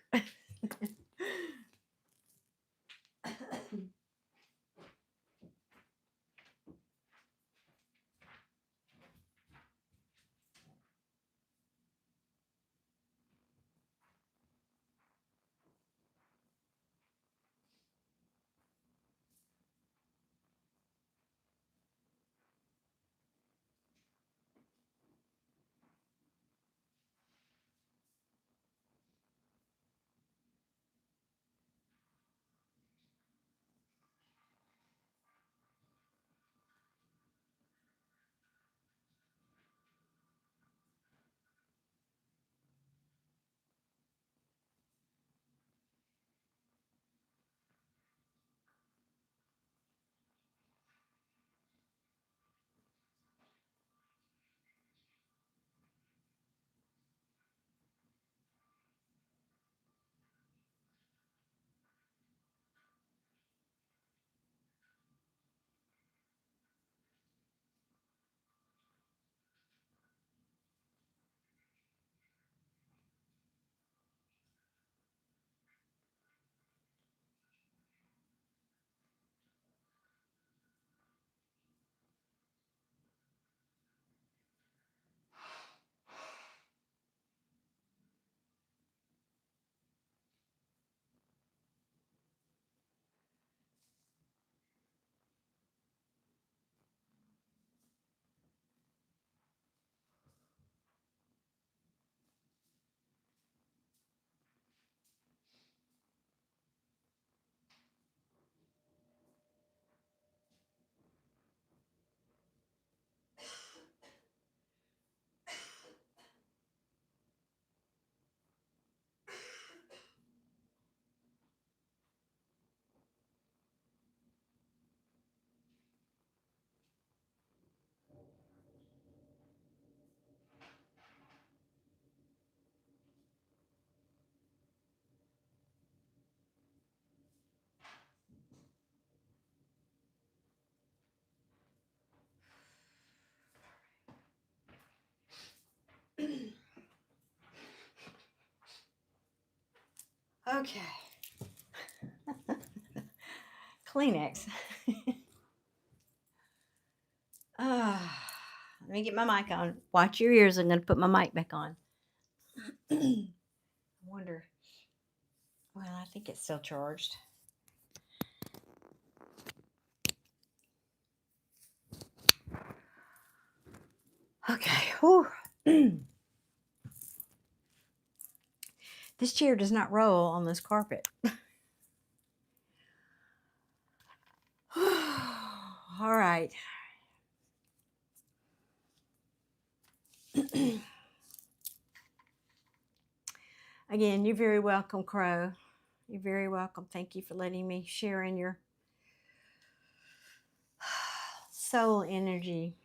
Okay. Kleenex. Let me get my mic on. Watch your ears. I'm going to put my mic back on. I wonder. Well, I think it's still charged. Okay. Whew. This chair does not roll on this carpet. All right. Again, you're very welcome, Crow. You're very welcome. Thank you for letting me share in your soul energy.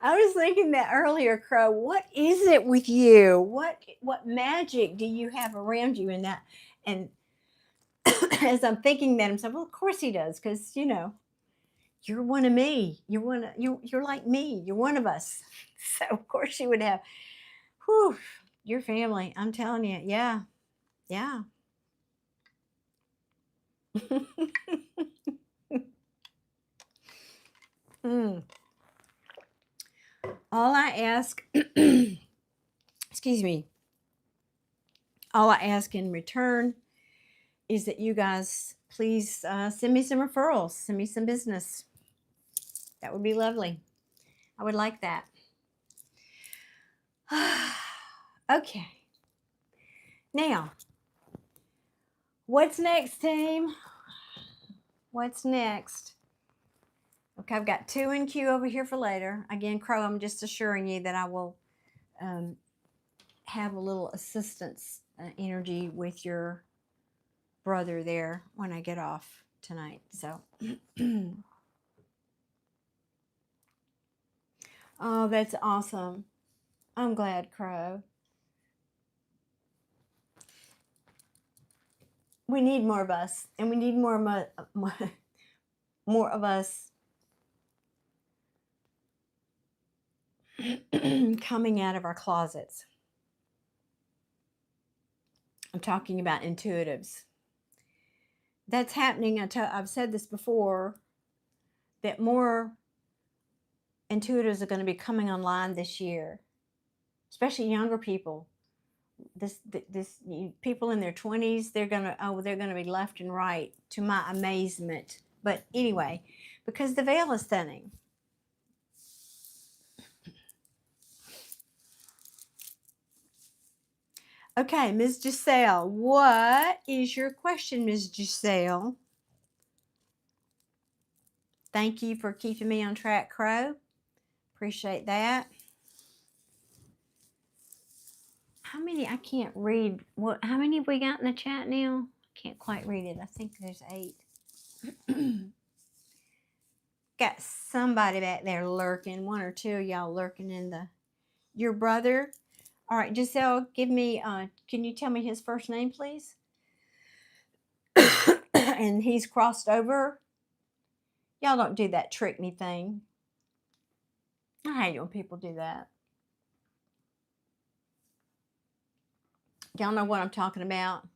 I was thinking that earlier, Crow. What is it with you? What magic do you have around you in that? And as I'm thinking that, I'm saying, well, of course he does, because you're one of me. You're like me. You're one of us. So of course you would have. Whew, your family. I'm telling you, yeah, yeah. Mm. All I ask, excuse me, all I ask in return is that you guys please send me some referrals, send me some business. That would be lovely. I would like that. Okay. Now, what's next, team? What's next? Okay, I've got 2 in queue over here for later. Again, Crow, I'm just assuring you that I will have a little assistance energy with your brother there when I get off tonight. So, oh, that's awesome. I'm glad, Crow. We need more of us, and we need more of us coming out of our closets. I'm talking about intuitives. That's happening. I've said this before, that more intuitives are going to be coming online this year, especially younger people. This people in their 20s, they're going to be left and right, to my amazement. But anyway, because the veil is thinning. Okay, Ms. Giselle, what is your question, Ms. Giselle? Thank you for keeping me on track, Crow. Appreciate that. How many? I can't read. How many have we got in the chat now? I can't quite read it. I think there's 8. Got somebody back there lurking. 1 or 2 of y'all lurking in the. Your brother. All right, Giselle, give me. Can you tell me his first name, please? And he's crossed over. Y'all don't do that trick me thing. I hate when people do that. Y'all know what I'm talking about.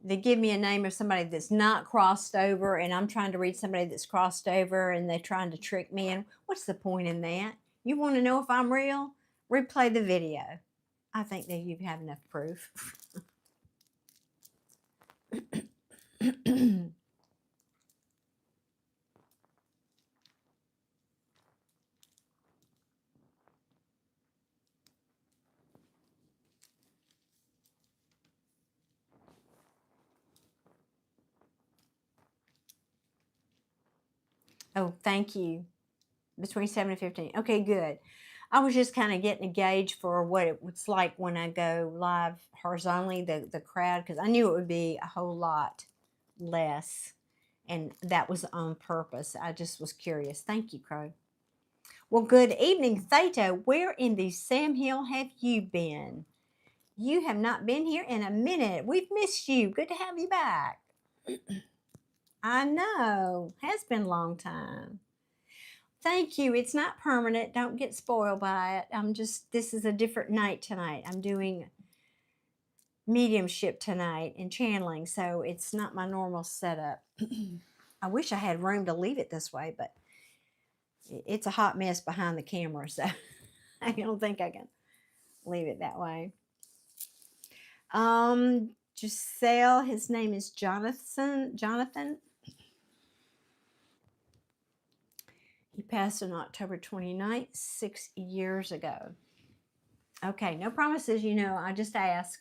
They give me a name of somebody that's not crossed over, and I'm trying to read somebody that's crossed over, and they're trying to trick me. And what's the point in that? You want to know if I'm real? Replay the video. I think that you have enough proof. Oh, thank you. Between 7 and 15. Okay, good. I was just kind of getting a gauge for what it's like when I go live horizontally, the crowd, because I knew it would be a whole lot less. And that was on purpose. I just was curious. Thank you, Crow. Well, good evening, Theta. Where in the Sam Hill have you been? You have not been here in a minute. We've missed you. Good to have you back. I know. Has been a long time. Thank you. It's not permanent. Don't get spoiled by it. This is a different night tonight. I'm doing mediumship tonight and channeling, so it's not my normal setup. I wish I had room to leave it this way, but it's a hot mess behind the camera, so I don't think I can leave it that way. Giselle, his name is Jonathan. He passed on October 29th, 6 years ago. Okay, no promises, I just ask.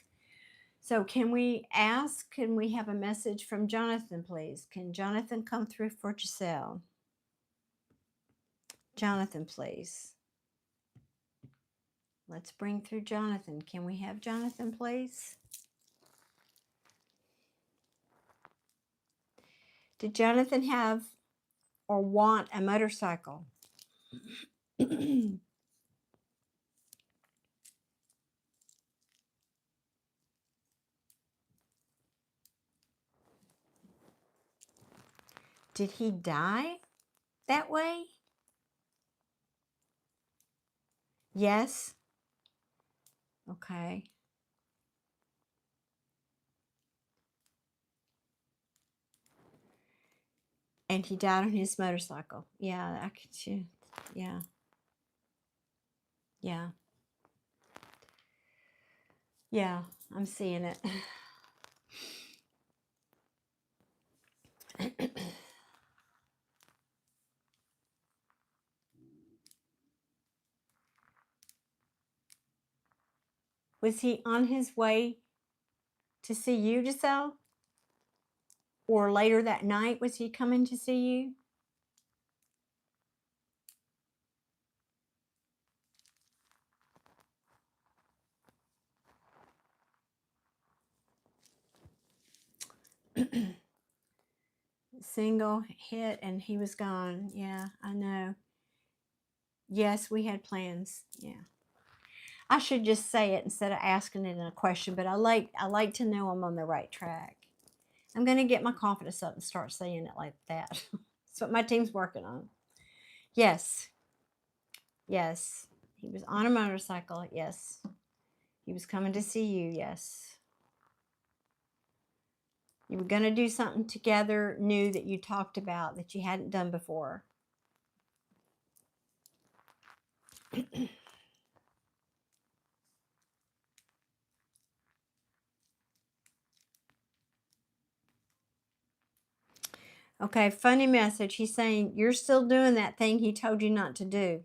So can we have a message from Jonathan, please? Can Jonathan come through for Giselle? Jonathan, please. Let's bring through Jonathan. Can we have Jonathan, please? Did Jonathan have or want a motorcycle? Did he die that way? Yes. Okay. And he died on his motorcycle. Yeah, I could see. Yeah. Yeah. Yeah, I'm seeing it. Was he on his way to see you, Giselle? Or later that night, was he coming to see you? Single hit and he was gone. Yeah, I know. Yes, we had plans. Yeah. I should just say it instead of asking it in a question, but I like to know I'm on the right track. I'm going to get my confidence up and start saying it like that. That's what my team's working on. Yes. Yes. He was on a motorcycle. Yes. He was coming to see you. Yes. You were going to do something together new that you talked about that you hadn't done before. Okay, funny message. He's saying, you're still doing that thing he told you not to do.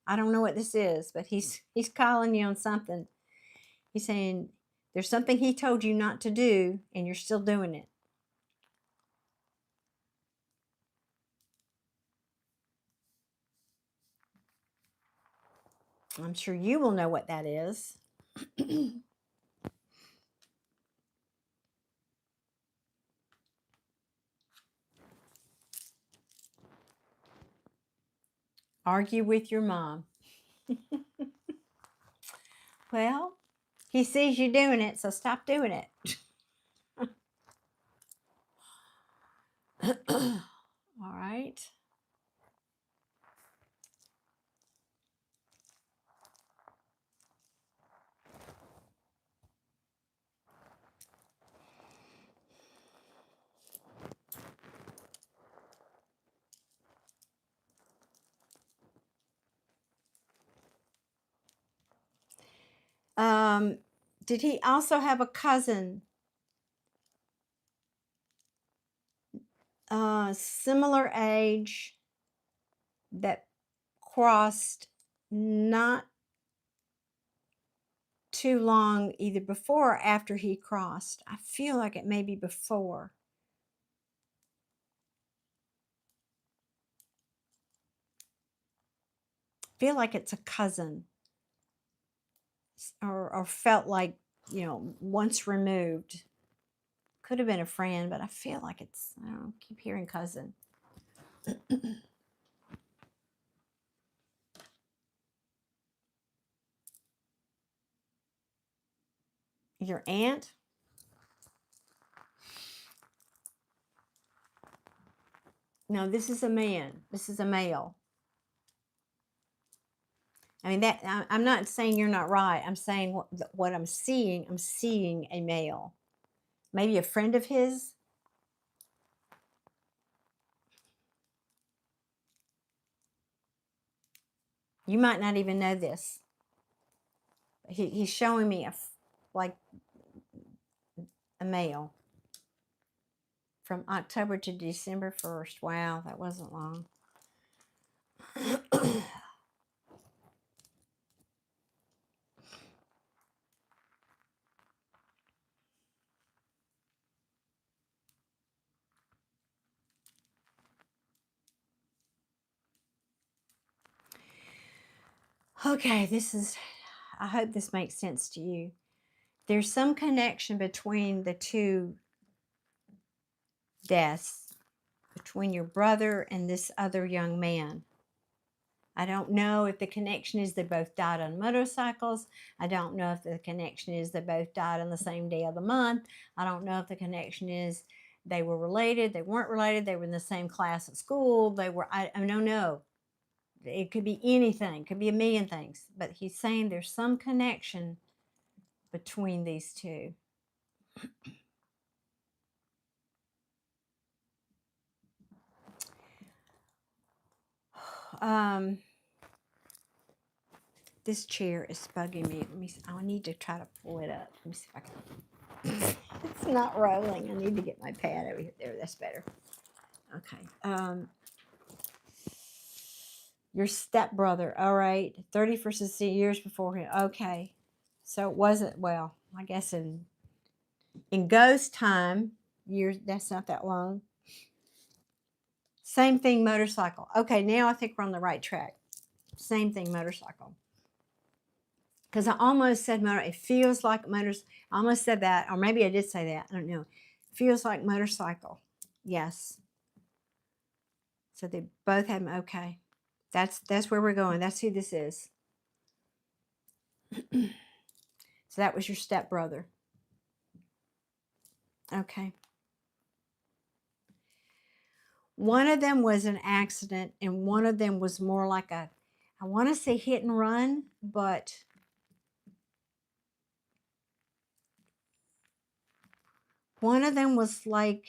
I don't know what this is, but he's calling you on something. He's saying, there's something he told you not to do, and you're still doing it. I'm sure you will know what that is. Argue with your mom. Well, he sees you doing it, so stop doing it. All right. Did he also have a cousin? Similar age that crossed not too long either before or after he crossed. I feel like it may be before. I feel like it's a cousin or felt like, once removed. Could have been a friend, but I feel like it's, I don't know, keep hearing cousin. Your aunt? No, this is a man. This is a male. I mean, I'm not saying you're not right. I'm saying what I'm seeing a male. Maybe a friend of his. You might not even know this. He's showing me like a male from October to December 1st. Wow, that wasn't long. Okay, I hope this makes sense to you. There's some connection between the two deaths, between your brother and this other young man. I don't know if the connection is they both died on motorcycles. I don't know if the connection is they both died on the same day of the month. I don't know if the connection is they were related, they weren't related, they were in the same class at school, I don't know. It could be anything, it could be a million things. But he's saying there's some connection between these two. This chair is bugging me. Let me see. I need to try to pull it up. Let me see if I can. It's not rolling. I need to get my pad over here. There, that's better. Okay. Your stepbrother. All right. 30 versus years before him. Okay. So it wasn't, well, I guess in ghost time, years, that's not that long. Same thing, motorcycle. Okay, now I think we're on the right track. Same thing, motorcycle. Because I almost said motor. It feels like motors. I almost said that, or maybe I did say that. I don't know. Feels like motorcycle. Yes. So they both have. Okay. That's where we're going. That's who this is. So that was your stepbrother. Okay. One of them was an accident, and one of them was more like I want to say hit and run, but one of them was like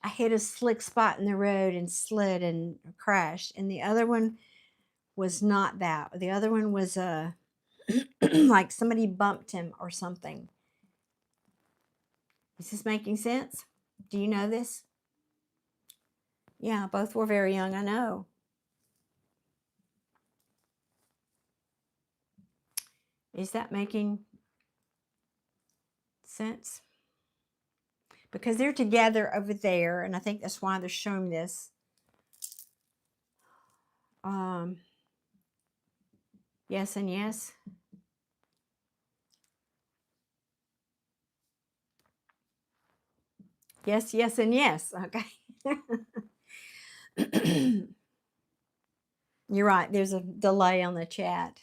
I hit a slick spot in the road and slid and crashed. And the other one was not that. The other one was like somebody bumped him or something. Is this making sense? Do you know this? Yeah, both were very young, I know. Is that making sense? Because they're together over there, and I think that's why they're showing this. Yes and yes. Yes, yes, and yes. Okay. You're right. There's a delay on the chat.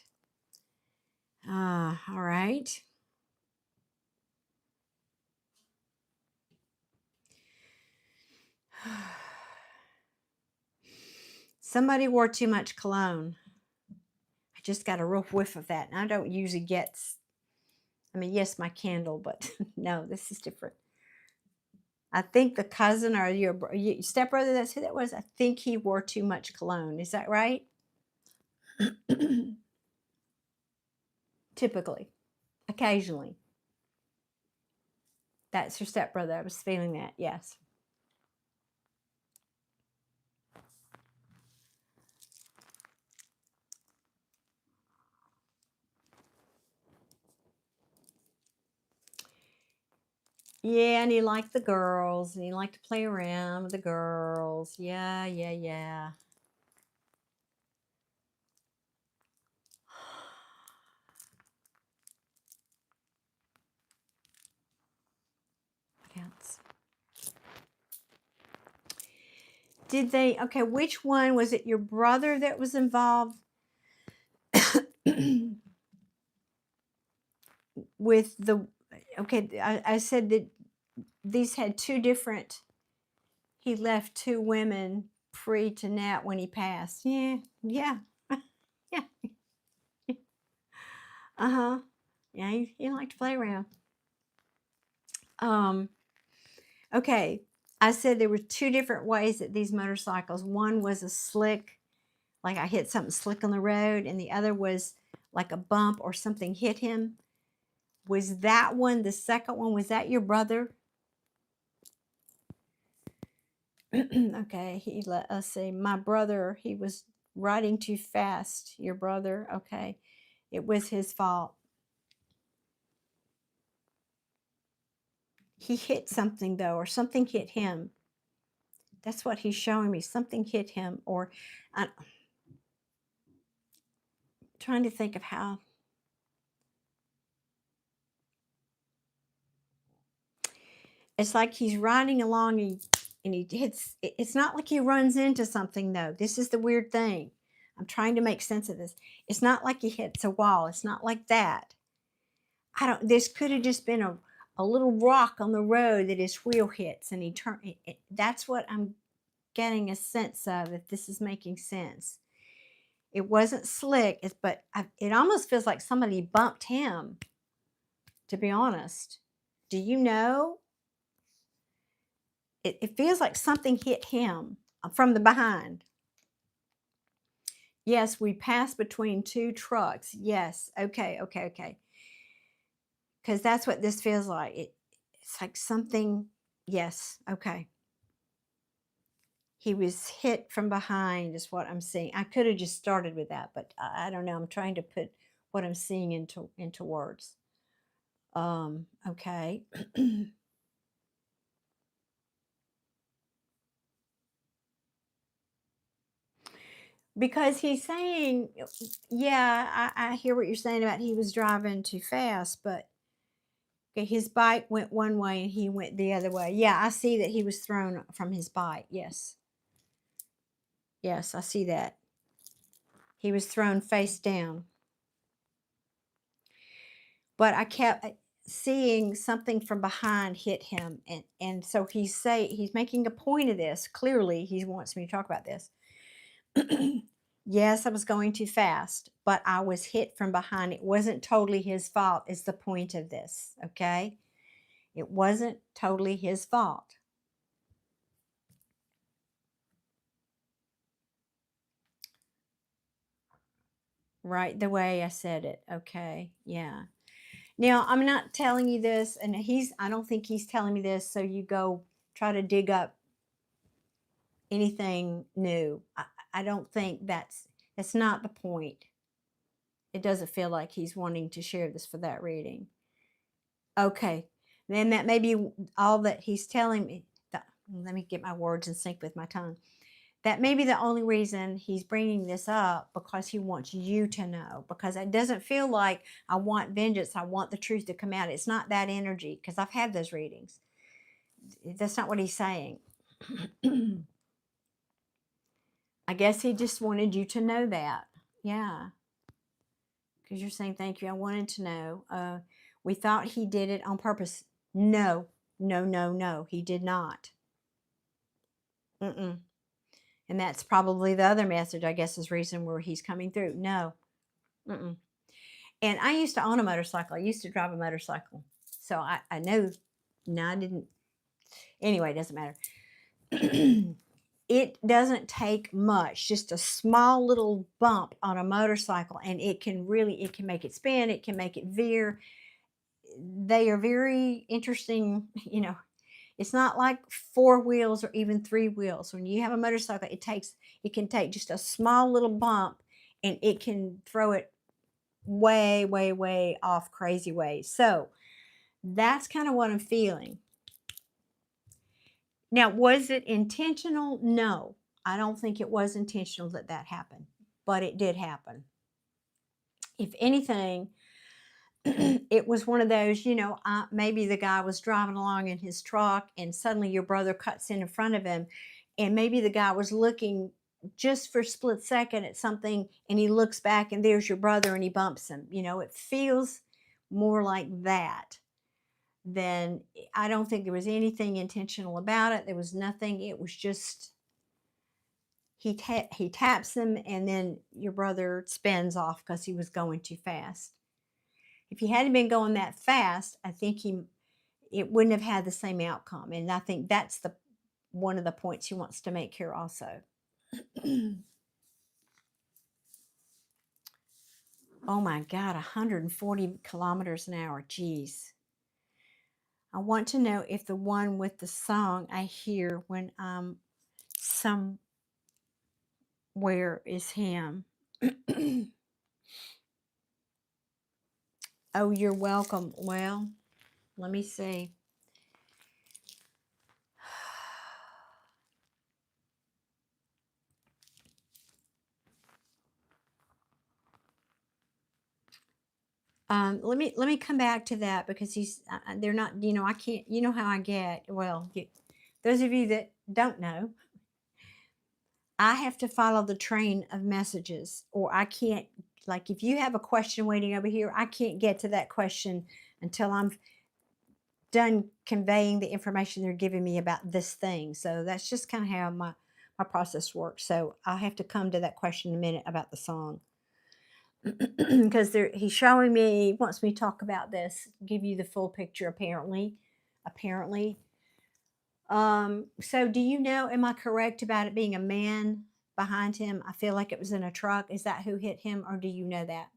All right. Somebody wore too much cologne. I just got a real whiff of that. And I don't usually get, I mean, yes, my candle, but no, this is different. I think the cousin or your stepbrother, that's who that was. I think he wore too much cologne. Is that right? Typically, occasionally. That's your stepbrother. I was feeling that. Yes. Yeah, and he liked the girls, and he liked to play around with the girls. Yeah, yeah, yeah. What else? Did they, okay, which one? Was it your brother that was involved with the, okay, I said that these had two different, he left two women pre to Nat when he passed. Yeah, yeah, yeah. Uh-huh. Yeah, you like to play around. Um, okay. I said there were two different ways that these motorcycles, one was a slick, like I hit something slick on the road, and the other was like a bump or something hit him. Was that one, the second one, was that your brother? Okay, he let us see. My brother, he was riding too fast. Your brother, okay. It was his fault. He hit something though, or something hit him. That's what he's showing me. Something hit him, or I'm trying to think of how. It's like he's riding along and he hits. It's not like he runs into something though. This is the weird thing. I'm trying to make sense of this. It's not like he hits a wall. It's not like that. I don't. This could have just been a little rock on the road that his wheel hits, and he turn. That's what I'm getting a sense of. If this is making sense, it wasn't slick, but it almost feels like somebody bumped him. To be honest, do you know? It feels like something hit him from the behind. Yes, we passed between two trucks. Yes. Okay. Okay. Okay. Because that's what this feels like. It's like something. Yes. Okay. He was hit from behind is what I'm seeing. I could have just started with that, but I don't know. I'm trying to put what I'm seeing into words. Okay. Because he's saying, yeah, I hear what you're saying about he was driving too fast, but okay, his bike went one way and he went the other way. Yeah, I see that he was thrown from his bike. Yes. Yes, I see that. He was thrown face down. But I kept seeing something from behind hit him, and so he's making a point of this. Clearly, he wants me to talk about this. Yes, I was going too fast, but I was hit from behind. It wasn't totally his fault, is the point of this, okay? It wasn't totally his fault. Right the way I said it, okay? Yeah. Now, I'm not telling you this, and I don't think he's telling me this, so you go try to dig up anything new. I don't think that's not the point. It doesn't feel like he's wanting to share this for that reading. Okay, then that may be all that he's telling me. Let me get my words in sync with my tongue. That may be the only reason he's bringing this up, because he wants you to know. Because it doesn't feel like I want vengeance. I want the truth to come out. It's not that energy, because I've had those readings. That's not what he's saying. I guess he just wanted you to know that. Yeah. Because you're saying, thank you. I wanted to know. We thought he did it on purpose. No, no, no, no. He did not. Mm-mm. And that's probably the other message, I guess, is reason where he's coming through. No. Mm-mm. And I used to own a motorcycle. I used to drive a motorcycle. So I know. No, I didn't. Anyway, it doesn't matter. It doesn't take much, just a small little bump on a motorcycle, and it can make it spin, it can make it veer. They are very interesting, it's not like four wheels or even three wheels. When you have a motorcycle, it can take just a small little bump, and it can throw it way, way, way off crazy ways. So that's kind of what I'm feeling. Now, was it intentional? No, I don't think it was intentional that happened, but it did happen. If anything, it was one of those, maybe the guy was driving along in his truck and suddenly your brother cuts in front of him, and maybe the guy was looking just for a split second at something, and he looks back and there's your brother and he bumps him. It feels more like that. Then I don't think there was anything intentional about it. There was nothing. It was just he taps him, and then your brother spins off because he was going too fast. if he hadn't been going that fast, I think it wouldn't have had the same outcome. And I think that's one of the points he wants to make here also. Oh my God, 140 kilometers an hour. Geez. I want to know if the one with the song I hear when I'm somewhere is him. Oh, you're welcome. Well, let me see. Let me come back to that, because they're not, I can't, you know how I get. Well, those of you that don't know, I have to follow the train of messages, or I can't, like if you have a question waiting over here, I can't get to that question until I'm done conveying the information they're giving me about this thing. So that's just kind of how my process works. So I'll have to come to that question in a minute about the song. Because he's showing me, he wants me to talk about this, give you the full picture apparently. So do you know, am I correct about it being a man behind him? I feel like it was in a truck. Is that who hit him, or do you know that?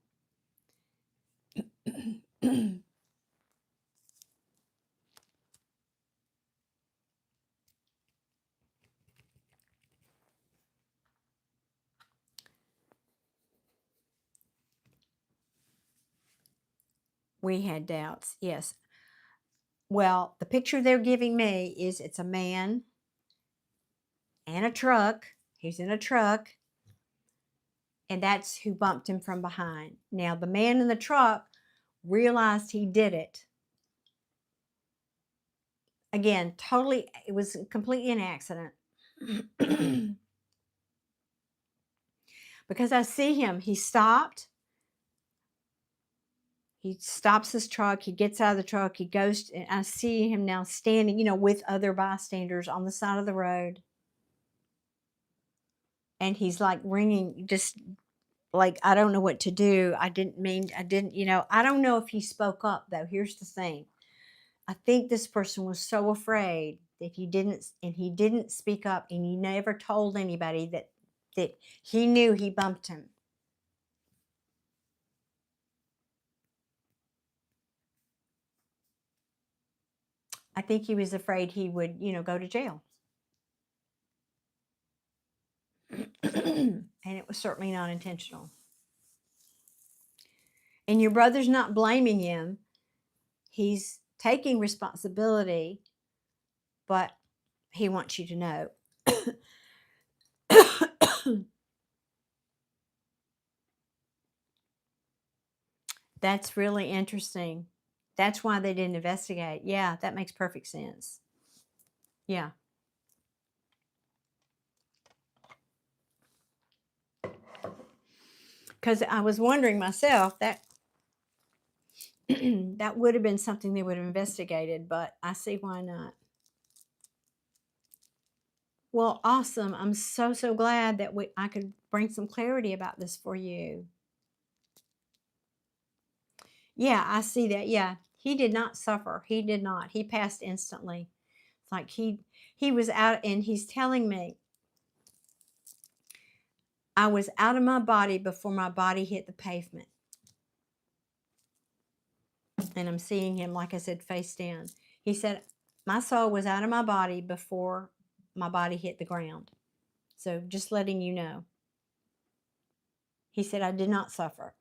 We had doubts, yes. Well, the picture they're giving me is it's a man and a truck. He's in a truck, and that's who bumped him from behind. Now, the man in the truck realized he did it. Again, totally, it was completely an accident. Because I see him, he stopped. He stops his truck, he gets out of the truck, he goes, and I see him now standing, with other bystanders on the side of the road. And he's like ringing, just like, I don't know what to do. I didn't, I don't know if he spoke up though. Here's the thing. I think this person was so afraid that he didn't speak up, and he never told anybody that he knew he bumped him. I think he was afraid he would, go to jail. And it was certainly not intentional. And your brother's not blaming him. He's taking responsibility, but he wants you to know. That's really interesting. That's why they didn't investigate. Yeah, that makes perfect sense. Yeah. Because I was wondering myself, that that would have been something they would have investigated, but I see why not. Well, awesome. I'm so glad that I could bring some clarity about this for you. Yeah, I see that. Yeah, he did not suffer. He did not. He passed instantly. It's like he was out, and he's telling me, I was out of my body before my body hit the pavement. And I'm seeing him, like I said, face down. He said, my soul was out of my body before my body hit the ground. So just letting you know. He said, I did not suffer.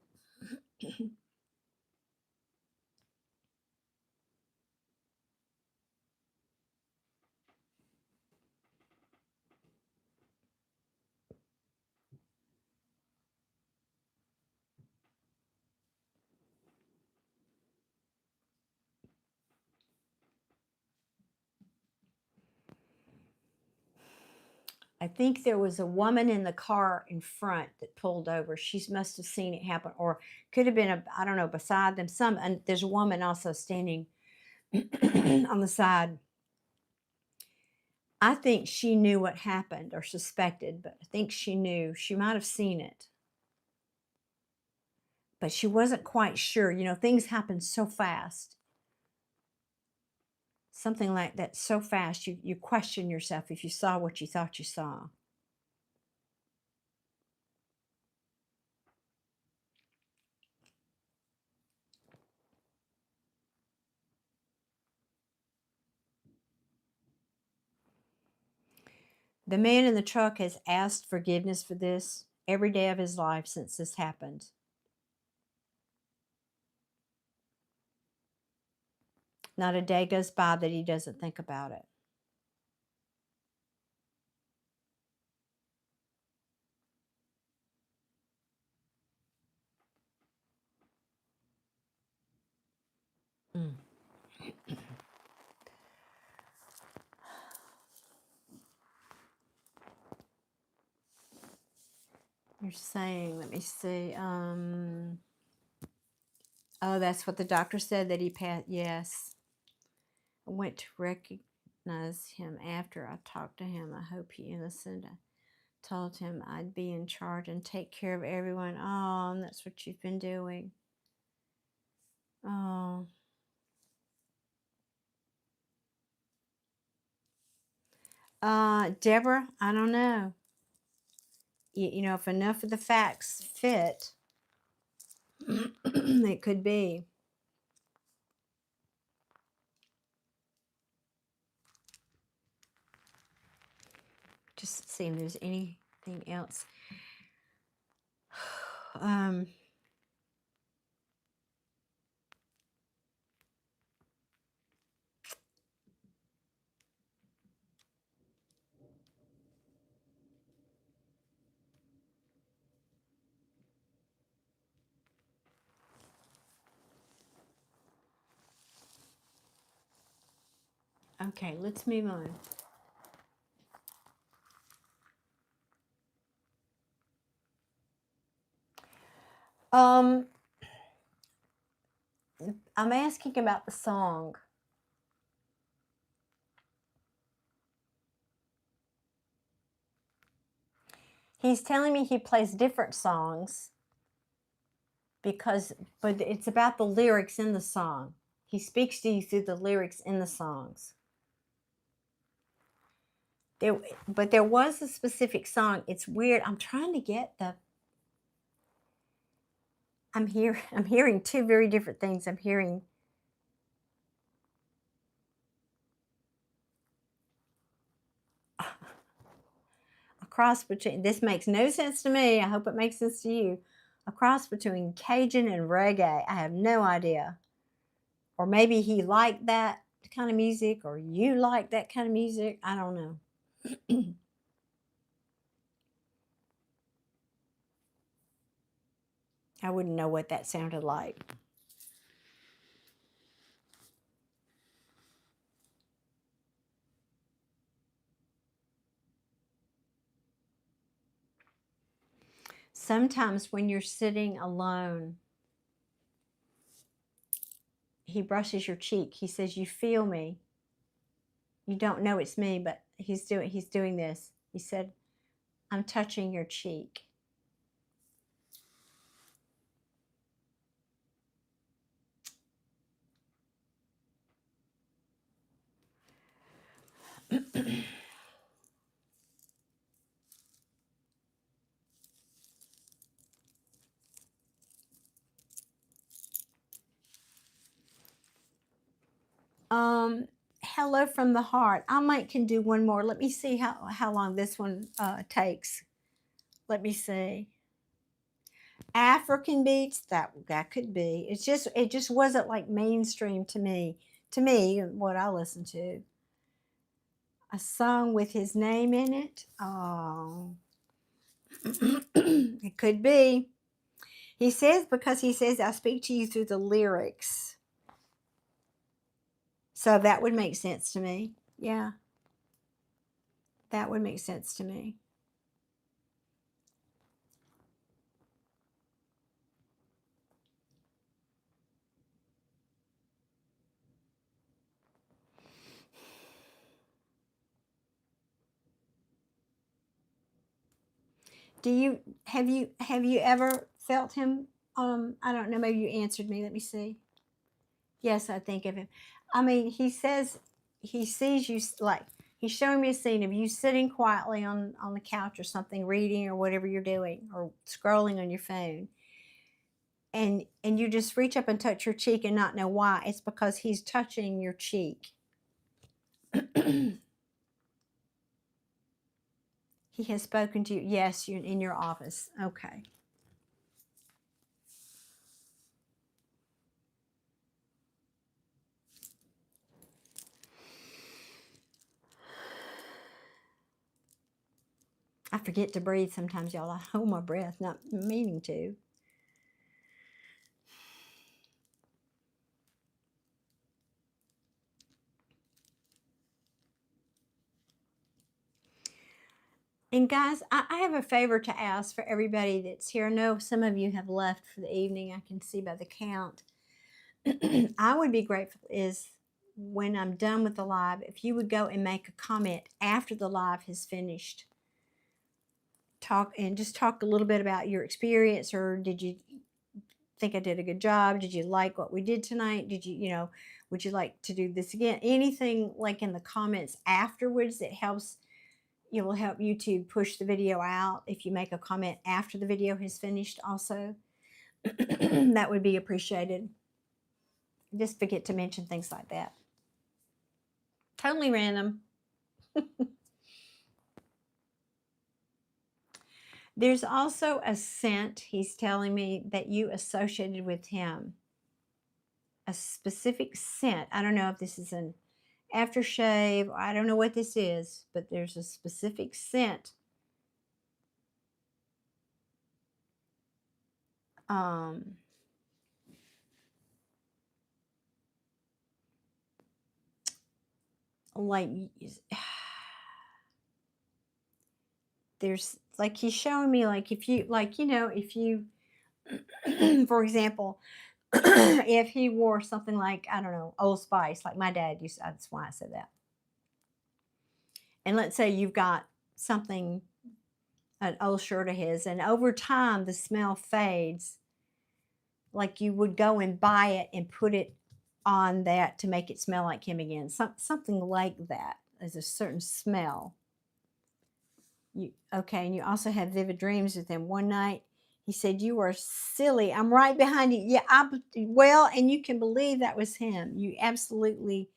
I think there was a woman in the car in front that pulled over. She must have seen it happen, or could have been, I don't know, beside them. And there's a woman also standing on the side. I think she knew what happened, or suspected, but I think she knew. She might have seen it. but she wasn't quite sure. You know, things happen so fast. Something like that so fast, you question yourself if you saw what you thought you saw. The man in the truck has asked forgiveness for this every day of his life since this happened. Not a day goes by that he doesn't think about it. Mm. You're saying, let me see. Oh, that's what the doctor said, that he passed. Yes. I went to recognize him after I talked to him. I hope he innocent. I told him I'd be in charge and take care of everyone. Oh, and that's what you've been doing. Oh. Deborah, I don't know. You know, if enough of the facts fit, it could be. Just see if there's anything else. Okay, let's move on. I'm asking about the song. He's telling me he plays different songs but it's about the lyrics in the song. He speaks to you through the lyrics in the songs. But there was a specific song. It's weird. I'm trying to get the. I'm hearing two very different things. I'm hearing a cross between. This makes no sense to me. I hope it makes sense to you. A cross between Cajun and reggae. I have no idea. Or maybe he liked that kind of music, or you like that kind of music. I don't know. I wouldn't know what that sounded like. Sometimes when you're sitting alone, he brushes your cheek. He says, "You feel me. You don't know it's me, but he's doing this." He said, "I'm touching your cheek." Hello from the heart. I might can do one more. Let me see how long this one takes. Let me see. African beats, that could be. It just wasn't like mainstream to me. To me, what I listen to. A song with his name in it. Oh, it could be. He says, because he says, "I speak to you through the lyrics." So that would make sense to me. Yeah, that would make sense to me. Do you have you ever felt him I don't know, maybe you answered me. Let me see. Yes, I think of him. I mean, he says he sees you, like, he's showing me a scene of you sitting quietly on the couch or something, reading or whatever you're doing, or scrolling on your phone. And you just reach up and touch your cheek and not know why. It's because he's touching your cheek. He has spoken to you. Yes, you're in your office. Okay. I forget to breathe sometimes, y'all. I hold my breath, not meaning to. And guys, I have a favor to ask for everybody that's here. I know some of you have left for the evening. I can see by the count. I would be grateful is when I'm done with the live, if you would go and make a comment after the live has finished. Just talk a little bit about your experience, or did you think I did a good job? Did you like what we did tonight? Did you, would you like to do this again? Anything like in the comments afterwards that helps. It will help YouTube push the video out if you make a comment after the video has finished also. That would be appreciated. Just forget to mention things like that. Totally random. There's also a scent he's telling me that you associated with him. A specific scent. I don't know if this is an aftershave. I don't know what this is, but there's a specific scent. Like there's, like, he's showing me, like, if you, like, if you for example, if he wore something like, I don't know, Old Spice, like my dad used, that's why I said that. And let's say you've got something, an old shirt of his, and over time the smell fades, like you would go and buy it and put it on that to make it smell like him again. Something like that. There's a certain smell. Okay, and you also have vivid dreams with him. One night he said, "You are silly. I'm right behind you." Yeah, well, and you can believe that was him. You absolutely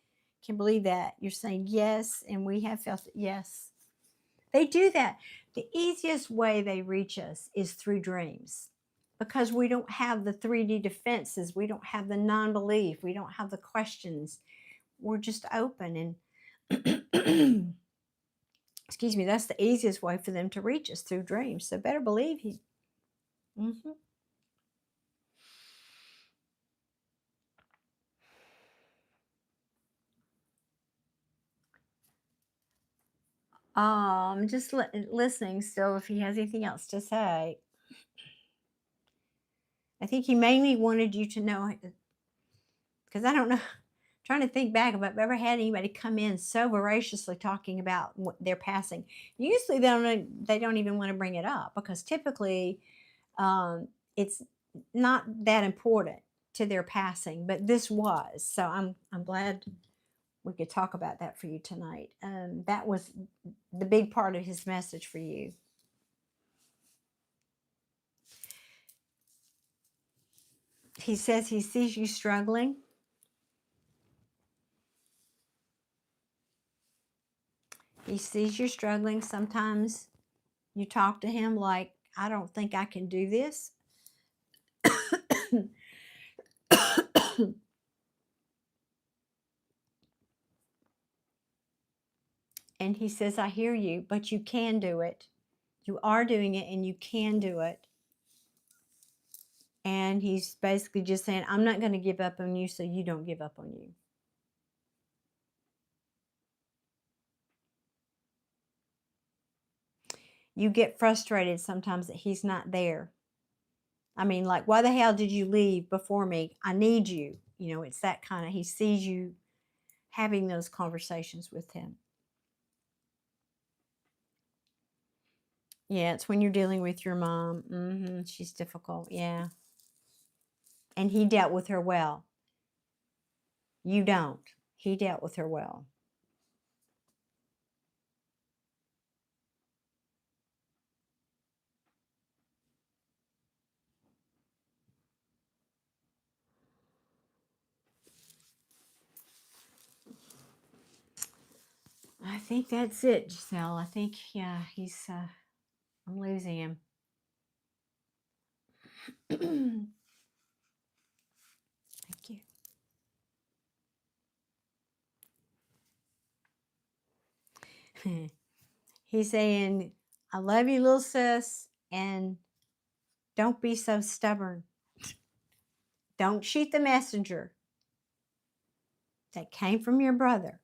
can believe that. You're saying yes, and we have felt it. Yes. They do that. The easiest way they reach us is through dreams, because we don't have the 3D defenses. We don't have the non-belief. We don't have the questions. We're just open, and excuse me, that's the easiest way for them to reach us, through dreams. So better believe he. Mm-hmm. Just listening still if he has anything else to say. I think he mainly wanted you to know, because I don't know, trying to think back if I've ever had anybody come in so voraciously talking about their passing. Usually they don't even want to bring it up, because typically it's not that important to their passing, but this was. So I'm glad we could talk about that for you tonight. That was the big part of his message for you. He says he sees you struggling. He sees you struggling. Sometimes you talk to him like, "I don't think I can do this." And he says, "I hear you, but you can do it. You are doing it, and you can do it." And he's basically just saying, "I'm not going to give up on you, so you don't give up on you." You get frustrated sometimes that he's not there. I mean, like, why the hell did you leave before me? I need you. It's that kind of, he sees you having those conversations with him. Yeah, it's when you're dealing with your mom. She's difficult. Yeah. And he dealt with her well. You don't. He dealt with her well. I think that's it, Giselle. I think, yeah, he's, I'm losing him. Thank you. He's saying, I love you, little sis, and don't be so stubborn. Don't shoot the messenger that came from your brother.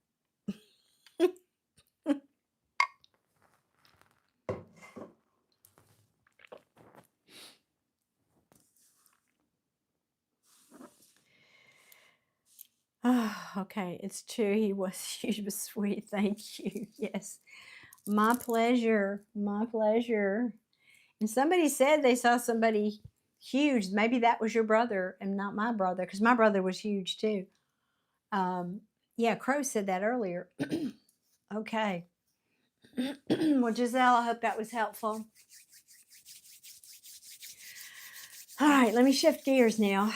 Oh, okay, it's true. He was sweet. Thank you. Yes, my pleasure. My pleasure. And somebody said they saw somebody huge. Maybe that was your brother and not my brother, because my brother was huge too. Yeah, Crow said that earlier. Okay. Well, Giselle, I hope that was helpful. All right, let me shift gears now.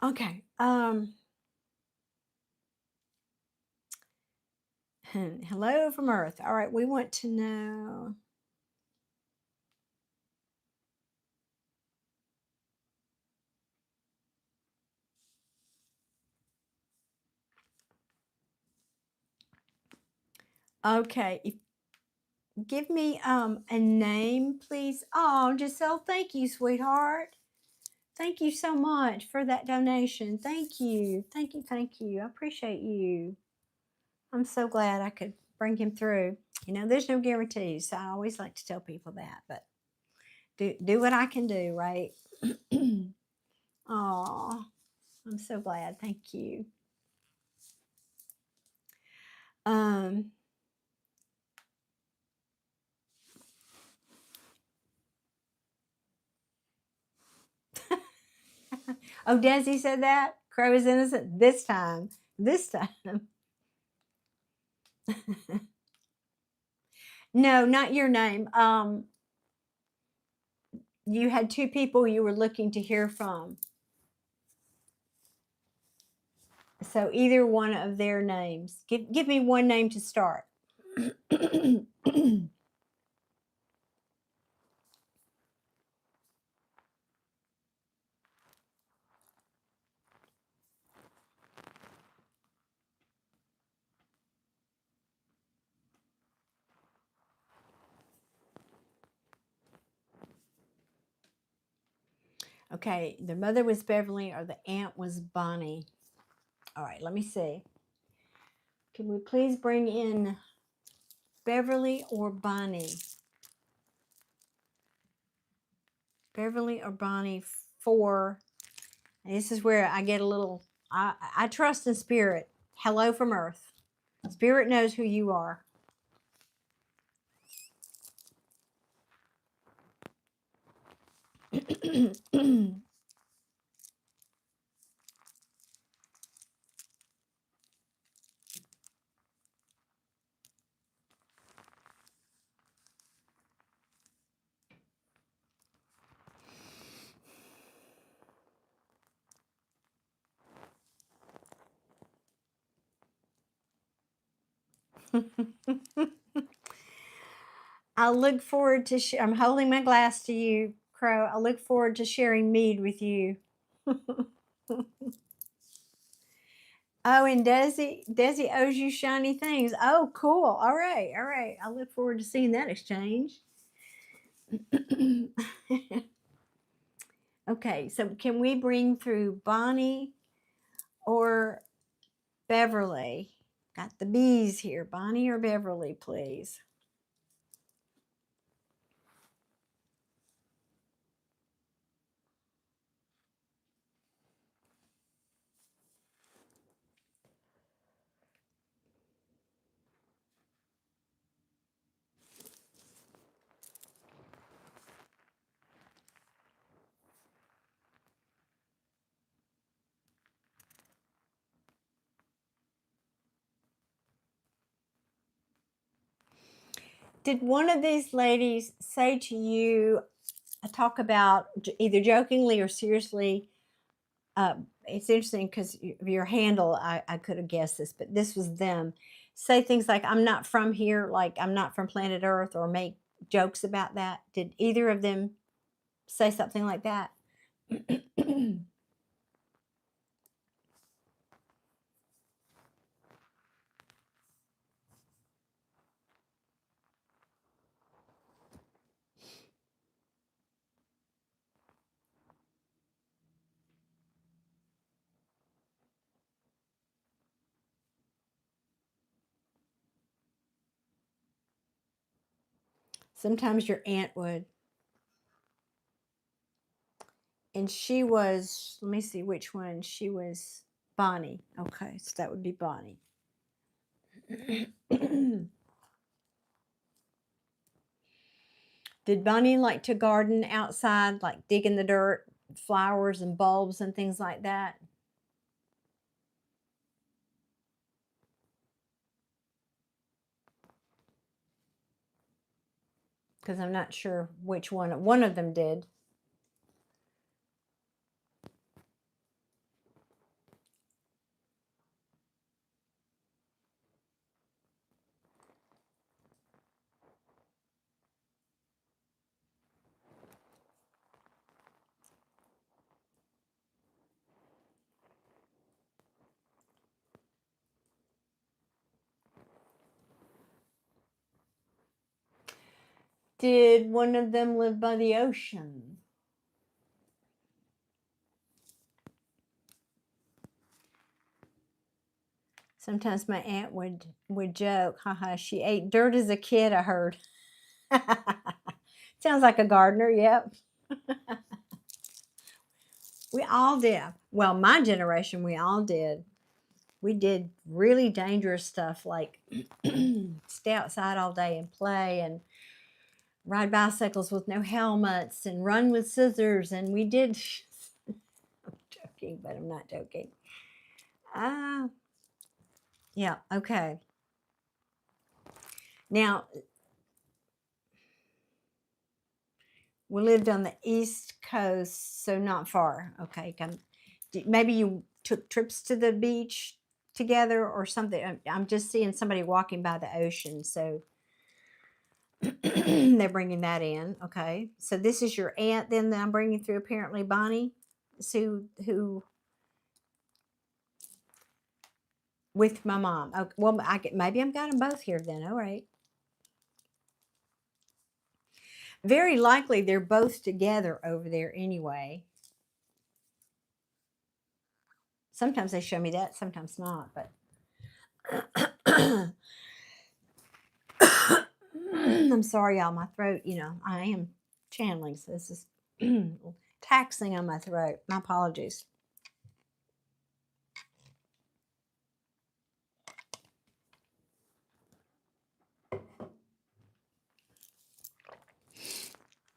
Okay. Hello from Earth. All right, we want to know. Okay, give me a name, please. Oh, Giselle, thank you, sweetheart. Thank you so much for that donation. Thank you. Thank you. Thank you. I appreciate you. I'm so glad I could bring him through. You know, there's no guarantees. So I always like to tell people that, but do what I can do, right? Oh, I'm so glad. Thank you. Um, oh, Desi said that? Crow is innocent this time. This time. No, not your name. You had two people you were looking to hear from. So either one of their names. Give me one name to start. Okay, the mother was Beverly or the aunt was Bonnie. All right, let me see. Can we please bring in Beverly or Bonnie? Beverly or Bonnie for, this is where I get a little, I trust in spirit. Hello from Earth. Spirit knows who you are. I look forward to, I'm holding my glass to you, Crow. I look forward to sharing mead with you. Oh, and Desi owes you shiny things. Oh, cool. All right, all right. I look forward to seeing that exchange. Okay, so can we bring through Bonnie or Beverly? Got the bees here. Bonnie or Beverly, please. Did one of these ladies say to you, talk about either jokingly or seriously? It's interesting because your handle, I could have guessed this, but this was them. Say things like, I'm not from here, like I'm not from planet Earth, or make jokes about that. Did either of them say something like that? Sometimes your aunt would. And she was, let me see which one. She was Bonnie. Okay, so that would be Bonnie. Did Bonnie like to garden outside, like dig in the dirt, flowers and bulbs and things like that? Because I'm not sure which one. One of them did. Did one of them live by the ocean? Sometimes my aunt would joke, haha, she ate dirt as a kid, I heard. Sounds like a gardener, yep. We all did. Well, my generation, we all did. We did really dangerous stuff like stay outside all day and play and ride bicycles with no helmets and run with scissors. And we did, I'm joking, but I'm not joking. Yeah, okay. Now, we lived on the East Coast, so not far. Okay, maybe you took trips to the beach together or something. I'm just seeing somebody walking by the ocean, so they're bringing that in. Okay, so this is your aunt then that I'm bringing through, apparently, Bonnie. So who with my mom. Okay, well, maybe I've got them both here then. All right. Very likely they're both together over there anyway. Sometimes they show me that, sometimes not, but I'm sorry, y'all. My throat, I am channeling, so this is taxing on my throat. My apologies.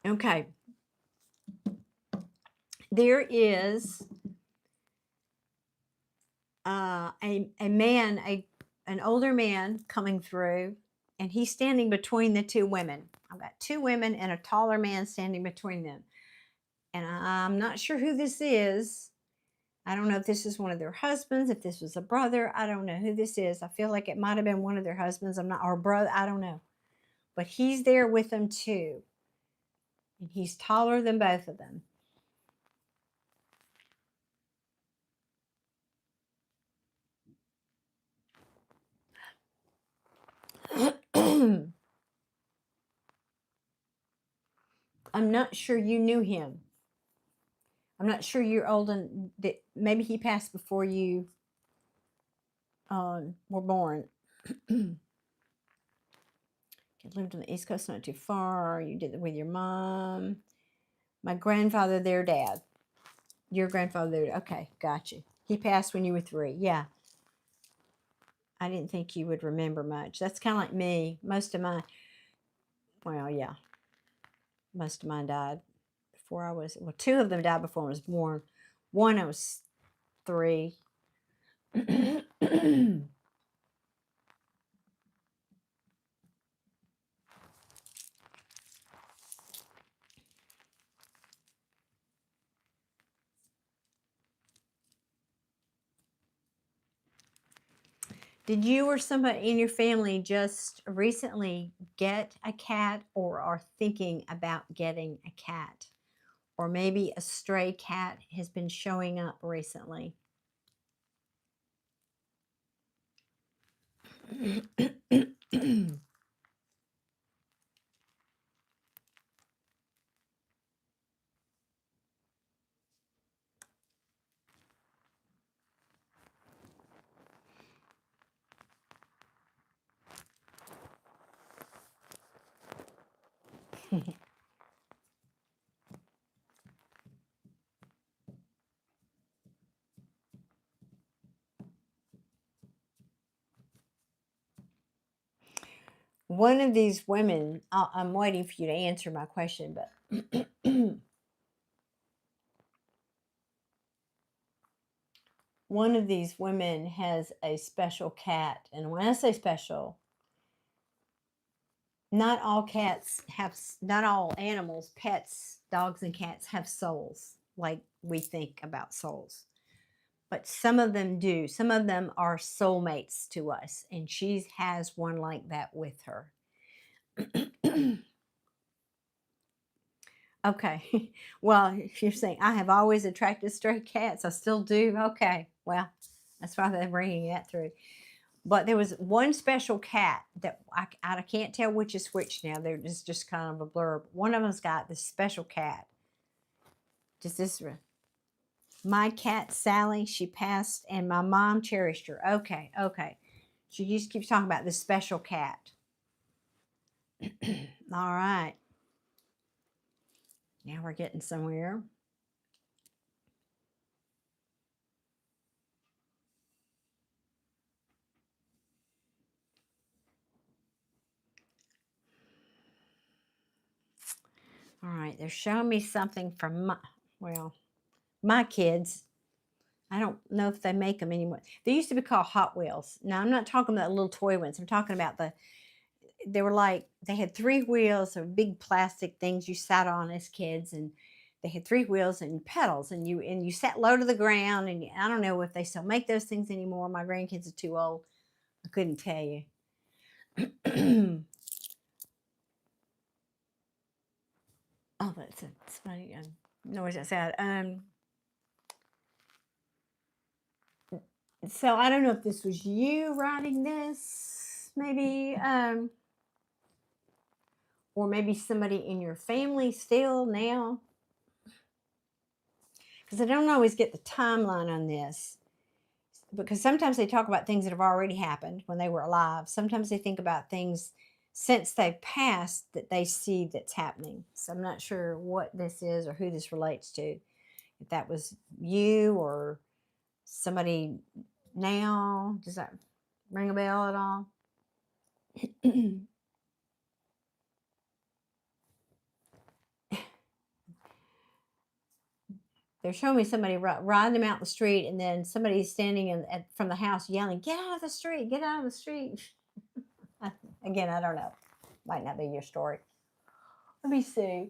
Okay. There is a man, an older man coming through, and he's standing between the two women. I've got two women and a taller man standing between them. And I'm not sure who this is. I don't know if this is one of their husbands, if this was a brother. I don't know who this is. I feel like it might have been one of their husbands. I'm not, or brother. I don't know. But he's there with them too. And he's taller than both of them. I'm not sure you knew him. I'm not sure you're old and that maybe he passed before you were born. You lived on the East Coast, not too far. You did it with your mom. My grandfather, their dad. Your grandfather, their, okay, gotcha. He passed when you were 3. Yeah. I didn't think you would remember much. That's kind of like me. Most of mine, well, yeah. Most of mine died before I was, well, 2 of them died before I was born. One, I was 3. Did you or somebody in your family just recently get a cat or are thinking about getting a cat? Or maybe a stray cat has been showing up recently. One of these women, I'm waiting for you to answer my question, but one of these women has a special cat. And when I say special, not all cats have, not all animals, pets, dogs, and cats have souls like we think about souls. But some of them do. Some of them are soulmates to us. And she has one like that with her. Okay. Well, if you're saying, I have always attracted stray cats, I still do. Okay. Well, that's why they're bringing that through. But there was one special cat that I can't tell which is which now. They're just kind of a blurb. One of them's got this special cat. Just this. My cat, Sally, she passed and my mom cherished her. Okay, okay. She just keeps talking about this special cat. All right. Now we're getting somewhere. All right, they're showing me something from my kids. I don't know if they make them anymore. They used to be called Hot Wheels. Now, I'm not talking about little toy ones. I'm talking about they were like, they had 3 wheels of big plastic things you sat on as kids, and they had 3 wheels and pedals, and you sat low to the ground, and I don't know if they still make those things anymore. My grandkids are too old. I couldn't tell you. Oh, that's funny. Noise outside. So I don't know if this was you writing this, maybe, or maybe somebody in your family still now, because I don't always get the timeline on this. Because sometimes they talk about things that have already happened when they were alive. Sometimes they think about things since they passed that they see that's happening. So I'm not sure what this is or who this relates to. If that was you or somebody now. Does that ring a bell at all? They're showing me somebody riding them out the street, and then somebody standing from the house yelling, "Get out of the street! Get out of the street!" Again, I don't know. Might not be your story. Let me see.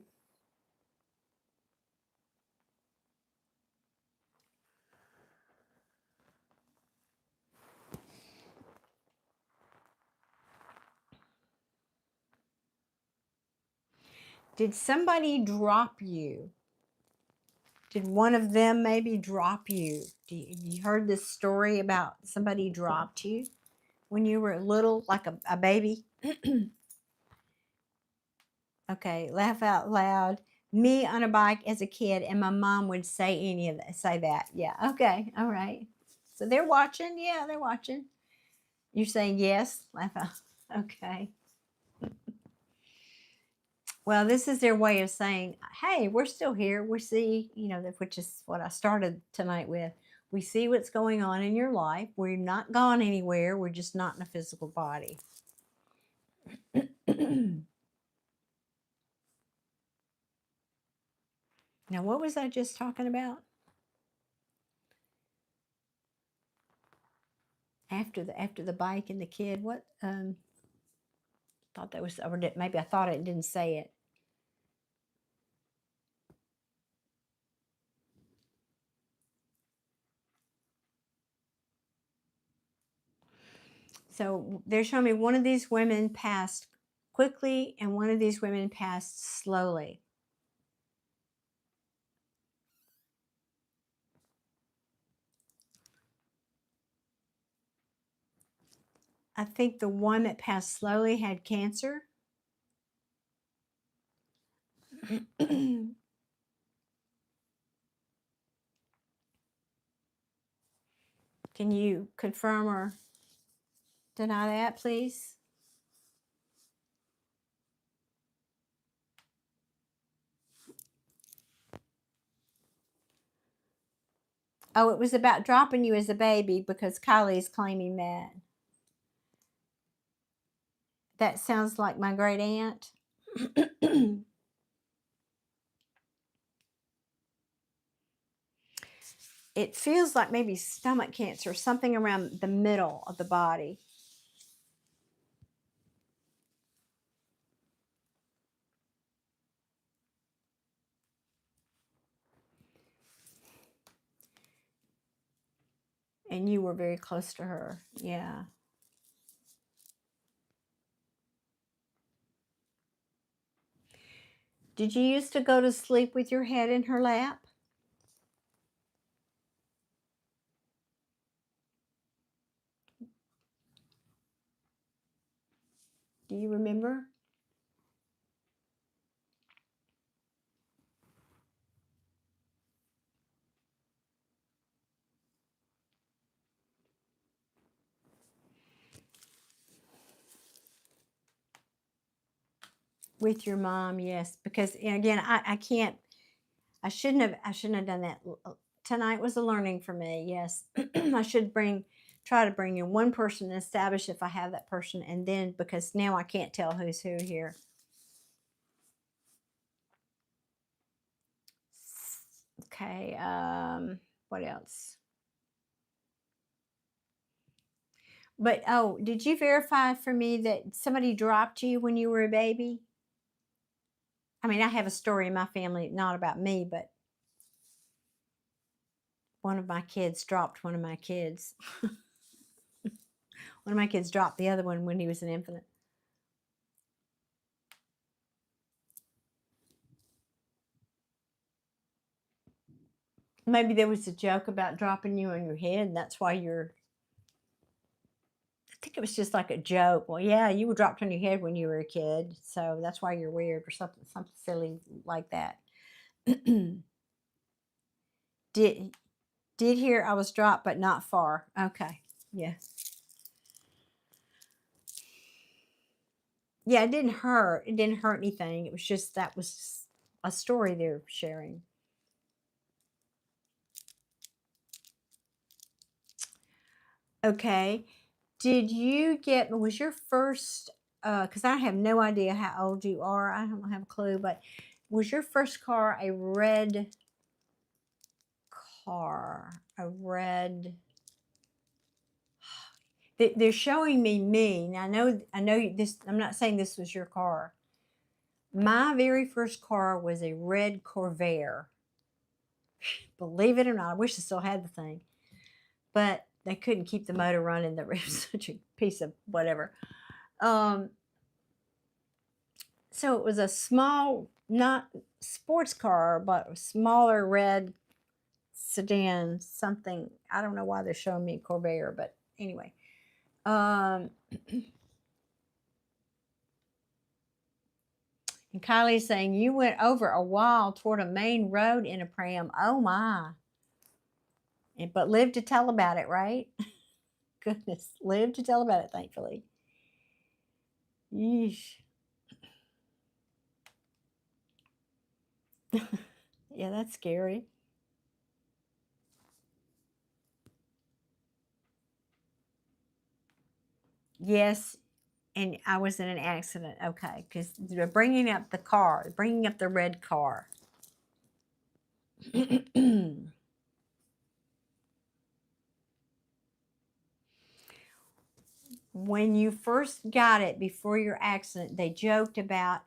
Did somebody drop you? Did one of them maybe drop you? You heard this story about somebody dropped you when you were little, like a baby? Okay, laugh out loud. Me on a bike as a kid, and my mom would say any of that. Say that. Yeah. Okay. All right. So they're watching. Yeah, they're watching. You're saying yes. Laugh out. Okay. Well, this is their way of saying, hey, we're still here. We see, which is what I started tonight with. We see what's going on in your life. We're not gone anywhere. We're just not in a physical body. Now, what was I just talking about? After the bike and the kid, what? Thought that was, or maybe I thought it didn't say it. So they're showing me one of these women passed quickly and one of these women passed slowly. I think the one that passed slowly had cancer. Can you confirm or deny that, please? Oh, it was about dropping you as a baby because Kylie's claiming that. That sounds like my great aunt. It feels like maybe stomach cancer, something around the middle of the body. And you were very close to her. Yeah. Did you used to go to sleep with your head in her lap? Do you remember? With your mom, yes. Because again, I can't. I shouldn't have done that. Tonight was a learning for me. Yes, I should try to bring in one person and establish if I have that person, and then because now I can't tell who's who here. Okay. What else? But oh, did you verify for me that somebody dropped you when you were a baby? I mean, I have a story in my family, not about me, but one of my kids dropped one of my kids. One of my kids dropped the other one when he was an infant. Maybe there was a joke about dropping you on your head, and that's why you're. I think it was just like a joke. Well, yeah, you were dropped on your head when you were a kid, so that's why you're weird or something silly like that. did hear I was dropped, but not far. Okay, yeah, yeah. It didn't hurt. It didn't hurt anything. It was just that was a story they're sharing. Okay. Did you get, was your first, because I have no idea how old you are. I don't have a clue, but was your first car a red car? A red, they're showing me. Now I know this, I'm not saying this was your car. My very first car was a red Corvair. Believe it or not, I wish I still had the thing. But they couldn't keep the motor running. That was such a piece of whatever. So it was a small, not sports car, but a smaller red sedan, something. I don't know why they're showing me Corvair, but anyway. And Kylie's saying, you went over a wall toward a main road in a pram. Oh my. But lived to tell about it, right? Goodness, lived to tell about it, thankfully. Yeesh. Yeah, that's scary. Yes, and I was in an accident. Okay, because they're bringing up the car, bringing up the red car. When you first got it before your accident, they joked about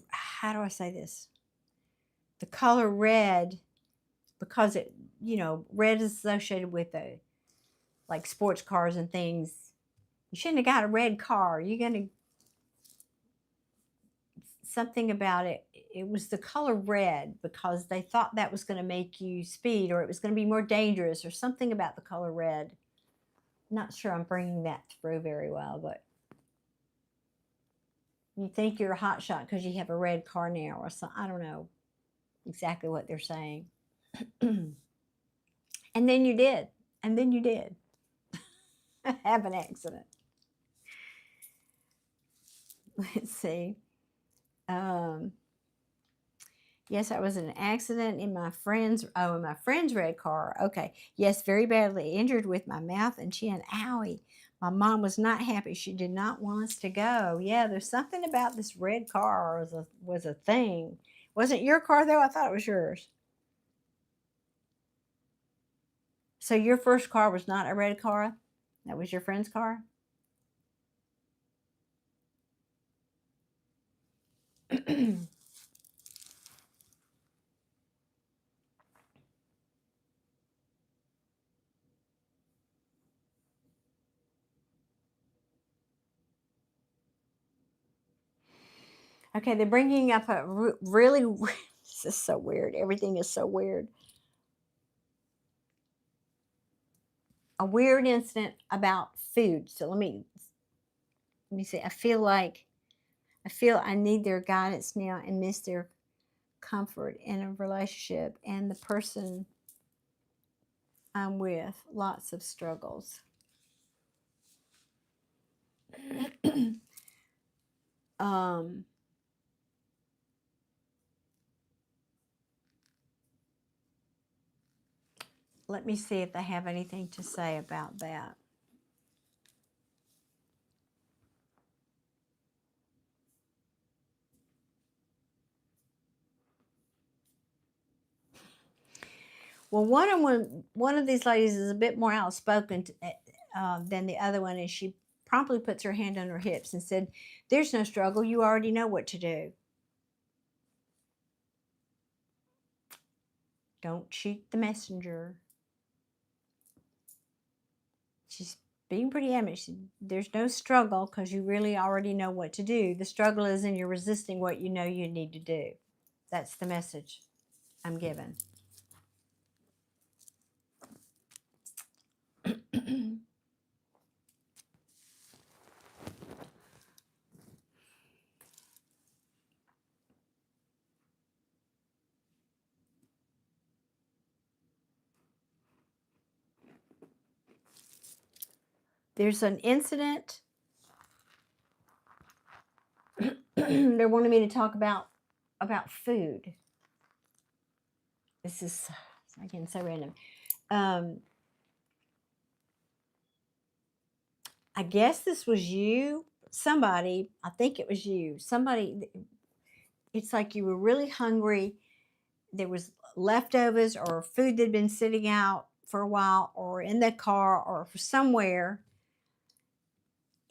how do I say this? The color red, because it, red is associated with like sports cars and things. You shouldn't have got a red car. You're going to, something about it. It was the color red because they thought that was going to make you speed, or it was going to be more dangerous, or something about the color red. Not sure I'm bringing that through very well, but you think you're a hot shot because you have a red car now or something. I don't know exactly what they're saying. And then you did. And then you did have an accident. Let's see. Yes, I was in an accident in my friend's red car. Okay. Yes, very badly injured with my mouth and chin. Owie. My mom was not happy. She did not want us to go. Yeah, there's something about this red car was a thing. Wasn't your car, though? I thought it was yours. So your first car was not a red car? That was your friend's car? Okay, they're bringing up a really, this is so weird. Everything is so weird. A weird incident about food. So let me see. I feel I need their guidance now and miss their comfort in a relationship, and the person I'm with, lots of struggles. Let me see if they have anything to say about that. Well, one of these ladies is a bit more outspoken than the other one, and she promptly puts her hand on her hips and said, "There's no struggle. You already know what to do. Don't cheat the messenger." She's being pretty adamant. There's no struggle because you really already know what to do. The struggle is in you're resisting what you know you need to do. That's the message I'm given. There's an incident. They're wanting me to talk about food. This is, again, so random. I guess this was you. Somebody, I think it was you. Somebody, it's like you were really hungry. There was leftovers or food that had been sitting out for a while or in the car or somewhere,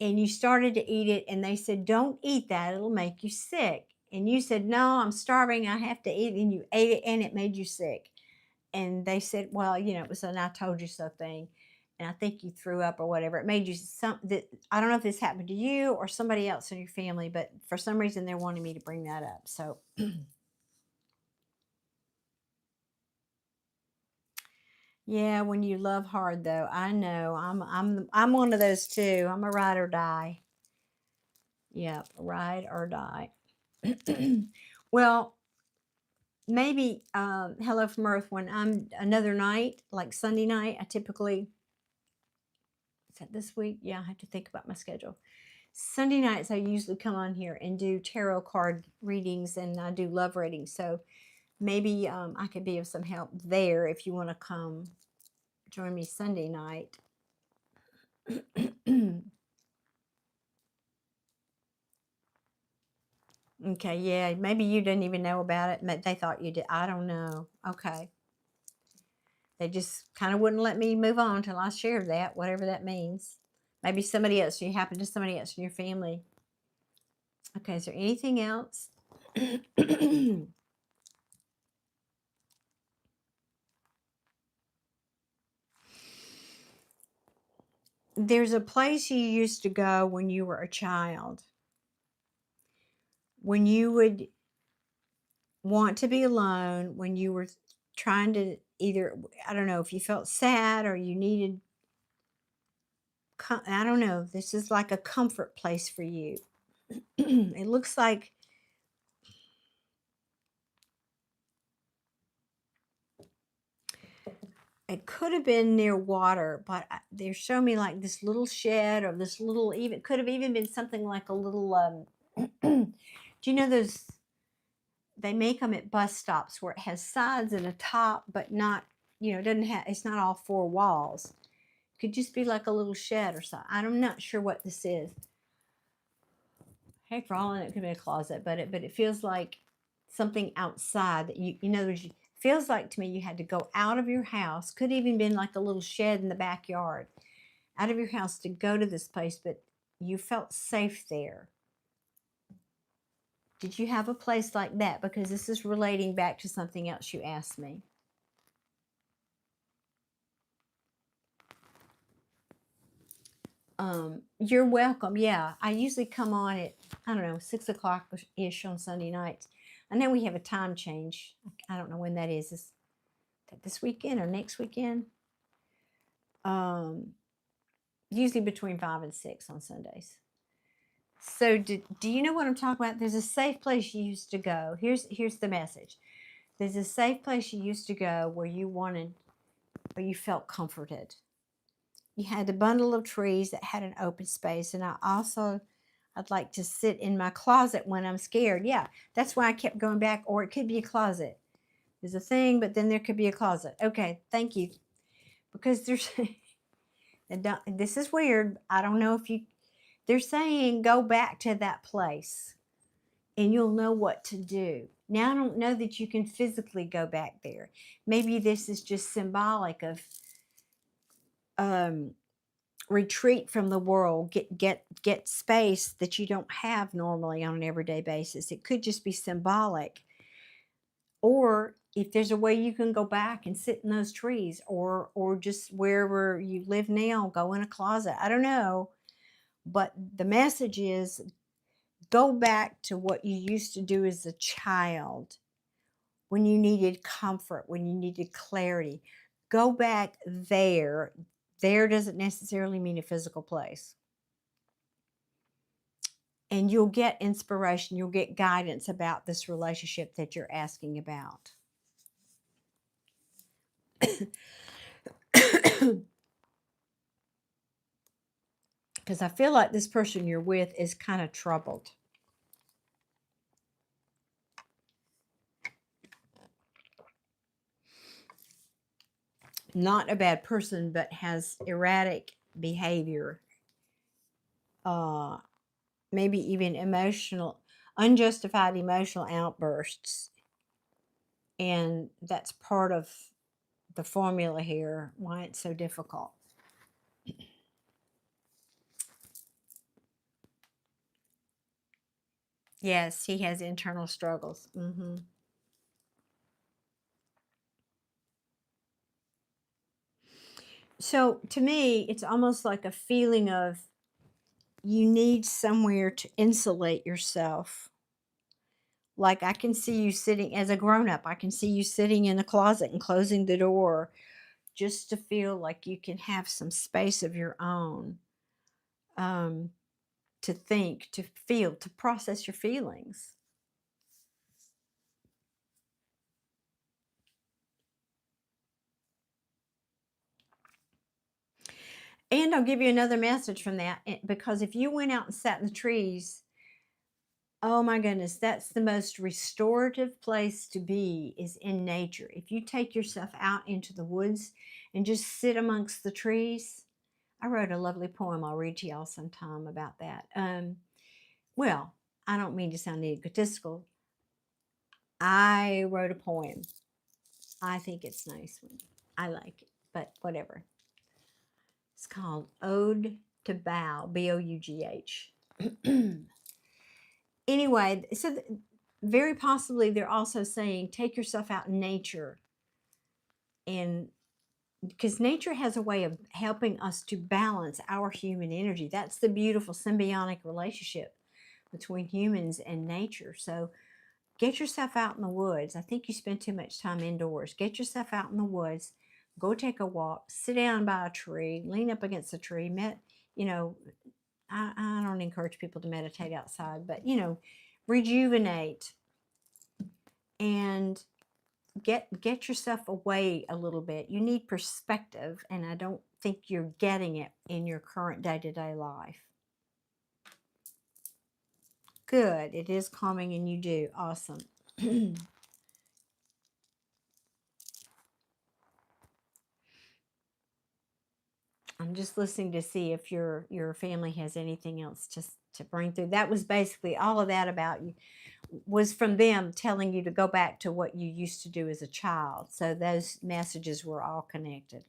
and you started to eat it, and they said, "Don't eat that, it'll make you sick." And you said, "No, I'm starving, I have to eat," and you ate it and it made you sick. And they said, well, it was an "I told you so" thing, and I think you threw up or whatever. It made you that I don't know if this happened to you or somebody else in your family, but for some reason they're wanting me to bring that up. So yeah, when you love hard, though, I know I'm one of those too. I'm a ride or die. Yeah, ride or die. Well, maybe Hello from Earth, when I'm another night, like Sunday night, I typically, is that this week? Yeah, I have to think about my schedule. Sunday nights, I usually come on here and do tarot card readings, and I do love readings. So maybe I could be of some help there if you want to come join me Sunday night. Okay, yeah, maybe you didn't even know about it. They thought you did. I don't know. Okay. They just kind of wouldn't let me move on until I shared that, whatever that means. Maybe somebody else, you happen to somebody else in your family. Okay, is there anything else? there's a place you used to go when you were a child, when you would want to be alone, when you were trying to either, I don't know, if you felt sad or you needed, I don't know, this is like a comfort place for you. It looks like it could have been near water, but they show me like this little shed or this little, even could have even been something like a little, do you know those, they make them at bus stops where it has sides and a top, but not, you know, it doesn't have, it's not all four walls. It could just be like a little shed or something. I'm not sure what this is. Heck, for all in it could be a closet, but it feels like something outside that you know, it feels like to me you had to go out of your house. Could even been like a little shed in the backyard, out of your house to go to this place, but you felt safe there. Did you have a place like that? Because this is relating back to something else you asked me. You're welcome. Yeah, I usually come on at, I don't know, 6 o'clock-ish on Sunday nights. I know we have a time change. I don't know when that is. Is that this weekend or next weekend? Usually between 5 and 6 on Sundays. So do you know what I'm talking about? There's a safe place you used to go. Here's the message. There's a safe place you used to go where you wanted, where you felt comforted. You had a bundle of trees that had an open space, and I'd like to sit in my closet when I'm scared. Yeah, that's why I kept going back. Or it could be a closet. There's a thing, but then there could be a closet. Okay, thank you. Because there's, this is weird. I don't know if you, they're saying go back to that place and you'll know what to do. Now, I don't know that you can physically go back there. Maybe this is just symbolic of retreat from the world, get space that you don't have normally on an everyday basis. It could just be symbolic. Or if there's a way you can go back and sit in those trees, or just wherever you live now, go in a closet. I don't know. But the message is go back to what you used to do as a child when you needed comfort, when you needed clarity. Go back there. There doesn't necessarily mean a physical place. And you'll get inspiration, you'll get guidance about this relationship that you're asking about. Because I feel like this person you're with is kind of troubled. Not a bad person, but has erratic behavior. Maybe even unjustified emotional outbursts. And that's part of the formula here, why it's so difficult. Yes, he has internal struggles. So to me, it's almost like a feeling of you need somewhere to insulate yourself. Like I can see you sitting as a grown-up. I can see you sitting in a closet and closing the door just to feel like you can have some space of your own, to think, to feel, to process your feelings. And I'll give you another message from that, because if you went out and sat in the trees, oh my goodness, that's the most restorative place to be, is in nature. If you take yourself out into the woods and just sit amongst the trees. I wrote a lovely poem I'll read to y'all sometime about that. Well, I don't mean to sound egotistical. I wrote a poem. I think it's nice. I like it, but whatever. It's called Ode to Bough, B-O-U-G-H. Anyway, so very possibly they're also saying take yourself out in nature and because nature has a way of helping us to balance our human energy. That's the beautiful symbiotic relationship between humans and nature. So get yourself out in the woods. I think you spend too much time indoors. Get yourself out in the woods. Go take a walk. Sit down by a tree. Lean up against a tree. You know, I don't encourage people to meditate outside, but, rejuvenate and get yourself away a little bit. You need perspective, and I don't think you're getting it in your current day-to-day life. Good. It is calming, and you do. Awesome. I'm just listening to see if your family has anything else to bring through. That was basically all of that about you was from them telling you to go back to what you used to do as a child. So those messages were all connected.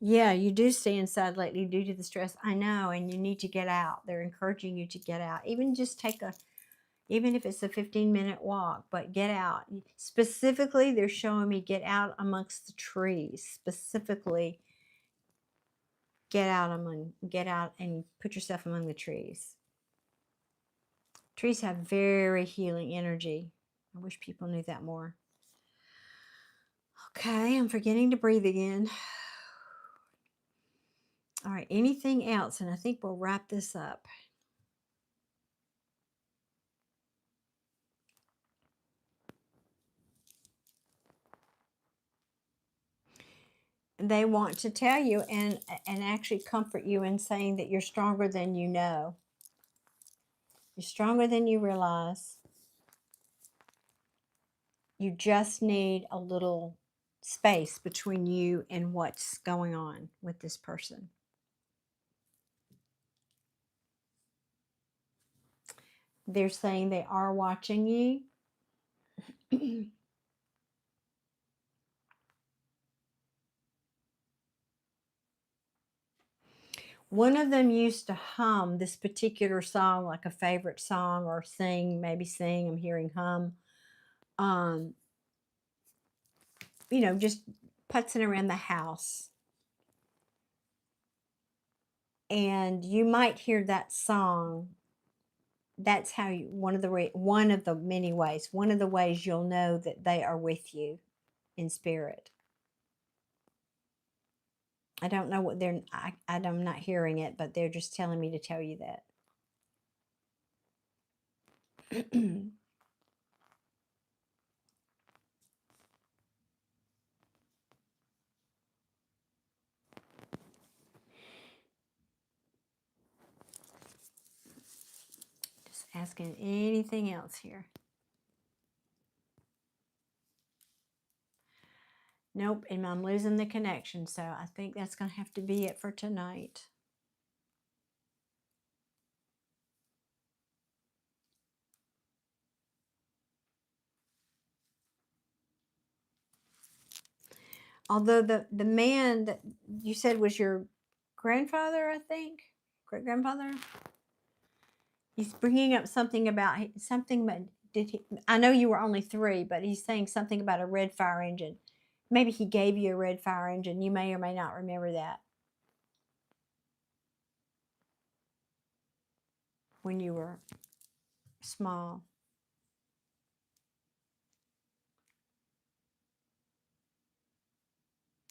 Yeah, you do stay inside lately due to the stress. I know, and you need to get out. They're encouraging you to get out. Even just even if it's a 15-minute walk, but get out. Specifically, they're showing me get out amongst the trees. Specifically, get out and put yourself among the trees. Trees have very healing energy. I wish people knew that more. Okay, I'm forgetting to breathe again. All right, anything else? And I think we'll wrap this up. They want to tell you and actually comfort you in saying that you're stronger than you know. You're stronger than you realize. You just need a little space between you and what's going on with this person. They're saying they are watching you. One of them used to hum this particular song, like a favorite song, or maybe sing, I'm hearing hum. Just putzing around the house. And you might hear that song. That's how one of the many ways, one of the ways you'll know that they are with you in spirit. I don't know what I'm not hearing it, but they're just telling me to tell you that. Just asking anything else here. Nope, and I'm losing the connection, so I think that's going to have to be it for tonight. Although the man that you said was your grandfather, I think, great-grandfather, he's bringing up something about I know you were only 3, but he's saying something about a red fire engine. Maybe he gave you a red fire engine. You may or may not remember that when you were small.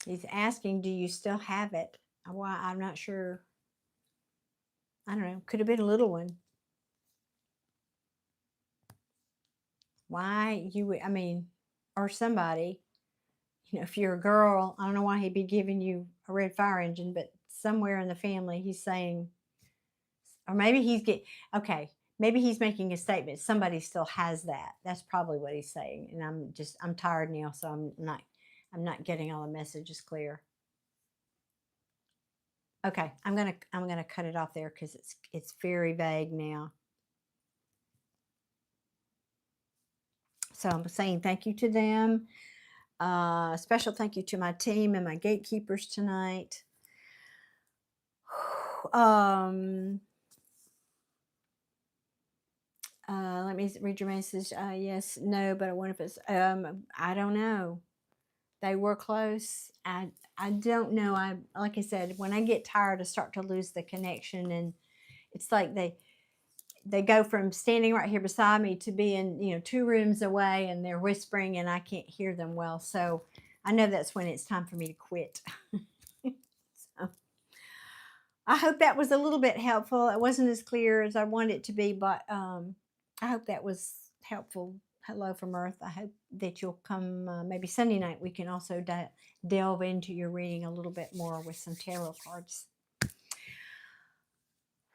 He's asking, do you still have it? Well, I'm not sure. I don't know. Could have been a little one. Why or somebody, if you're a girl, I don't know why he'd be giving you a red fire engine, but somewhere in the family he's saying, or maybe maybe he's making a statement. Somebody still has that. That's probably what he's saying. And I'm tired now, so I'm not getting all the messages clear. Okay, I'm gonna cut it off there because it's very vague now. So I'm saying thank you to them. Special thank you to my team and my gatekeepers tonight. Let me read your message. Yes, no, but I wonder if it's, I don't know. They were close. I don't know. Like I said, when I get tired, I start to lose the connection, and it's like they go from standing right here beside me to being, 2 rooms away, and they're whispering and I can't hear them well. So I know that's when it's time for me to quit. So I hope that was a little bit helpful. It wasn't as clear as I wanted it to be, but I hope that was helpful. Hello from Earth. I hope that you'll come maybe Sunday night. We can also delve into your reading a little bit more with some tarot cards.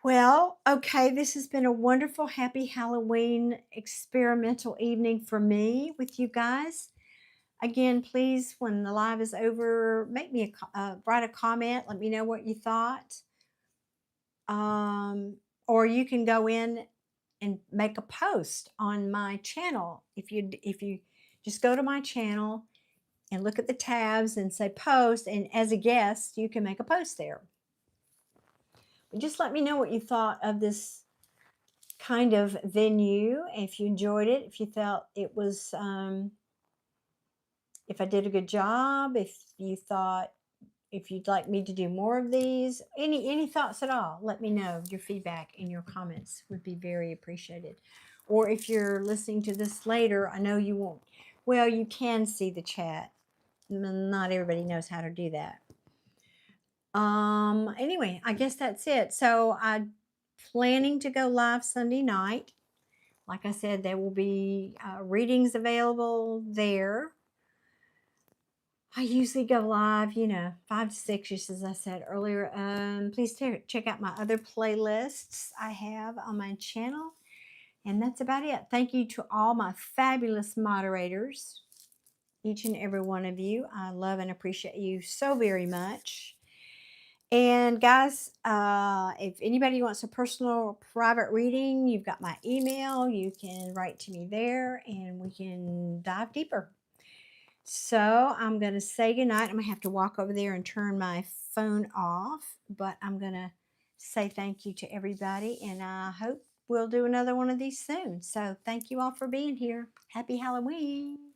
Well, okay, this has been a wonderful, happy Halloween experimental evening for me with you guys. Again, please, when the live is over, make me write a comment. Let me know what you thought. Or you can go in and make a post on my channel. If you just go to my channel and look at the tabs and say post, and as a guest, you can make a post there. But just let me know what you thought of this kind of venue, if you enjoyed it, if you felt it was, if I did a good job, if you thought, if you'd like me to do more of these, any thoughts at all, let me know. Your feedback and your comments would be very appreciated. Or if you're listening to this later, I know you won't, well, you can see the chat. Not everybody knows how to do that. Anyway, I guess that's it. So I'm planning to go live Sunday night. Like I said, there will be readings available there. I usually go live, 5 to 6, just as I said earlier. Please check out my other playlists I have on my channel. And that's about it. Thank you to all my fabulous moderators, each and every one of you. I love and appreciate you so very much. And guys, if anybody wants a personal private reading, you've got my email. You can write to me there and we can dive deeper. So I'm going to say goodnight. I'm going to have to walk over there and turn my phone off, but I'm going to say thank you to everybody, and I hope we'll do another one of these soon. So thank you all for being here. Happy Halloween.